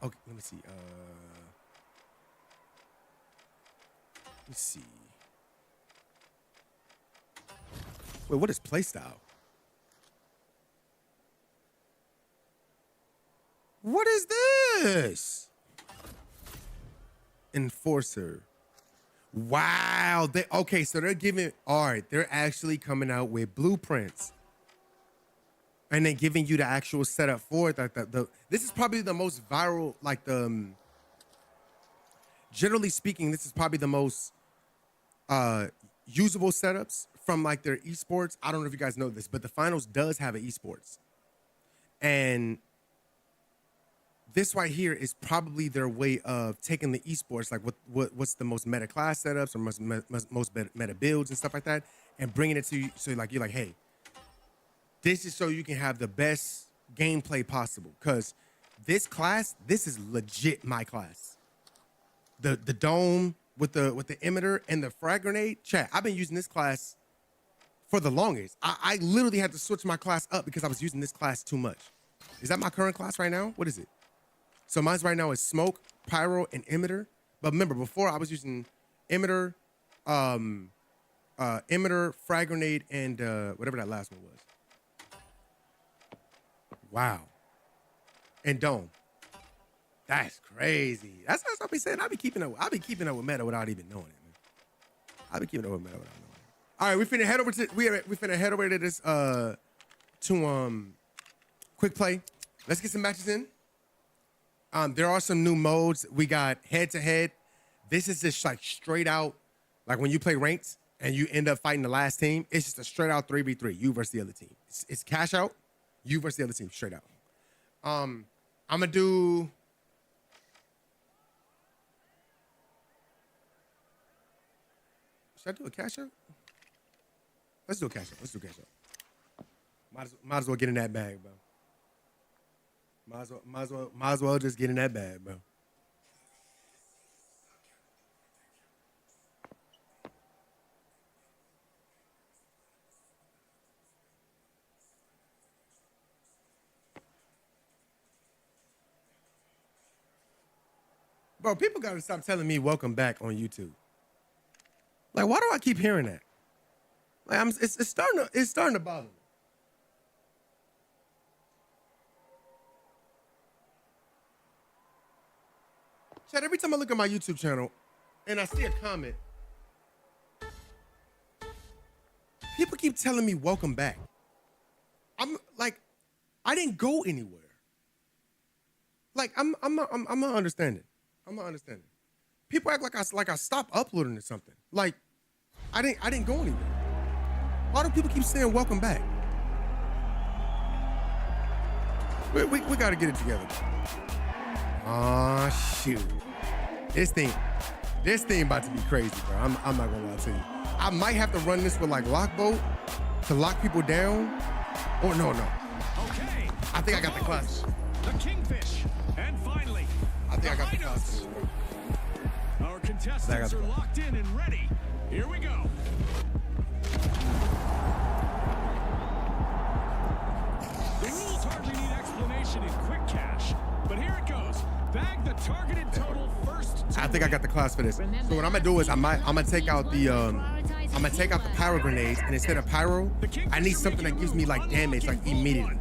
Okay, let me see. Let's see. Wait, what is playstyle? What is this? Enforcer. Wow. Okay, so they're giving, all right, they're actually coming out with blueprints. And then giving you the actual setup for it. This is probably the most viral, like generally speaking, this is probably the most usable setups from like their esports. I don't know if you guys know this, but the finals does have an esports. And this right here is probably their way of taking the esports, like what's the most meta class setups or most meta builds and stuff like that, and bringing it to you. So like you're like, hey, this is so you can have the best gameplay possible. Because this class, this is legit my class. The dome with the emitter and the frag grenade. Chat, I've been using this class for the longest. I literally had to switch my class up because I was using this class too much. Is that my current class right now? What is it? So mine's right now is smoke, pyro, and emitter. But remember, before I was using emitter, emitter, frag grenade, and whatever that last one was. Wow. And dome. That's crazy. That's what I'll be saying. I'll be keeping up with meta without even knowing it, man. I'll be keeping up with meta without knowing it. All right, we finna head over to this quick play. Let's get some matches in. There are some new modes. We got head to head. This is just like straight out, like when you play ranked and you end up fighting the last team, it's just a straight out 3v3, you versus the other team. It's cash out, you versus the other team, straight out. I'm gonna do. Should I do a cash out? Let's do a cash out. Might as well get in that bag, bro. Might as well just get in that bag, bro. Bro, people gotta stop telling me welcome back on YouTube. Like, why do I keep hearing that? Like, it's starting to bother me. Chad, every time I look at my YouTube channel and I see a comment, people keep telling me welcome back. I'm like, I didn't go anywhere. Like, I'm not understanding. I'm not understanding. People act like I stopped uploading or something. Like, I didn't go anywhere. Why do people keep saying welcome back? We gotta get it together. Oh shoot. This thing about to be crazy, bro. I'm not gonna lie to you. I might have to run this with like lockbolt to lock people down. Or no. Okay. I think I got the class. The Kingfish. And finally, I think I got the class. our contestants are locked in and ready. Here we go. The rules hardly need explanation in quick cash, but here it goes. Bag the targeted total first. I think I got the class for this. So what I'm gonna do is I'm gonna take out the pyro grenades, and instead of pyro, I need something that gives me like damage like immediately.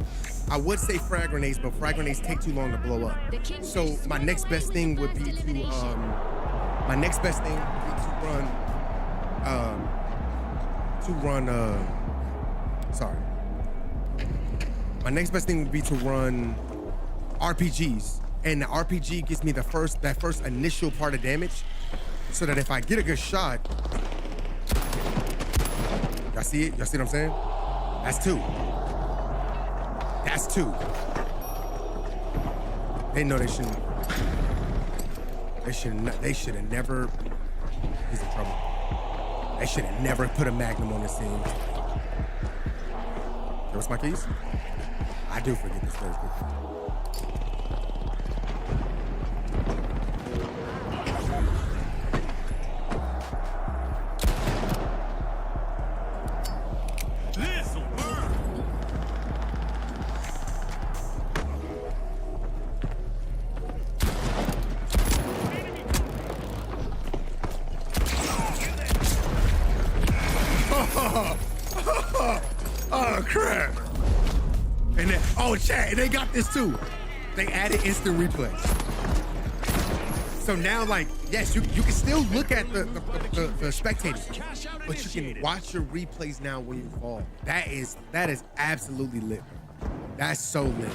I would say frag grenades, but frag grenades take too long to blow up. So my next best thing would be to My next best thing would be to run RPGs, and the RPG gives me that first initial part of damage, so that if I get a good shot, y'all see it? Y'all see what I'm saying? That's two. They know they shouldn't. They should have never. He's in trouble. They should have never put a Magnum on this team. What's my keys? I do forget this very quickly. This'll burn. Oh crap! And then, chat, they got this too. They added instant replay. So now, like, yes, you can still look at the spectators, but you can watch your replays now when you fall. That is absolutely lit. That's so lit.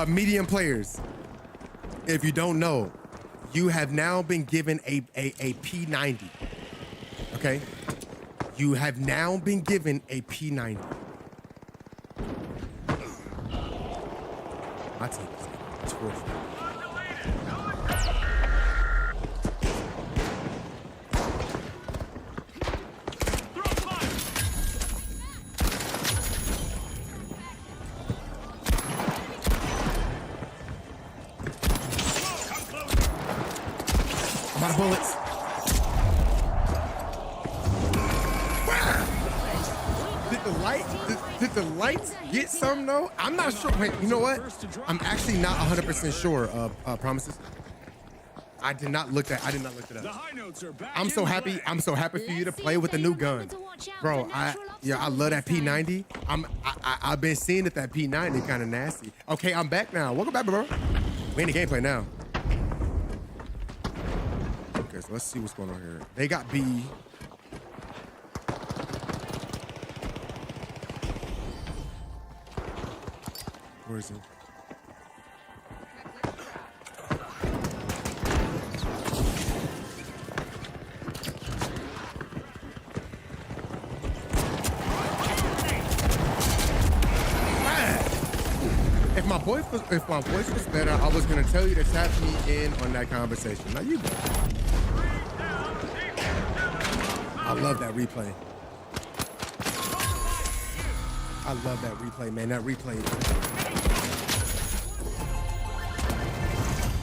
Medium players, if you don't know, you have now been given a P90. Okay? You have now been given a P90. My team is tortured. I'm out of bullets. Did the lights get some though? I'm not sure. Wait, you know what? I'm actually not 100% sure of promises. I did not look at it The up. high notes are back I'm so in happy. play. I'm so happy for you to Let's see play if with the they new remember gun. to watch out Bro, for I natural love that obstacles this P90. I've been seeing that P90 kind of nasty. Okay, I'm back now. Welcome back, bro. We in the gameplay now. Okay, so let's see what's going on here. They got B. Where is he? If my voice was better, I was gonna tell you to tap me in on that conversation. Now you go. I love that replay. I love that replay, man. That replay.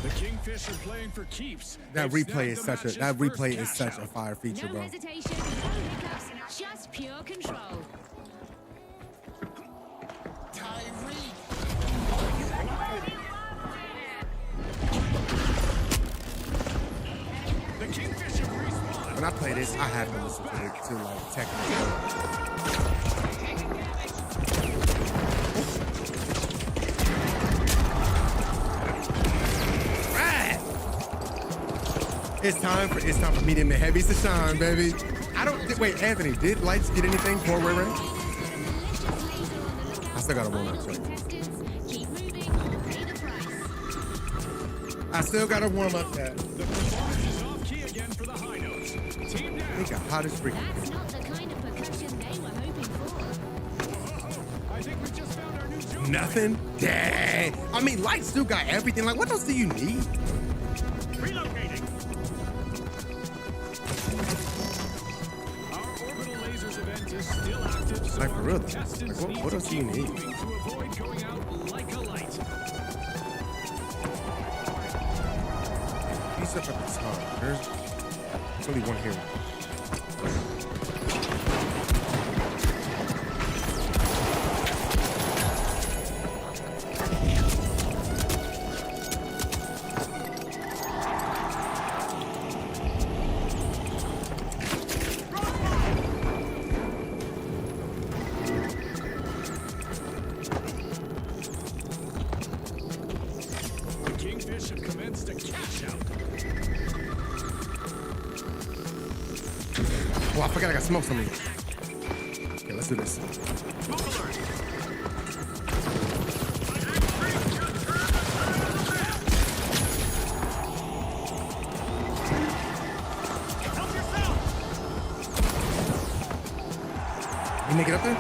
The Kingfisher playing for keeps. That They've replay snagged is the that match's replay is first such cash a out. fire feature, No bro. hesitation, no hiccups, just pure control. The Kingfisher respawn. When I play this, I have to listen to like technical. Right. It's time for medium and heavies to shine, baby. Wait, Anthony, did lights get anything for Ray Ray? I still gotta warm up. I still gotta warm up that. The performance is off key again for the high notes. Team down. They got hot as freaking. That's not the kind of percussion they were hoping for. I think we just found our new jump. Nothing? Dang. I mean, lights still got everything. Like, what else do you need? Relocating. Our orbital lasers event is still active, so Like, for our real, though. contestants Like, what need else to do you keep need? moving to avoid going out like a light. He's up at the top. There's only one here. The Kingfish have commenced a cash out. Oh, I forgot I got smokes on me. Okay, let's do this. Smoke alert. Help yourself. You make it up there?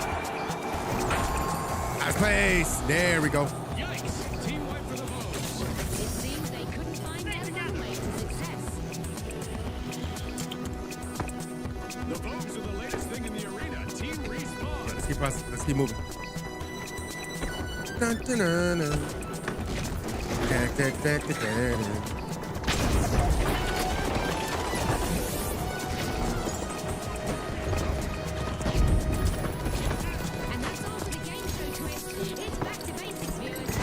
Nice place. There we go. Yikes. Team wipe for the Vogues. It seems they couldn't find their runway to success. The Vogues are the latest thing in the arena. Team respawn. Let's keep moving. Dun, dun, dun, dun. Dun, dun, dun, dun, dun. And that's all for the game show twist. It's back to basics, viewers.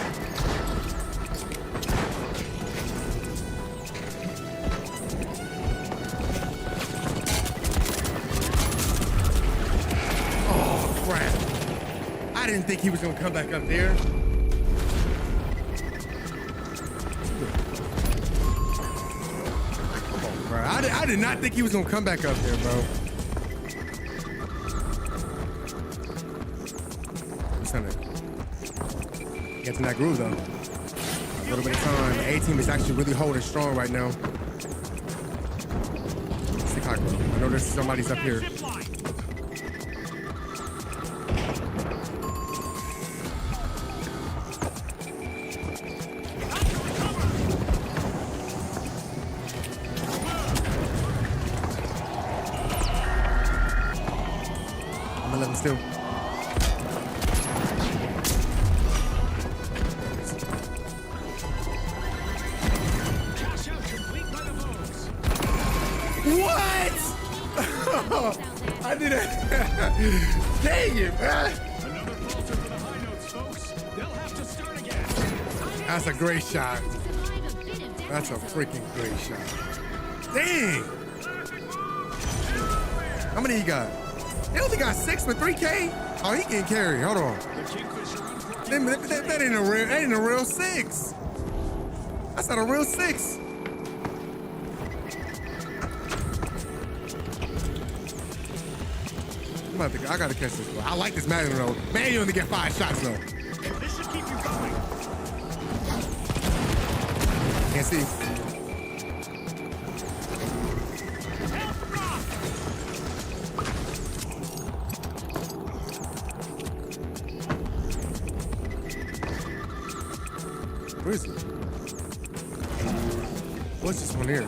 Oh, crap. I didn't think he was going to come back up there. Come on, bro. I did not think he was going to come back up there, bro. He's trying to get in that groove, though. A little bit of time. The A-team is actually really holding strong right now. Stick high, bro. I know there's somebody's up here. Zip line. I'm gonna let him still. Cash out complete by the Vogues. What? I did it. Dang it, man. Another falter for the high notes, folks. They'll have to start again. That's a great shot. To survive a bit of damage. That's a freaking great shot. Dang! How many he got? He only got 6 for 3K? Oh, he can carry. Hold on. That ain't a real 6. That's not a real 6. I gotta catch this one. I like this Madden though. Man, you only get 5 shots though. This should keep you going. Can't see. Where is he? What's this one here?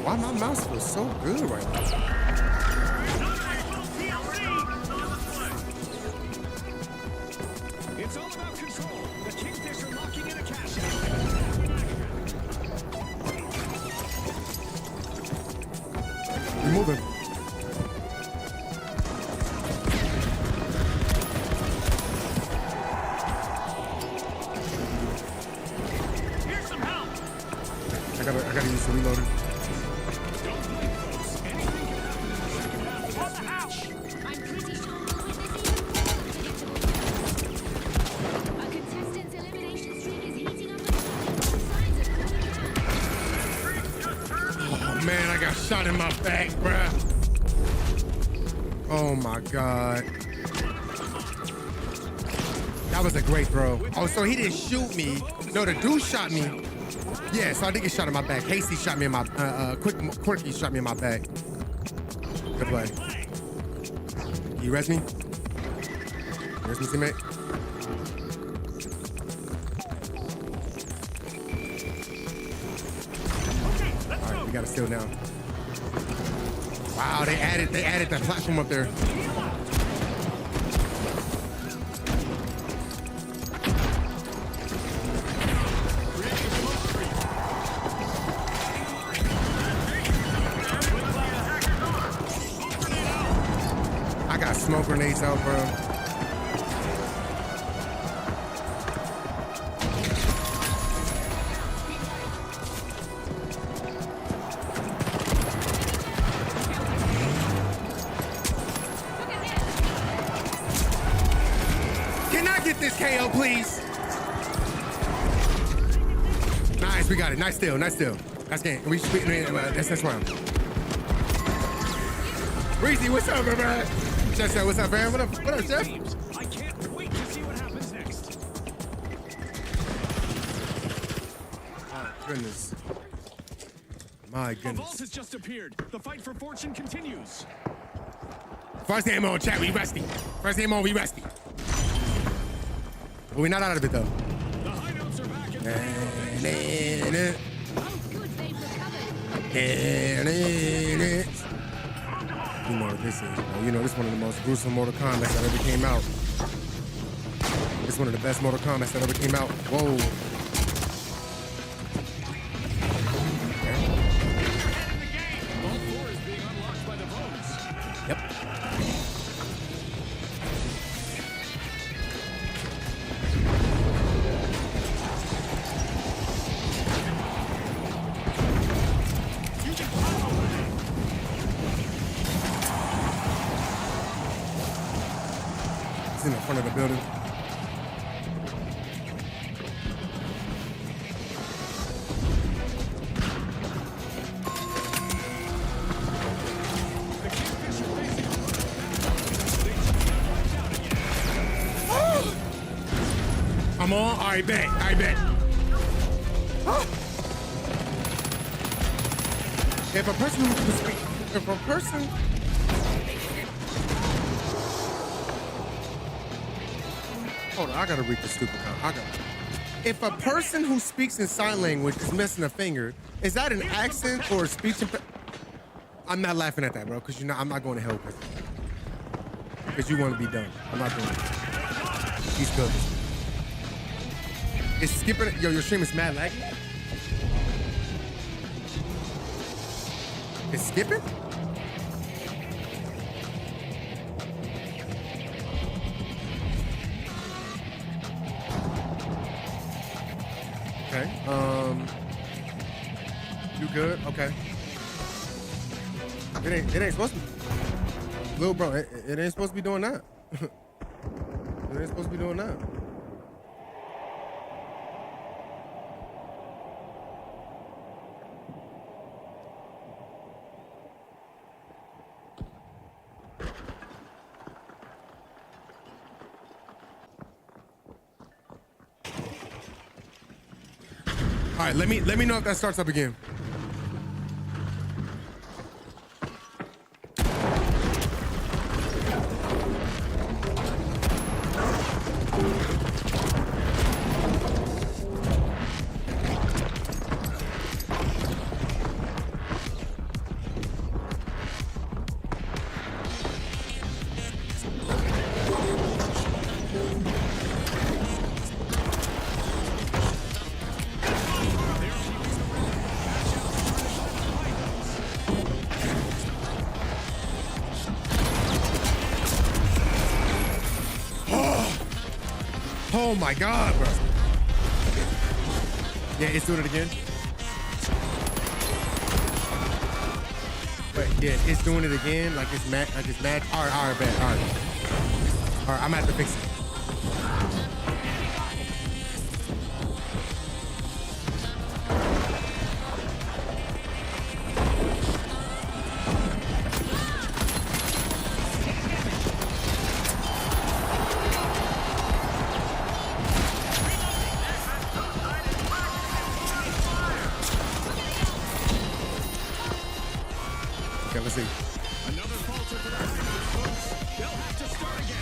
Why my mouse feels so good right now? It's all about control. The Kingfisher locking in a cash. You're moving. Here's some help. I gotta use the reloader. I'm pretty sure we'll win this evening. A contestant's elimination streak is heating up again. Signs of coming out. Oh man, I got shot in my back, bruh. Oh my God. That was a great throw. Oh, so he didn't shoot me. No, the dude shot me. Yeah, so I did get shot in my back. Hasty shot me in my, Quirky shot me in my back. Good play. You res me? Res me, teammate? All right, we gotta steal now. Wow, they added that platform up there. I got smoke grenades out, bro. Can I get this KO, please? Nice, we got it. Nice steal, nice steal. That's game. That's round. Reezy, what's up, man? Jeff said, what's up, man? What up, Jeff? I can't wait to see what happens next. Oh, goodness. My A vault goodness. has just appeared. The fight for fortune continues. First game on, chat, we rusty. First game on, we rusty. But we're not out of it, though. The high notes are back in Oh, good, they've recovered. You know what this is, bro. You know, this is one of the most gruesome Mortal Kombat that ever came out. This is one of the best Mortal Kombat that ever came out. Whoa. Vault 4 is being unlocked by the votes. Yep. It's in the front of the building. I'm on. I bet. I bet. If a person who speak, if a person. Hold on, I gotta read the stupid comment. If a person who speaks in sign language is missing a finger, is that an accent or a speech? I'm not laughing at that, bro, because I'm not going to hell because you want to be done. I'm not doing it. He's good. It's skipping. Yo, your stream is mad laggy. It's skipping? You good? Okay. It ain't supposed to be. Little bro, it ain't supposed to be doing that. It ain't supposed to be doing that. All right, let me know if that starts up again. Oh my God, bro. Yeah, it's doing it again. But yeah, it's doing it again. Like it's mad. Like it's mad. All right, bet. All right. I'm gonna have to fix it. Okay, let's see. Another falter for the Ravens, folks. They'll have to start again.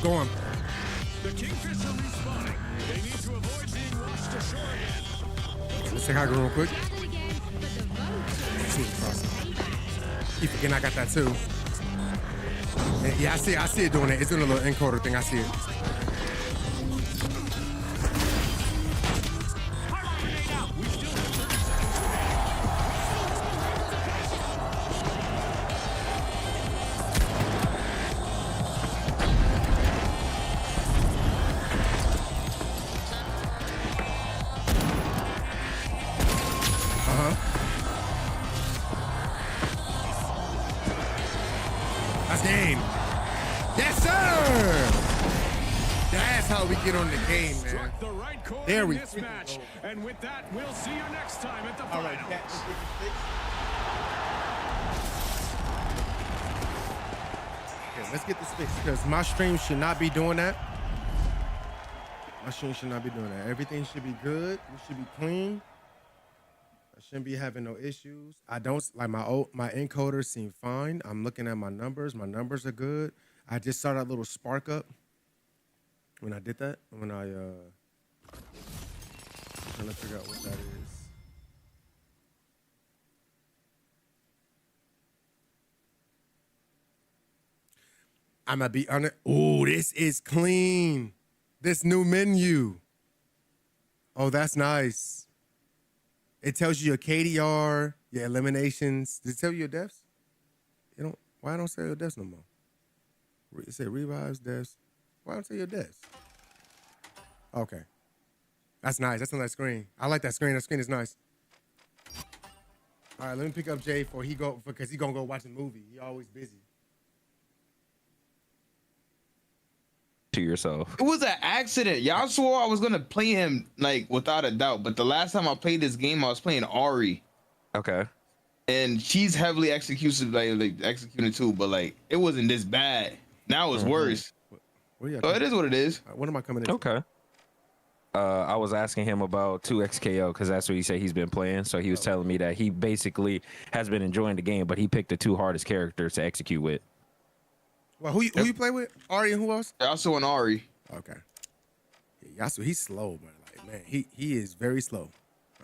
Go on. The Kingfisher respawning. They need to avoid being washed ashore again. Let's say hi real quick. Let's see what's awesome. Keep forgetting I got that too. And yeah, I see it doing it. It's doing a little encoder thing. I see it. That's game. Yes, sir. That's how we get on the game, man. Struck the right chord There in we this match. And with that, we'll see you next time at the All right, finals. Okay, let's get this fixed because my stream should not be doing that. My stream should not be doing that. Everything should be good. We should be clean. I shouldn't be having no issues. I don't like my encoders seem fine. I'm looking at my numbers. My numbers are good. I just saw that little spark up when I did that. When I trying to figure out what that is. I'm gonna be on it. Oh, this is clean. This new menu. Oh, that's nice. It tells you your KDR, your eliminations. Does it tell you your deaths? You don't. Why don't say your deaths no more? It said revives, deaths. Why don't say your deaths? Okay, that's nice. That's a nice screen. I like that screen. That screen is nice. All right, let me pick up Jay because he gonna go watch a movie. He always busy. To yourself. It was an accident. Y'all swore I was gonna play him like without a doubt, but the last time I played this game, I was playing Ari, Okay. and she's heavily executed, like executed too. But like it wasn't this bad. Now it's worse. What are you So it is what it is. What am I coming in? Okay. I was asking him about 2XKO because that's what he said he's been playing. So he was telling me that he basically has been enjoying the game, but he picked the two hardest characters to execute with. Well, who you play with? Ari and who else? Also an Ari. Okay. Yeah, Yasu, he's slow, but like man, he is very slow.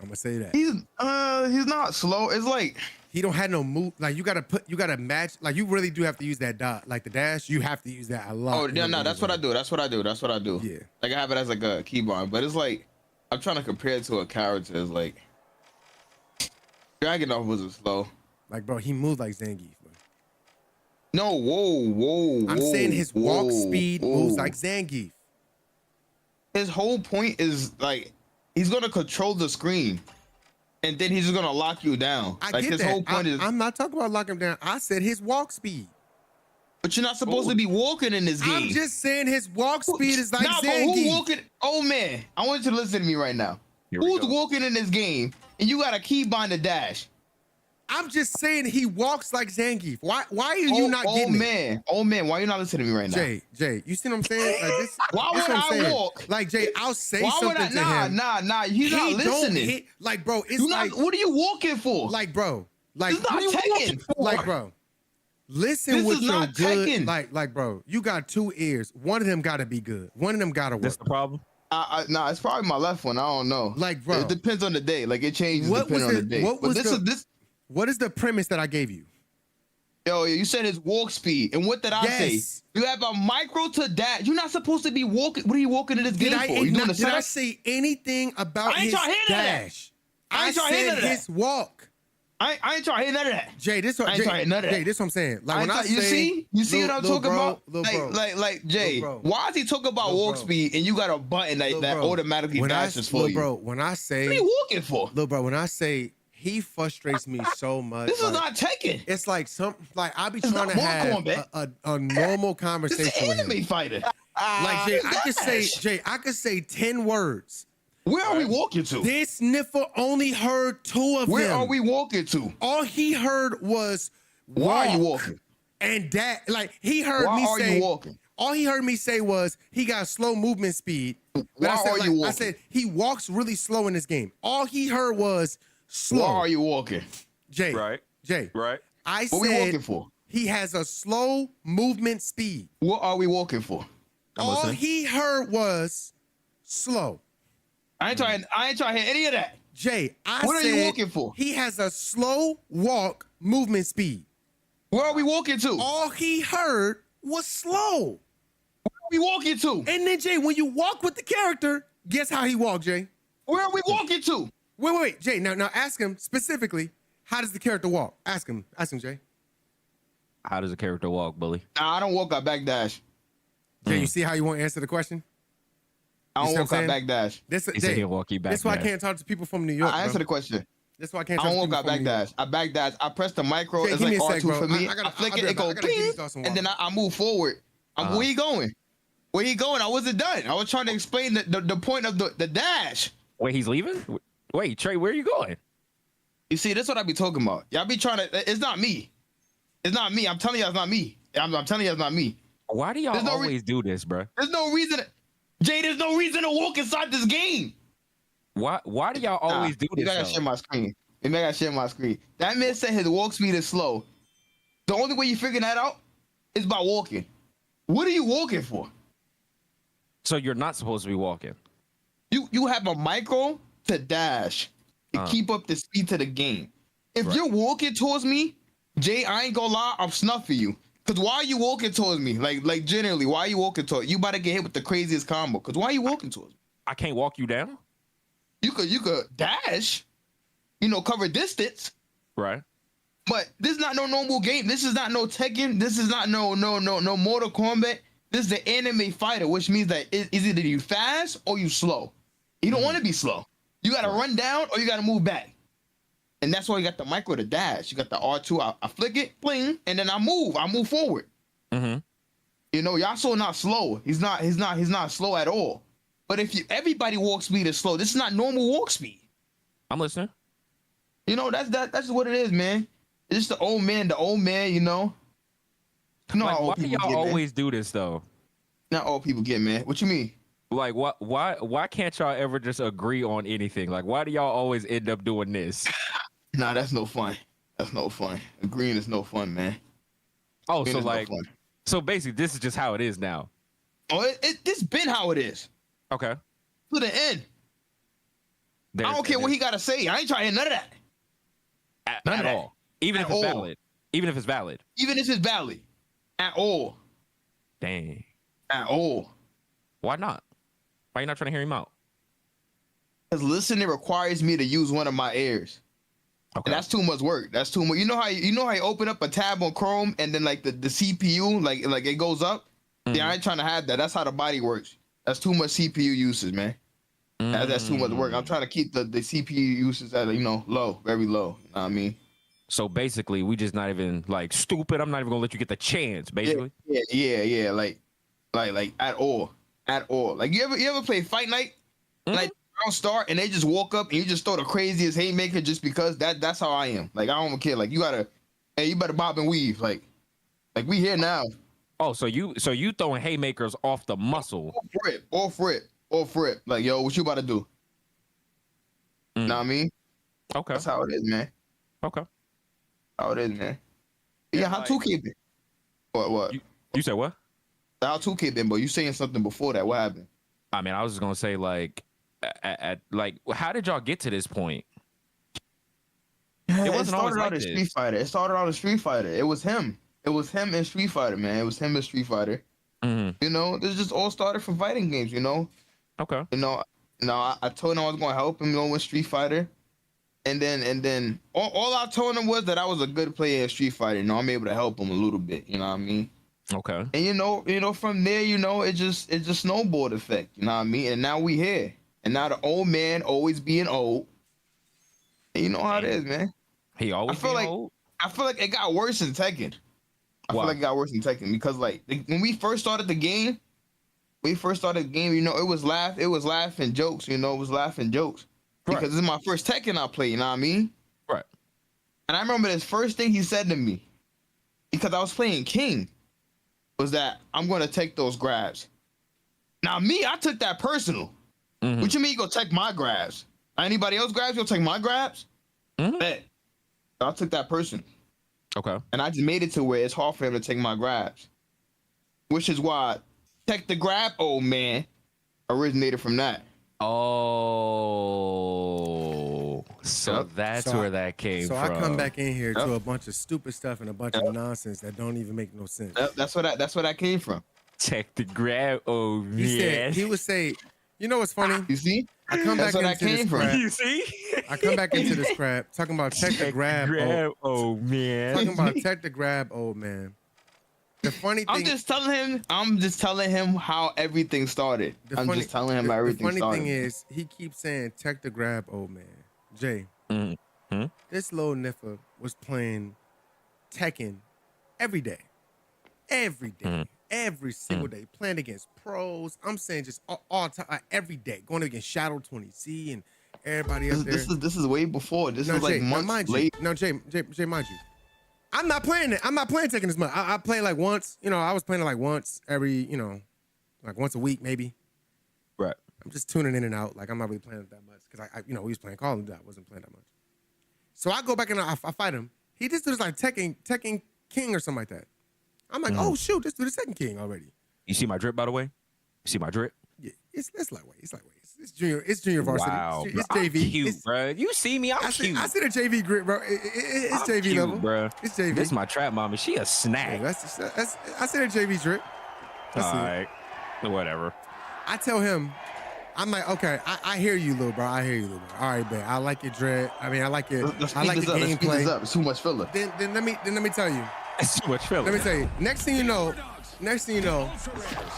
I'm gonna say that. He's not slow. It's like he don't have no move. Like you gotta match. Like you really do have to use that dot. Like the dash, you have to use that a lot. Oh no, that's what I do. That's what I do. Yeah. Like I have it as like a keybind, but it's like I'm trying to compare it to a character. It's like Dragunov wasn't slow. Like bro, he moved like Zangief. Bro. No, whoa. I'm saying his walk speed moves like Zangief. His whole point is like he's gonna control the screen, and then he's just gonna lock you down. I like get his that. whole point is. I'm not talking about locking him down. I said his walk speed. But you're not supposed to be walking in this game. I'm just saying his walk speed is like Nah, but Zangief. who walking? Oh man, I want you to listen to me right now. Who's walking in this game, and you got a keybind to dash? I'm just saying he walks like Zangief. Why are you not getting it? Oh man, why are you not listening to me right now? Jay, you see what I'm saying? Like this, why this would what I'm saying. walk? Like Jay, I'll say Why something would I? to him. Nah. He's not listening. Like bro, it's like what are you walking for? Like bro, like It's not what are you Tekken. walking for? Like bro, listen This with is your not good. Tekken. Like bro, you got 2 ears. One of them gotta be good. One of them gotta work. That's the problem. Nah, it's probably my left one. I don't know. Like bro, it depends on the day. Like it changes depending on the day. What is the premise that I gave you? Yo, you said his walk speed, and what did I say? You have a micro to dash. You're not supposed to be walking. What are you walking in this game for? You doing the Did I say anything about his dash? I said his walk. I ain't trying to hear none of that. Jay, this what I ain't trying to hear none of that. Jay, this what I'm saying. Like when I you say, see what I'm talking about? Like Jay, why is he talking about walk speed and you got a button that automatically dashes for you? Bro, when I say, what are you walking for? Look, bro, when I say he frustrates me so much. This is not Tekken. It's like I be trying to have a normal conversation this is with anime him. fighter. Like Jay, I could say 10 words. Where are we walking to? This niffer only heard 2 of them. Where are we walking to? All he heard was walk. Why are you walking? And that, like, he heard me say. Why are you walking? All he heard me say was he got slow movement speed. Why are you walking? I said he walks really slow in this game. All he heard was slow. Why are you walking? Jay. Right. I what said we walking for? He has a slow movement speed. What are we walking for? All he heard was slow. I ain't trying to hear any of that. Jay, what are you walking for? He has a slow walk movement speed. Where are we walking to? All he heard was slow. Where are we walking to? And then Jay, when you walk with the character, guess how he walked, Jay? Where are we walking to? Wait, Jay. Now ask him specifically. How does the character walk? Ask him, Jay. How does a character walk, Bully? Nah, I don't walk out backdash. Jay, you see how you won't answer the question? I don't walk out backdash. He'll walk you back. That's why I can't talk to people from New York. I answer the question. That's why I can't. I don't walk out backdash. I backdash. I press the micro. Jay, it's like R2 bro. for me. I flick it. It goes ping, and then I move forward. Where you going? Where you going? I wasn't done. I was trying to explain the point of the dash. Wait, he's leaving? Wait, Trey, where are you going? You see, that's what I be talking about. Y'all be trying to. It's not me. It's not me. I'm telling you, it's not me. I'm telling you, it's not me. Why do y'all always do this, bro? There's no reason. Jay, there's no reason to walk inside this game. Why do y'all always do this? Maybe I gotta share my screen. Maybe I gotta share my screen. That man said his walk speed is slow. The only way you figure that out is by walking. What are you walking for? So you're not supposed to be walking. You have a micro to dash to keep up the speed to the game. If you're walking towards me, Jay, I ain't gonna lie, I'm snuffing you. Cause why are you walking towards me? Like generally, why are you walking towards? You about to get hit with the craziest combo. Cause why are you walking towards me? I can't walk you down. You could dash, cover distance. Right. But this is not no normal game. This is not no Tekken. This is not no Mortal Kombat. This is the anime fighter, which means that is either you fast or you slow. You don't want to be slow. You gotta run down or you gotta move back. And that's why you got the micro to dash. You got the R2. I flick it, bling, and then I move forward. Mm-hmm. Yasuo not slow. He's not slow at all. But everybody walk speed is slow. This is not normal walk speed. I'm listening. That's what it is, man. It's just the old man, Why do y'all always do this though? Not all people get, man. What you mean? Like why can't y'all ever just agree on anything? Like why do y'all always end up doing this? Nah, that's no fun. That's no fun. Agreeing is no fun, man. Oh, so basically this is just how it is now. Oh, this been how it is. Okay. To the end. I don't care what he gotta say. I ain't trying to hear none of that. None at of that. all. Even At if it's all. valid. Even if it's valid. Even if it's valid. At all. Dang. At all. Why not? Why you not trying to hear him out? Because listening requires me to use one of my ears. Okay. And that's too much work. That's too much. You know how you open up a tab on Chrome and then like the CPU like it goes up. Yeah, I ain't trying to have that. That's how the body works. That's too much CPU usage, man. That's too much work. I'm trying to keep the CPU usage at low, very low. You know what I mean? So basically, we just not even like stupid. I'm not even gonna let you get the chance. Basically. Yeah. Like at all. Like you ever play Fight Night? Like round start and they just walk up and you just throw the craziest haymaker just because that's how I am. Like I don't care. Like you better bob and weave. Like we here now. Oh, so you throwing haymakers off the muscle? Off rip. Like yo, what you about to do? Know what I mean? Okay. That's how it is, man. Okay. How it is, man. Yeah, how 2K been? What? You said what? How 2K been, but you saying something before that? What happened? I mean, I was just gonna say like, how did y'all get to this point? It wasn't always started out like as this. Street Fighter. It started out as Street Fighter. It was him in Street Fighter, man. It was him in Street Fighter. Mm-hmm. You know, this just all started from fighting games. You know. Okay. I told him I was gonna help him, with Street Fighter, and then all I told him was that I was a good player in Street Fighter. I'm able to help him a little bit. You know what I mean? Okay. And from there, it just snowballed effect. You know what I mean? And now we here, and now the old man always being old. And you know how it is, man. He always being old. I feel like it got worse in Tekken. I feel like it got worse in Tekken because when we first started the game, it was laughing jokes. It was laughing jokes because this is my first Tekken I play. You know what I mean? Right. And I remember this first thing he said to me, because I was playing King, was that I'm gonna take those grabs. Now I took that personal. Mm-hmm. What you mean you gonna take my grabs? Anybody else grabs? You'll take my grabs? Mm-hmm. Bet. So I took that personal. Okay. And I just made it to where it's hard for him to take my grabs. Which is why Take the Grab, old man, originated from that. Oh, so that's where that came from. So I come back in here to a bunch of stupid stuff and a bunch of nonsense that don't even make no sense. That's where that came from. Take the grab, oh man. He would say, you know what's funny? You see? I come That's back where into that came this from. crap. You see? I come back into this crap talking about check the grab, oh man. talking about check the grab, old man. The funny thing, I'm just telling him how everything started. the funny started. thing is, he keeps saying check the grab, old man. Jay, Mm-hmm. this little niffer was playing Tekken every day, every single day, playing against pros. I'm saying just all time, every day, going against Shadow 20C and everybody up there. This is way before. This is like months late. No, Jay, mind you, I'm not playing it. I'm not playing Tekken as much. I play like once. I was playing it like once every, like once a week maybe. Right. I'm just tuning in and out. Like I'm not really playing it that much because we was playing Call of Duty. I wasn't playing that much. So I go back and I fight him. He just does like Tekken King or something like that. I'm like, oh shoot, let's do the second King already. You see my drip, by the way? You see my drip? Yeah, it's lightweight. It's junior varsity. Wow, It's bro. JV. I'm cute, bro. You see me? I'm cute. I see the JV grip, bro. It's I'm JV cute, level, bro. It's JV. This is my trap mommy. She a snack. Yeah, I see the JV drip. All right, whatever. I tell him, I'm like, okay, I hear you, little bro. I hear you, little bro. All right, man. I like your dread. I mean, I like your Let's I like speed the this up. Let's speed gameplay. this up. It's too much filler. Then let me tell you. It's too much filler. Let me tell you. Next thing you know,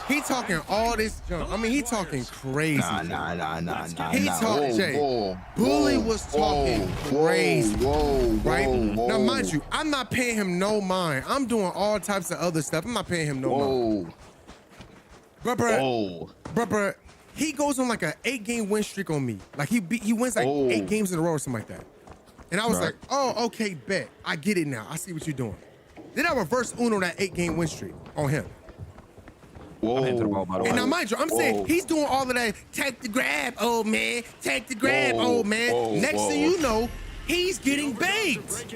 he talking all this junk. I mean, he talking crazy. Nah. He talking, Jay. Bully was talking crazy. Right? Now, mind you, I'm not paying him no mind. I'm doing all types of other stuff. I'm not paying him no mind. Bruh, he goes on like an 8-game win streak on me. Like he wins like 8 games in a row or something like that. And I was like, oh, okay, bet. I get it now. I see what you're doing. Then I reverse Uno that 8-game win streak on him. I'm into the ball, by the way. And now, mind you, I'm saying he's doing all of that. Take the grab, old man. Take the grab, old man. Next thing you know, he's getting baked.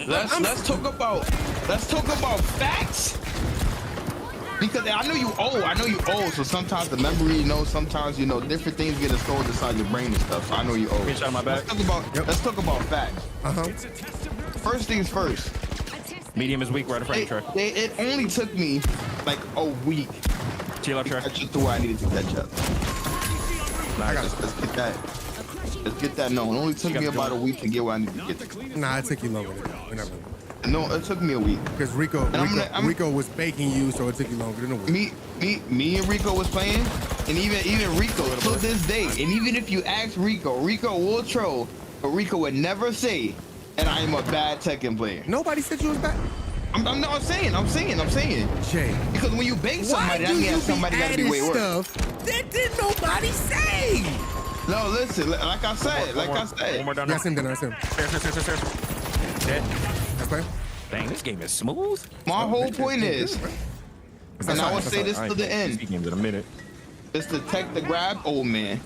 Let's talk about facts. Because I know you old, so sometimes the memory, sometimes different things get stored inside your brain and stuff. So I know you old. Bitch, out my back. Let's talk about facts. First things first. Medium is weak right in front of you, Trey. It only took me like a week Chill out, Trey. to catch up to where I needed to catch up. Let's get that known. It only took me about a week to get where I needed to get to. Nah, it took you longer than that. Whenever. No, it took me a week. Because Rico was baking you, so it took you longer than a week. Me and Rico was playing, and even Rico to this day, and even if you ask Rico will troll, but Rico would never say, and I am a bad Tekken player. Nobody said you was bad. I'm saying. Jay. Because when you bake somebody, that means somebody gotta be way worse. That did nobody say. No, listen, like I said. One more down That's him, that's him. Stairs. Dead. That's right. Dang, this game is smooth. My whole point is, and I will say this to the end, Games in a minute. is to take the grab, old man.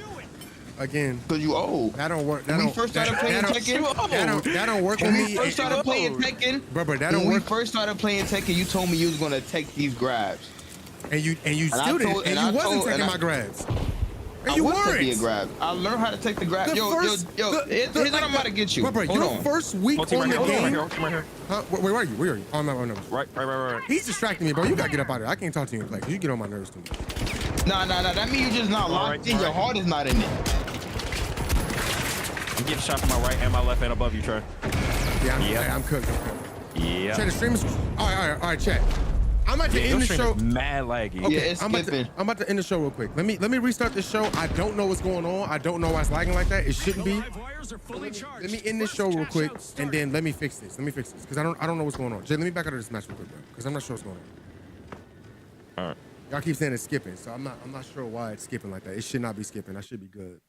Again. Cause you old. That don't work. When we first started playing Tekken, that don't work with when me. we first started playing Tekken, Bro, that don't when we work. first started playing Tekken, you told me you was gonna take these grabs. And you still didn't. And you wasn't taking my grabs. And you weren't. Taking a grab. I learned how to take the grab. Yo, here's what I'm about to get you. Bro, Hold your on. first week on the game. Right here. Huh? Where are you? Where are you? Oh, no. Right. He's distracting me, bro. You gotta get up out of there. I can't talk to you in play. You get on my nerves too much. Nah. That means you just not locked in. Your heart is not in it. I'm getting shot from my right and my left and above you, Trey. Yeah, I'm cooked. Yeah. Chat, the stream is. All right, chat. I'm about to end the show. Mad laggy. Yeah, it's I'm skipping. about to end the show real quick. Let me restart the show. I don't know what's going on. I don't know why it's lagging like that. It shouldn't be. Let me end this show real quick and then let me fix this. Because I don't know what's going on. Jay, let me back out of this match real quick, bro. Because I'm not sure what's going on. All right. Y'all keep saying it's skipping, so I'm not sure why it's skipping like that. It should not be skipping. I should be good.